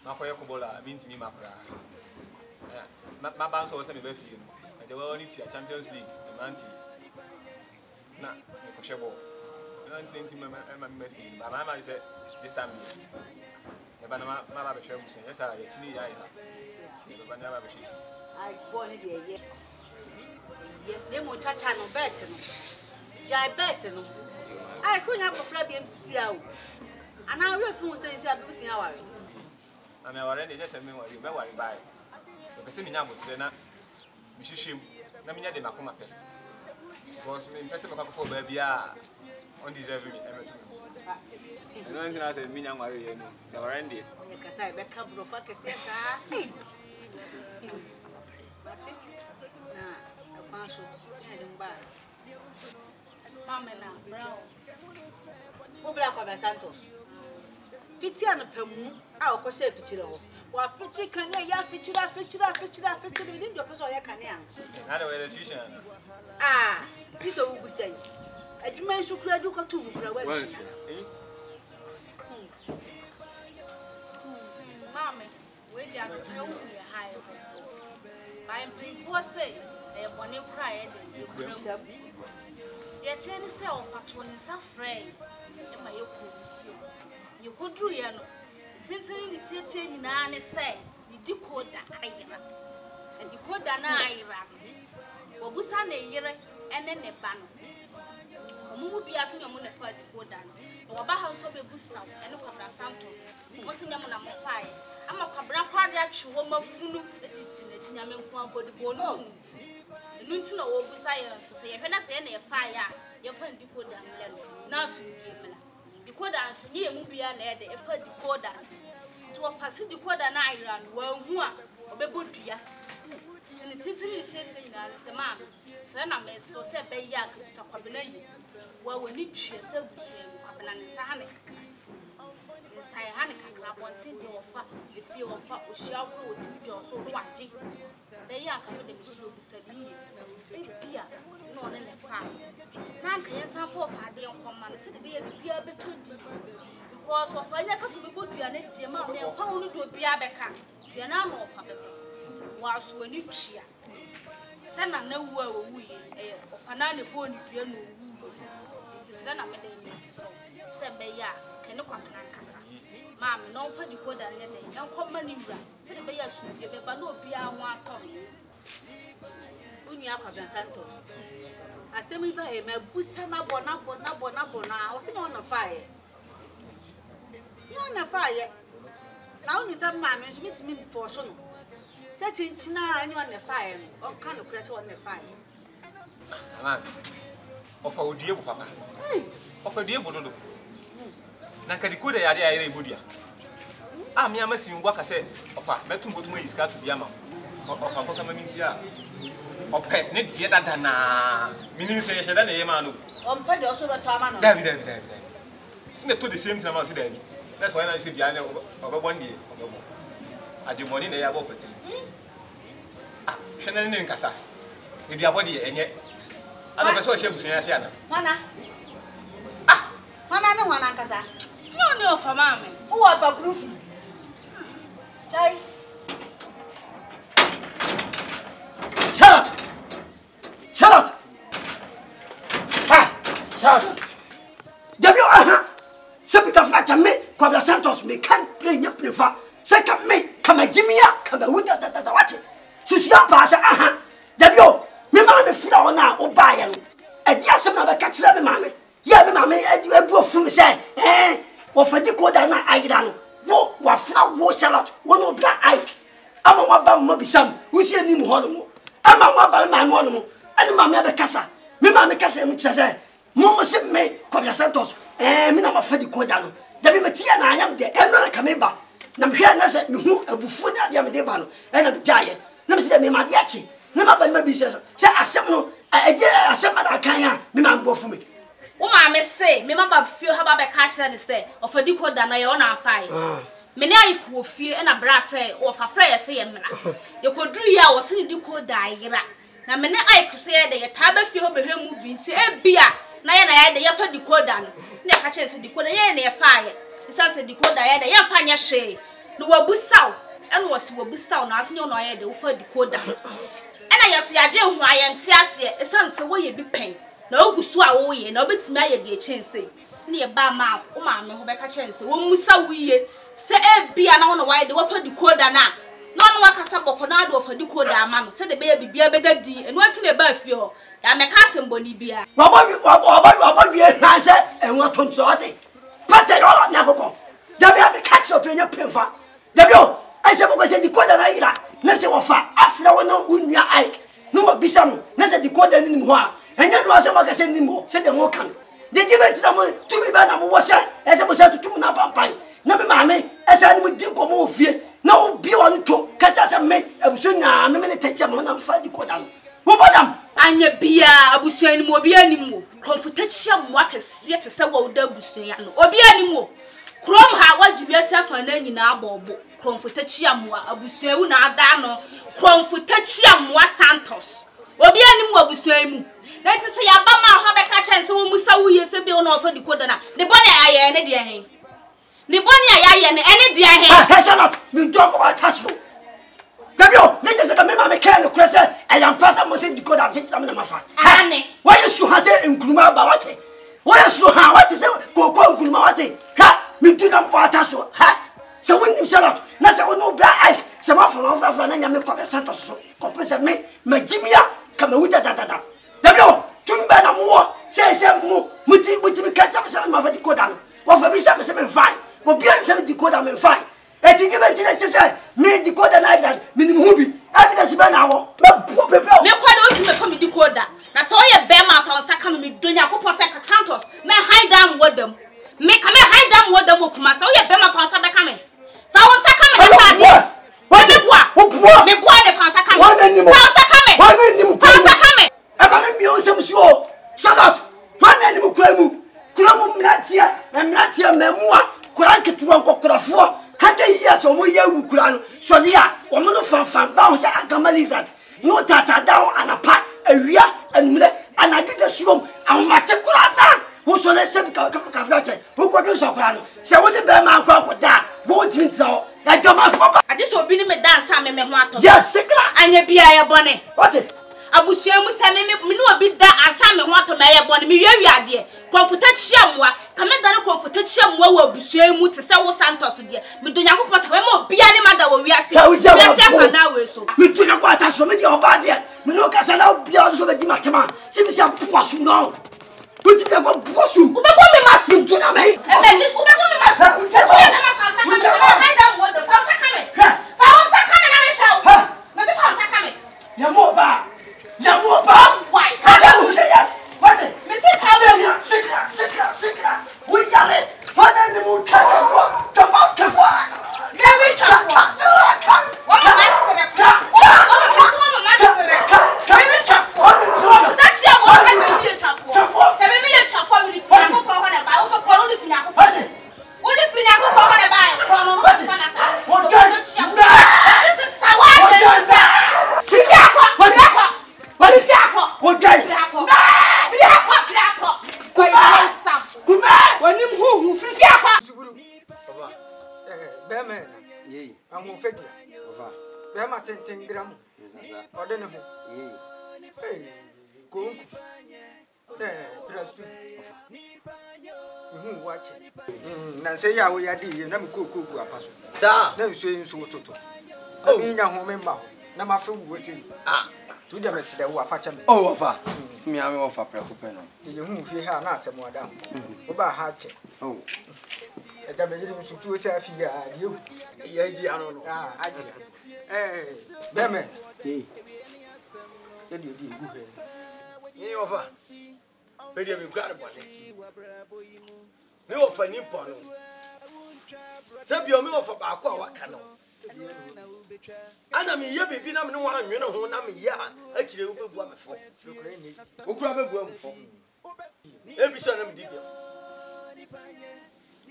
Makoya Kobola means me Macra. My bounce was a bit few. And they were only to a Champions League, the Manti. Nah, Koshabo. I don't think my message. My mamma said, this time, the Banama Mabasha, yes, I actually I have. The Banama I born it here. They won't touch on better. Jai better. I couldn't have a flabby seal. And I refuse to say, I'm putting our. I'm already just a memory, you know what I buy. The seminar would say, Mrs. Shim, Namina de Macoma. Was me, Pessimum for baby, undeserving. I don't think I said, Mina Marie, so Randy. Because I back up of focus, yes, Mamma now, brown. Who black of Santos? Fitian Pemu, our Cosset Fitilo. What Fitchi can lay ya Fitchila within your person, I can answer. Another electrician. Ah, this will be saying. A Juman should clear you to once. Mamma, wait there, no, we are high. I'm before say, a bonnet cry, you could have. Their tennis self at one is afraid. And my you could do ya. Since the Titan in Anne say, you decode that I ran. And decode that I ran. Or was Sunday year and then a ban. Omu bi aso nyamu na fa decoder no oba ha so be busa ene kwabra santos mo se nyamu na mo fae ama kwabra kwade atwe wo mafunu etiti na chinyame nko abodi bonu enu nti na wo busa ye so se ye hwe na se ye na ye fae a ye fa decoder mle no na so dwie mla decoder so ye mu bia na ye de e fa decoder to fa se decoder na ayra no wa hu a obebodua tini titi na se ma se na me so se be ya ka kwabena yi wa woni tue se busu kwabena ne sahane sai hane kakra bonte de ofa efi ofa ohia kro otimi jo so no waje be ya ka me de misuro bisadi e bia no ne ne fa na nka yesa fo fa de nkoma ne se de be ya bia betodi because of anya ka so be bodua ne de ma me fa wonu do bia beka dua na ma ofa be wa so woni tua sana na wu a wu yi ofa na ne bo ni dua no wu ti se na me de ni so se be ya kene kwa na kasa mam no fa di koda ne de yan koma ni wura se de be ya su die be ba na obi a ho ato Unia kwa Santos. Asemi ba e mabusa na bona o se no na fire. No na fire. Na uni sa mam nso mitimi for so no. Se chinchina anyo na fire no. On kan no krese on na fire. Aman. Ofa odie bu papa. Ofa die bu dodo. Na nka dikoda yade ayere ibodia. Ah me amasi ngwa kase ofa metum botum yiska to bia ma. Ofa ko kama minti a. Ope ne die dada na. Mini se yesheda na yema no. Ompa de oso beto ama no. David. See me to the same time as David. That's why I said Diana over 1 day. At the morning they are both. Ah, Shannon in Casa. With your body and yet I never saw a ship in Asiana. Mana? Ah, Mana no one Ankasa. No for mammy. Who are for proof? Chai. Shut up! Ha! Shut up! W. Sepika fata me, Kwabla Santos me can't play your prefer. Second me, come a Jimmy, come a wood at the water. Since your pass, W. Me mammy flower now, or buy him. A dear son of a catch them, mammy. Yeah, mammy, and you go from say, eh? Or for the code, I done. What flower was salad, one of black Ike. I'm a wabam mobby some, who's your name, Hollow. I'm a wabam my mono, and mammy have a cassa. Me mammy cassa, which I say, Mama said me come Santos. Me na mafadi koda no. Da be metia na anyam de enra ka me ba. Na me hwe na se me hu abufu na de me de ba no. E na jaye. Na me se me ma de achi. Na ma ba ma bi se asem no eje asem na kan ya me ma ngbo fu me. Wo ma me say me ma ba fie ha ba be ka kire de say ofadi koda no ye ona afai. Me ne ayi ko fie e na bra frɛ wo fa frɛ ye se ye mra. Ye koduru ya wo se ni di koda ayira. Na me ne ayi ko se ye de ye ta ba fie ho be hwe movie nti e bia na ye de ye fa decoder no na ka kire se decoder ye na ye fa ye isan se decoder ye de ye fa nya hwe no wabusaw eno wo se wabusaw na asenye no ye de wo fa decoder ena ye so ya de hu aye nte ase isan se wo ye bi pen na ogusu a wo ye na obetimi aye de chense na ye ba ma wo ma me ho be ka kire se wo musa wo ye se e bia na wo no ye de wo fa decoder na no no wakasa boko na de wo fa decoder ama no se de be ye bibia be dadi eno anti na ba fie ho ya me ka semboni bia wabo wie hwanse enwa tonto ate pata yo na akoko dabi am catch up enya pemfa dabi o ase boko se decoder na ira na se wo fa afra wo no unua ike no wo bisa no na se decoder ni ho a enya no ase maka se ni mo se de ngo kan de debate na mo tumi ba na mo wo se ese mo se tutum na pampan na me maame ese ani mo di komo ofie na wo bi wo no to kacha se me abuso nya me ne teche mo na fa decoder no wo bodam anya bia abusuani mo obi animu konfutachia mo akese te se wo da abusuani no obi animu krom ha wajibi asafa na nyina abobo konfutachia mo abusuani na ada no konfutachia mo Santos obi animu abusuani mu na ti se ya ba ma ho be ka chen se wo musa wo ye se bi no ofa dikoda na ne bone aye ne de hen ne bone aye ne ene de hen ha shut up me talk about tasho Dabio, let us come me can cresse I am pasa mo se dikoda te na mafa. Ane. Why you ha se nkuruma ba wate? Why you ha what is koko nkuruma wate? Ha, me do na pata so. Ha. So when you shut up, na se no bra ai. Se ma fa na nyame ko be Santos so. Ko pese me majimia kama wuda da. Dabio, tumba na mo se mo muti me catch up se ma fa dikoda no. Wo fa bi se me fine. Wo bi an se dikoda me fine. E ti give it to say me decoder like that minimum hubi evidence be na wo me po pepe me kwada o ti me come decoder na so ye be ma fa on saka me donya akopɔ se Santos me high down wodam me come high down wodam okuma so ye be ma fa on saka me fa on saka me na ade me boa ne fa on saka me fa on saka me fa on saka me e ba me mi o sem suo sagat man na ni mu kuramu mlatia memua kuranke tuwa kokkorafo 100 years omo ye wukura no solia omo no fanfan ba ho se agamalizard no tata down anapa awia anmire anadide suom ahomache kura da wo so le se ka frache wo ko bi so kura no se wo de be ma akwa da wo tintra o ya doma fo ba ade so obi ni me dance a me ho ato yes sikra anya bia ye bone what abusua mu se me no obi da asa me ho ato me ye bone me wi ade konfuta chiamwa kame dane konfuta chiamwa wo abusua mu te se wo Santos de me do Nyankopɔ se me obi ane mada wo wiase afa na we so me do na kwata so me de oba de me no kasa na obi a so be di matema se me se poasu no puti de poasu ube ko me ma fi do na me ube ko me ma fa ube ko me ma fa sa kame da wo de fa sa kame na me sha me se fa sa kame ya mo ba why ka do say yes what me se ka sikra we yale hana ni mu ka fo baby chafo wa ma sere ka baby chafo that she am what ka be chafo se me le chafo mi fi na ko ho na ba o so ko ro fi na ko o di fi na ko ho na ba ko no mo fa na sa o do this is sawa sikra ko na say ya we ya di na me koku apaso sa na nso nso toto ami nya ho me ma na ma fe wo se tu de me se de wo afa cha me wafa mi ame wafa preko pe no ye hu fi ha na asem wada wo ba ha che e da me yiri nso tu o se afi ya ye ji ano no aji be me ye di gu he ye wafa me dey me grab body me offer Nipa no se bi o me offer ba ko a waka no ana me ye bibi na me no wan nwene ho na me ya a kire wo bebu amefo wo kura bebu amefo e bi so na me didi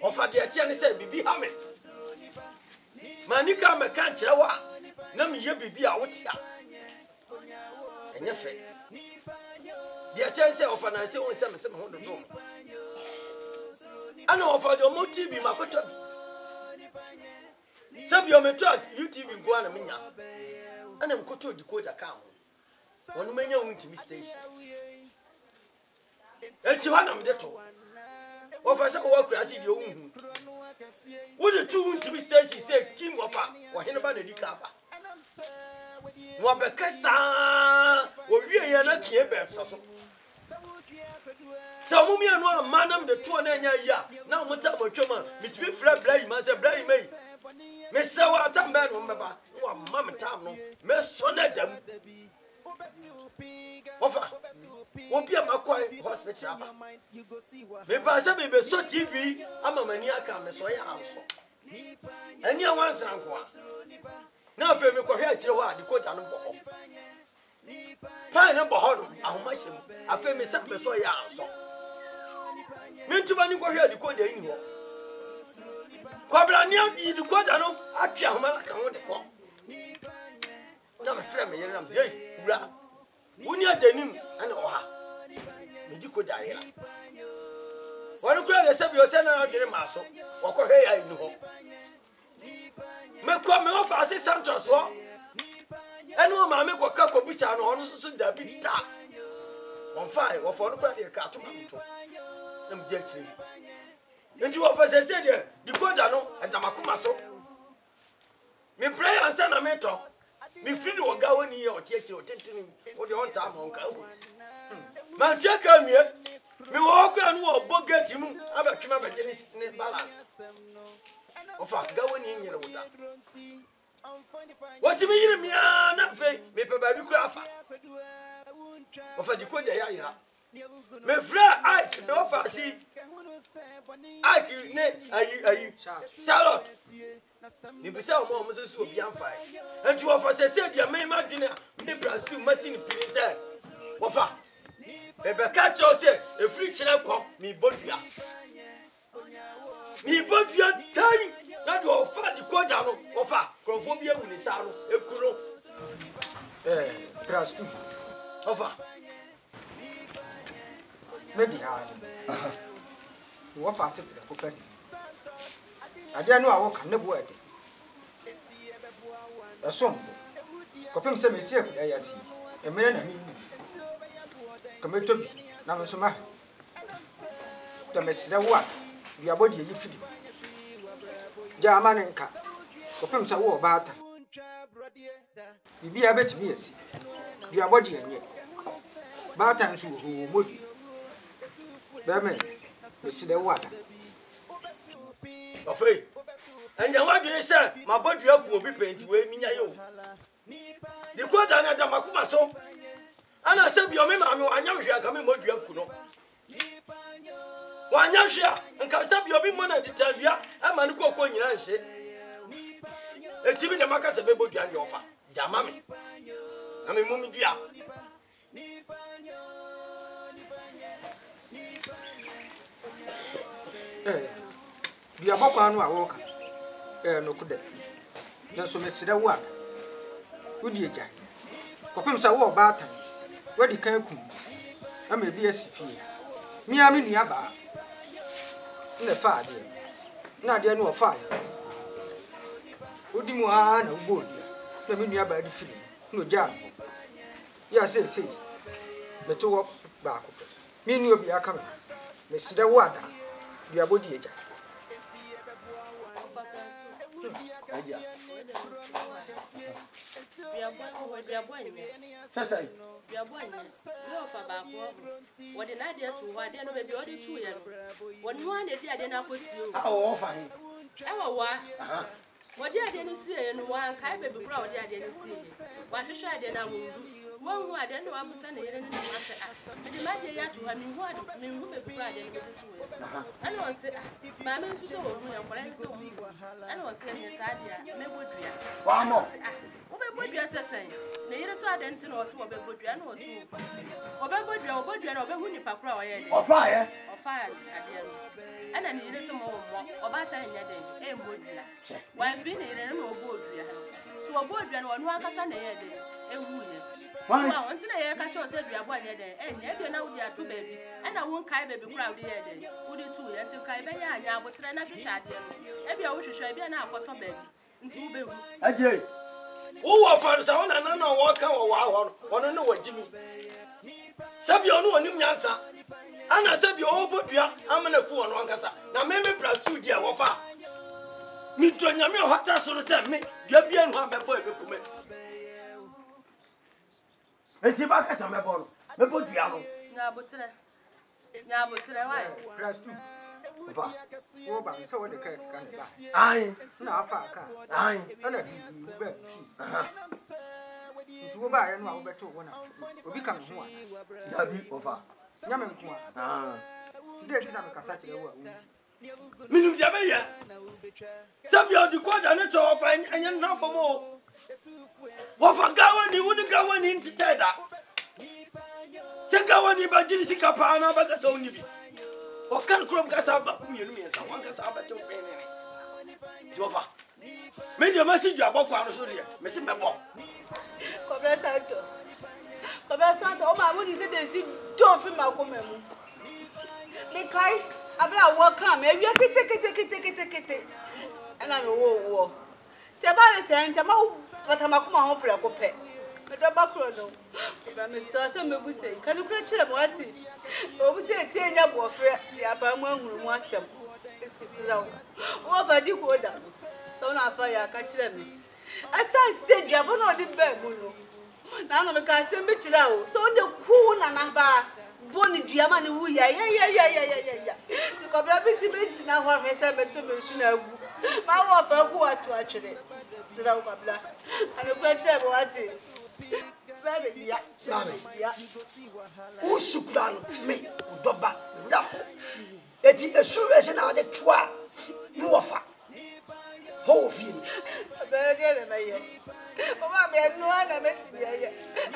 offer de atia ne se bibi ha me manika me kan kire wa na me ye bibi a wotia enye fe de atia se offer na se won se me se me ho dodo ana offer de mo TV makoto Sabio me trot YouTube go na menya. Ana mkoto decoder ka ho. Wonu menya wuntimi station. Enti hwana me deto. Ofasa wo kura si de ohun. Wo de tu wuntimi station say kim ofa. Wo hene ba na di ka ba. Wo be kasa. Wo wie ye na kie be so. Sa mu mi anu amanam de to na nya ya. Na mo ta botwoma. Mitimi fra blai ma se blai mai. Me say wa tambe no mbeba wa mama tam no me so na dam ofa wo bia makoi hospital aba me ba say me be so TV ama mani aka me so ya anso ani awansan ko na afa me ko hwe akire wa de koda no bo pa na bo ho ahoma hyem afa me say me so ya anso me ntuma ni ko hwe de koda ni ho Kobra ni abi du koda no atwa homa la kan wo de ko na me frɛ me yere nam sɛ hey wura woni ajanim ana oha me di koda yera wonu kura le sabi o sɛ na adwere maaso wɔkɔ hwɛ ya ni ho me ko me ofa ase santos ho ɛne o ma me ko ka ko bisa no ɔno so da bi ta on fire wo fo no kura de ka to ma to na me di akiri Nti wo fa se de decoder no adamakoma so me pray ansa na me to me free wo ga woni ye otiachi otentini wo de on ta ma onka wo ma twa ka mie me wo kura no wo bogeti mu abetwema be ne balance o fa ga woni nyere wo da wo ti me yire mia na fe me pe ba bi kura afa o fa decoder ya yira me fra Ike me offer si Ike ne ayi salad ni bisa o mo so so obi amfa enti offer se dia me ma dwene me brastu machine pin se offer e be ka cho se e free chine ko mi bodua tai na do offer di koda no offer krofo bi ewu ni sa no ekuro brastu offer maybe wo fa se pe ko pe ade no a wo kan ne bo ade asom ko pem se me tie ku da yasi e mere na mi ko me tobi na me so ma to me sire wo a bi abodi yi fidi ja ama ne nka ko pem se wo ba ata bibi abetimi yasi bi abodi anye ba ata nso ho modi Beme, esi de wada. Ofei. Enya wadwene se ma bodu aku obi penti we minya yo. Di kwata na da makuma so. Ana se bi o me ma me anyam hwe aka me modu aku no. Wa anyam hwe a nka se bi obi mo na ditadua ama ne kokko nyina nhye. Eti bi na maka se be bodu anya ofa. Jama me. Na me mumi dia. Bi abakwa no a woka no kude na so mesire wo a wodi agya kopem sa wo ba atan wadi kan kum ama bi asifie mi a me nua ba na fa ade na ade no fa wodi mu a na wo dia na me nua ba di fili no ja no ya se beto wo ba ko mi nua bi aka me mesire wo ada bi abodi agya Aja. Sasa. No fa ba ko. What the na dey to wa dey no baby odi 2 year. Won no na dey ade na akosi o. Ah o fa hin. E wa wa. Aha. What dey ade ni sie no wa kai baby bra odi ade ni sie. Wa hwehwe ade na wo. One who I don't know I'm sending it in the master. And the magic yet to have me what me who may be right and I was saying, Mamma, so and was saying his idea, maybe would you. One more. What would you say? Neither saw then to know what would you know. What would you know when you pack or fire at the end. And I needed some more or better in your day, and would you. Why finish and no board to a board and one work as an day, a woman. Well, until I catch us every one day, and yet you know we are two baby, and I won't carry baby crowd the other day. Would you two until Kaibaya and I was trying to shut them? Maybe I wish you should be an apple baby. Into baby. Ajay. Who offers on and I know what kind of wow on know what Jimmy. Sabio no one answer. And I said, you all but you are, I'm in a cool one cassa. Now, maybe pursue dear wafa. Me to your hot so send me, get me and one boy to come. It's about as a mebon, the Budiano. Now, but why? Press 2. Go back, so what the case can buy. Aye, now far car. Aye, and a big to go by and I'll bet to one. Will become one. Yabi over. Yaman. Today, I'm a Saturday. Minum Jabaya. Sabio, the quad and a top and you're not for more. What for Gowan, you wouldn't go on into Teda. Take our Nipa Jessica Pana, but that's only. Or can Crom Casaba, communion, and one Casaba to pay. Jova. Made your message about Quanosoria, Mr. Mabo. Cobra Santos. Cobra Santos, oh, my would say they see don't feel my woman. Make I walk come, maybe I take it. And I'm a war. Tabara sent a mouth, but I'm a home preoccupied. But the background, Mr. Sam will say, can you preach them what's it? Oh, we say, 10 years warfare, the upper one was them. What if I do go down? Don't have fire, catch them. As I said, you have not the bed, Muno. Now, I can't send me to now. So the cool and a bar, Bonnie Diamond, yeah. You come up with the now, what I said to me. My offer, who are to actually sit out my black and a question what's it? Very, yeah. Who should me, Doba, it is a sure as another twa. You offer. Whole field. I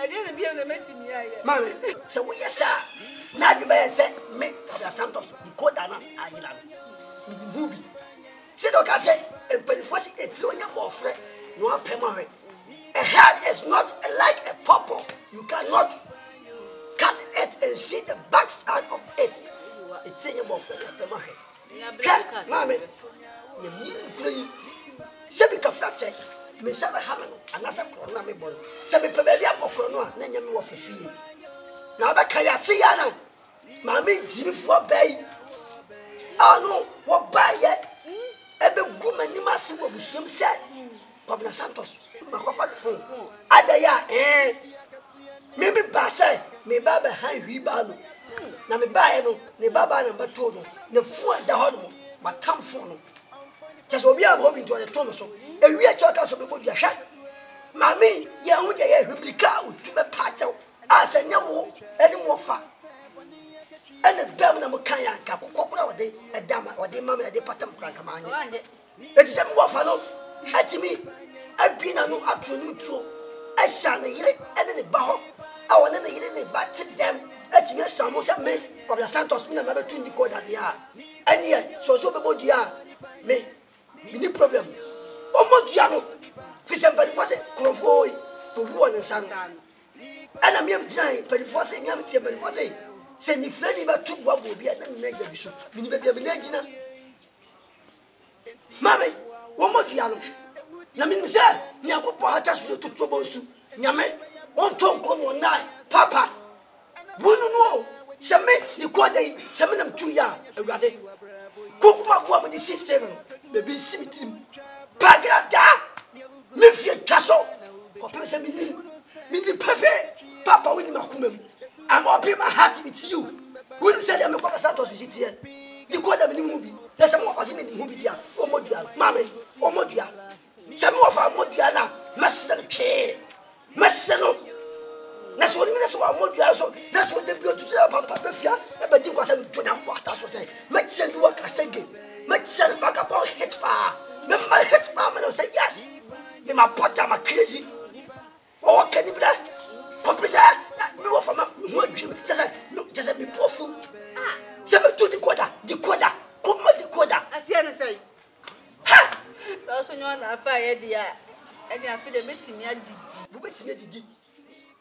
didn't be able to meet me. Mammy, so we are, sir. Now the man said, me, Asante, the Kodana, Island. With the movie. Said, I said, and Penfossy, a throwing up of friend, no permanent. A head is not like a purple. You cannot cut it and see the backside of it. It's a thing of friend, a permanent. Mammy, the mean Sebika fracture, Miss Hammond, and as a coronable. Sebi Pavia Pocono, Nanyam of a fee. Now, the Kayasiana, Mammy Jimmy for Bay. Oh no, what by yet? Every woman in my civil will swim said, Pabna Santos, Macofa phone. Adaya, maybe Bassay, may Baba high rebound. Now, me buy no, the Baba and Batono, the fool at the hormone, my tongue phone. Just will be a hobby to the Thomas. And we are talking about your shot. Mammy, young with a replica to be part of as a new any more fat. And the Belgian Mokaya, Capocola, a dam or the mamma, the pattern command. It's a more fellow. At me, I've been a new up to new too. I saw the year and the bow. I want to eat it, but them. At me, some was a man of the Santos, never between the code at the yard. And yet, so about the yard. Me. Any problem? Almost young. Fisample was it, Convoy, to one and son. And I'm young giant, but it was a young table for say. Send if any but 2 what will be a negative. We may be a negina. Mammy, one more young. Namin said, Yaku Patas to trouble soup. Yame, one tongue come one night. Papa, wouldn't know. Some men, the quarter, some of them 2 yards, a rather. Cook my woman is 7. Maybe see him. Bagada, Memphis Castle. Population meaning perfect. Papa will not come. I'm opening my heart with you. When said I'm a Santos visit here. The quarter movie. There's some of us in the movie. Oh, Modia, Mammy, oh, Modia. Some of our Modiana, Master K. Master, so a modua so na so de bi otutu ya papa be fia e be di kwasa me dwonya kwata so say me tse ndi waka sege me tse vagabond hit pa me my hit pa me say yes me my pota my crazy o kani bla ko pesa me wo fama me ho adwim just me pofu se me to di koda ko mo di koda asia ne say ha so nyo na afa ye dia eni afi de metimi adidi bu betimi adidi.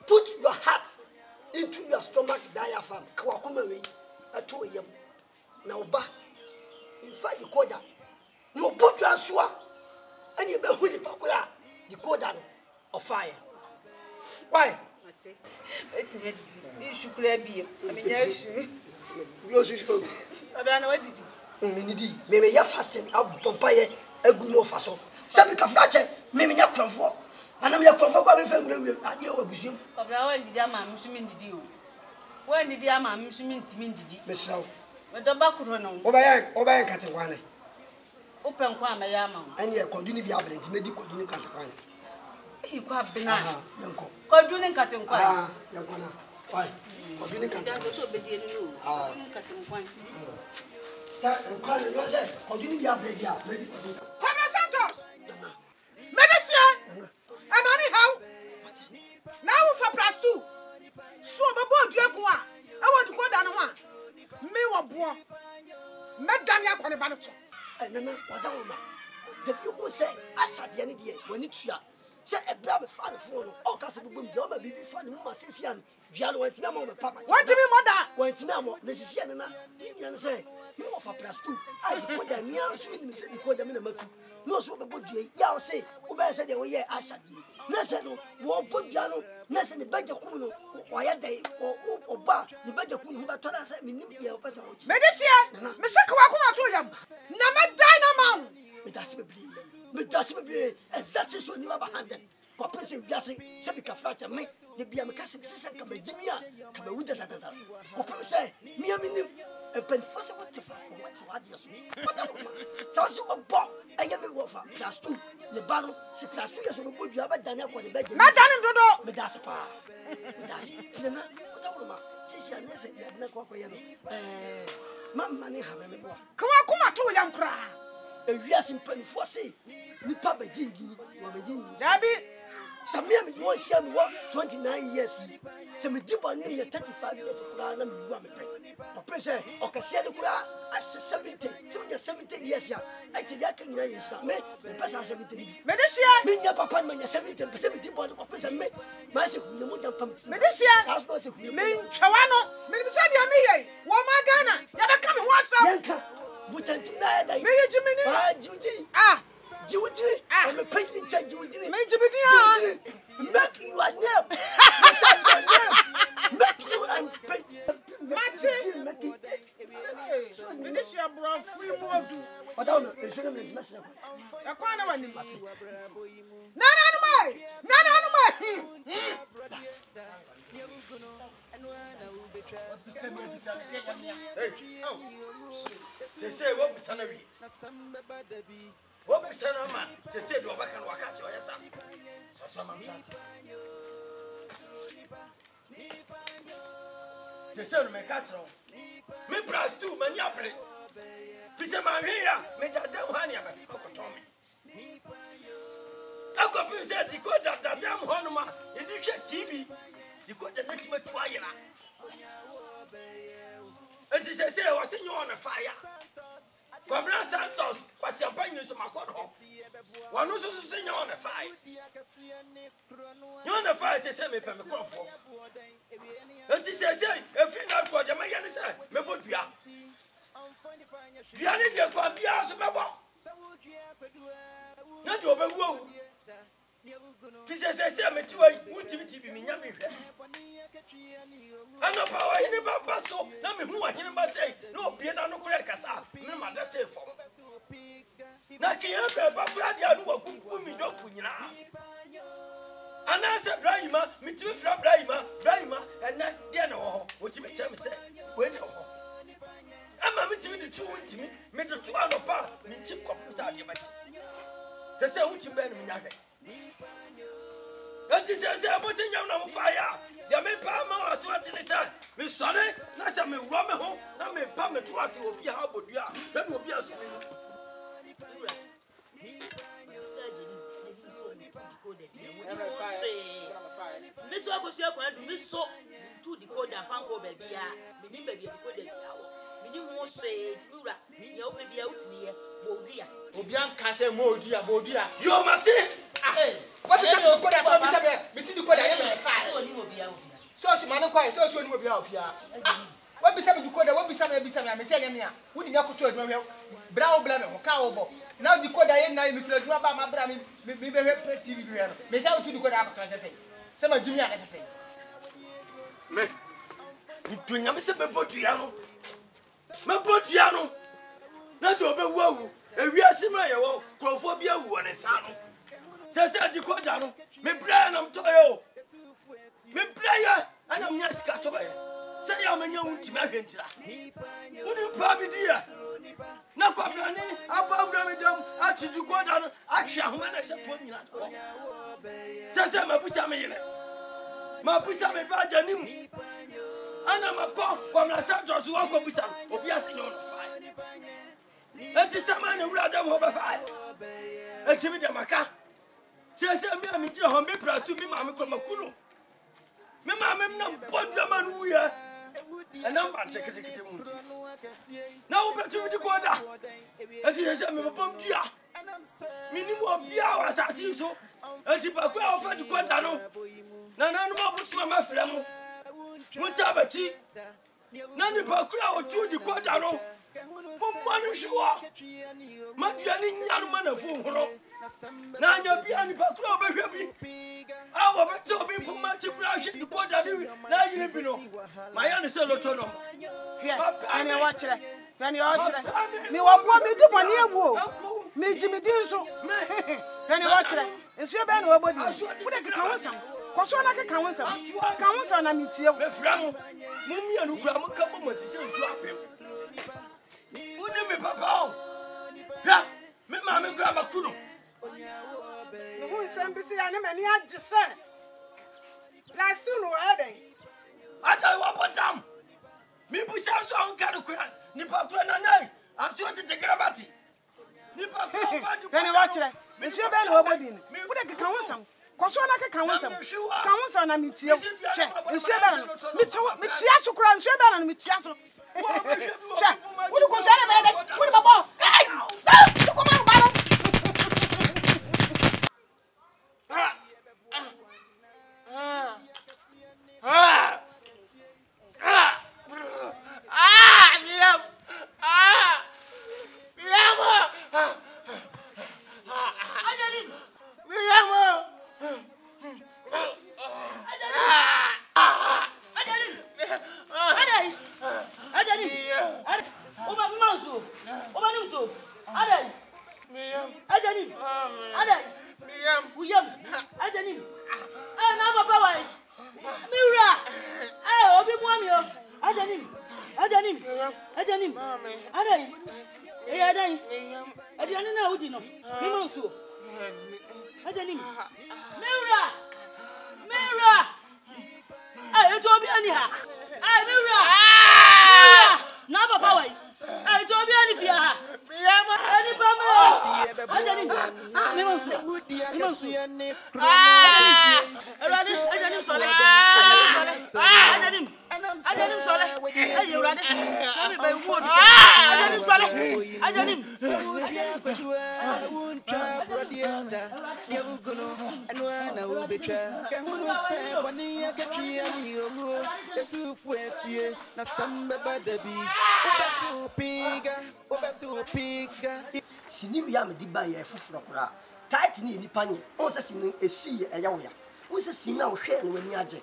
Put your heart into your stomach diaphragm. Kwakoma we ato yam. Na oba. In fact the coda. No put your swa. And you be hu the pakula. The coda of fire. Why? Betimi adidi. Ishu kura bi. Amenya ishu. Yo shu. Aba na wadidi. Minidi. Me ya fasting ab pompaye agumo faso. Sabi ka frache me nya krofo. Anam ya krofo kwa me fe ngure ade o abusuam. Obra wa ndidi ama msumi ndidi o. Wa ndidi ama msumi ntimi ndidi. Mesaw. We do bakuro no. Oba yan kate kwane. Open kwa ama ya ama. Anye kodu ni bi ablenti medi kodu ni kate kwane. E kwa bina. Yanko. Kodu ni kate kwane. Yanko na. Why? Kodu ni kate. Yanko so bedi enu no. Ni kate kwane. Sa kwane no se kodu ni bi ablenti a medi kodu. Kwabra Santos. Medicine. Amani how? Now for plus 2. So babo duekwa. E wo duko da no wa. Me wo bo. Medam ya kwone ba no so. Nana wada wo ma. The people say asade ne de wani tua. Say e bra me fa ne phone. O ka se bubum de o ma bibi fa ne mu ma sesian. Dua no wanti ma wo papa. Wanti mi moda. Wanti me amo na sesian na. Ni nya no say me wo for plus 2. I de ko da mi anso mi se de ko da mi na matu. No so be bodue ya o say wo be say de wo ye asade. Na say no wo bodua no na say ne baje kum no wo ya dai o ba ne baje kum no ba to na say me nim ye o pesa wo chi. Medicine. Me se kwa kuma to yam. Na me dai na ma. Me dasi be exactly so ni ba handed. Ko pese biase se bi ka fracha me de bia me kase sisa ka ba jimia ka ba wuda da. Ko pese mi aminim e pen fose whatever what yes. So so bo aye me wo fa plus 2 ne ba no se plus 2 yeso bo dua ba dania ko de ba jimia. Me dani dodo. Me dasi pa. Me dasi tina o da wo ma sisi anese de na ko ye no mamma ni ha me bo. Kwa kuma to yam kra. Ewiase mpanifo se nipa bajingi wo bajingi Dabi samia me wo sia me wo 29 years se me dibo ni 35 years kura na me wa me pe o prese o kasia de kura a 70 years ya a ti dia kan nyina yisa me pesa 70 ni Medicine. me nya papa me nya 70 pesa me dibo ko pesa me ma se ku ye mo jam pam Medicine. sa so se ku ye Me twa no. Me mi se dia me ye. Wo ma Ghana. Ya be ka me ho asam. yanka butantim na dai Me ye jimini. ah juji Judy, I'm a painting check, Judy. Make you make your name. That's your name. Make you and Martin. Me this year bro free more do. What don't you should have been messing up. I can't one Martin. No. Hey, oh. Say what was Sanary? What was Sanama? Say, do I can walk out your son? So some trust. Say, me catch on. Me brass too, man, yapre. Pisa Maria, me that damn honey, I'm a fuck Tommy. I got to say, you got that damn honoma, you did TV. You got the next much fire. And she says, I was in you on a fire. Kwabra Santos was your brain is my court home. One also sing you on a fire. You on the fire, says, me per microphone. And she says, a friend out for the man, sir, me put you up. You need your Kwabia, so my walk. Not over woo. She says, I met you, won't you be me? I know power in the basso. Let me who I hear about say, no, be an uncracasa, no matter say for. Nothing else about Bradia who will me dog when you are. And I said, Brahima, me too from Brahima, and not dear no, what you make them say, when no. I'm a meeting the 2 to me, made a 2 hour bar, me chip copies out your match. Say, won't you bend me? That is, I was in your fire. dia me pa ma aso ati ne sa me sore na se me wro me ho na me pa me to ase ofi ha bodua na do obi aso me Miss Agosia Quandu, Miss So, two decoder, Fanco baby, meaning baby decoder. Meaning more shade, Mura, your baby out here, Bodia. Obian can say more dear, Bodia. You must say, what is the code? Miss the code I am so you will be out here. So she man quiet, so she will be out here. What be some to code? What be some? I say, Mia, wouldn't you go to brown blame or cow? Now the code I am now, if you do about my brother, maybe TV, Miss out to the code after say. Some of Jimmy, as I say. Me, you bring me some botiano. My botiano. Not to obey woe. And we are similar, Crophobia, who and a son. Says the Codano. Me Brian, I'm toyo. Me player, and I'm not scataway. Say I'm a young Timagentra. Wouldn't probably dear. No company, above Ramidam, after the Codano, actually, when I shall put me at home. Says I'm a Pusame. Ma pusa me ba janim ana makọ kwamna santos wo ko pusa obi asenyo no fine enti sama na wura dam ho ba fine enti mi de maka se mi ami je ho me prasu mi ma me ko makunu me ma me nam bodua man wuya ana ma chekete mu na wo betu mi di ko da enti se mi bobom dia minimum obi a wasasi so enti ba ko a ofa di ko da no na no busuma mafremu mutabachi na Nipa kura otu di kwada no mummanu hwa maduani nyanu manafu hono na anya bia Nipa kura obehwe bi awo beto bi mpuma chi kura hwe di kwada ni na yire bi no maya ne se loto no ani wa kire ani wa kire mi wa bo mi di boni ewu mi ji mi di nso ani wa kire nso be na wa bodi wo de kika won sam koso na kika won sam ka won sam na mi tie me fra mo mumia no kura mo ka bo mo ti se nsu apem uni me papa o ya me ma me kura makuno who sam bi se ya ne mani age se last two no eden ata wa potam mi busa so an ka do kura Nipa kura na nai aso ti tegrabati Nipa kura fa di ani wa kire nso be na wa bodi ni wo de kika won sam koso na kika won sam ka won sam na mi tie hwe nso be na mi tie aso kura nso be na mi tie aso hwe wo de koso na me de wo de babo ko ma ba no Sini wi am di ba ye fufuro kura tight ni Nipa nye on se sini esi eya wo ya wo se sini na wo hwe no wani age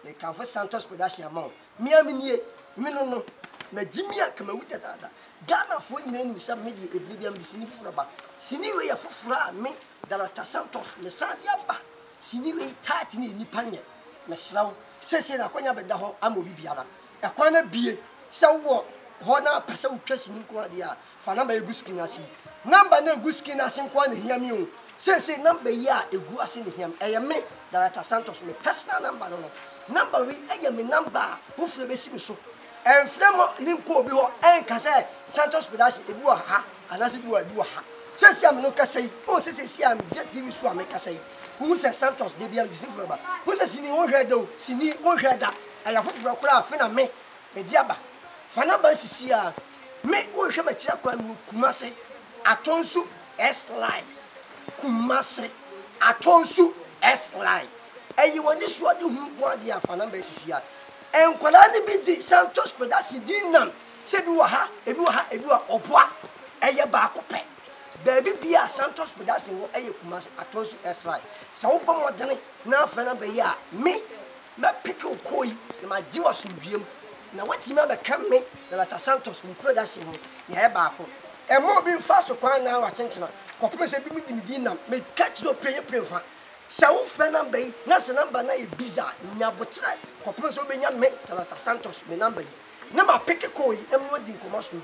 me kan for Santos production amount mi amnie mi no na jimia kama wuta dada Ghana fo nyina ni bisa me di eblibiam di sini fufuro ba sini we ya fufuro a me dala ta Santos me sa dia ba sini we tight ni Nipa nye me slaw se na kwanya beda ho amobi biara e kwana bie se wo ho na pese wo twasi ni ko dia fa number egu skin asi number na egu skin asi ko na hia mi o Say number ya egu ase ne him. Me Director Santos me personal number no. Number we me number who free be si me so. And fremo nimko obi ho enka say Santos production ebi wo ha anase bi wo ha. Say am no kasai. O say am jet TV so am kasai. Who say Santos dey be am dis for ba. Who say sini won hwe do, sini won hwe da. Aya foforo kura afa na me diaba. Fa number sisi a me won hwe ma kira kwa mu Kumase atonsu S line. Kumase atonsu S line. Eyi won dis wo de hu kwa de afa number sisi a. Enkwala ni bi di Santos production din nam se bi wo ha ebi wa oboa eye ba akopɛ baby bia Santos production wo eye Kumase atonsu S line sa wo bɔ modene na afa number ya me pick okoi na ma ji wasumdiem na wati ma be kam me Director Santos mu production ho na e ba akɔ e mo bi mfa so kwan na wa chenchena kopɛ se bi mi din nam me catch no pre sa wo fa number yi na se number na e bizarre nya botre kopɛ so be nya me Director Santos me number yi na ma pick koi e mo di nkomaso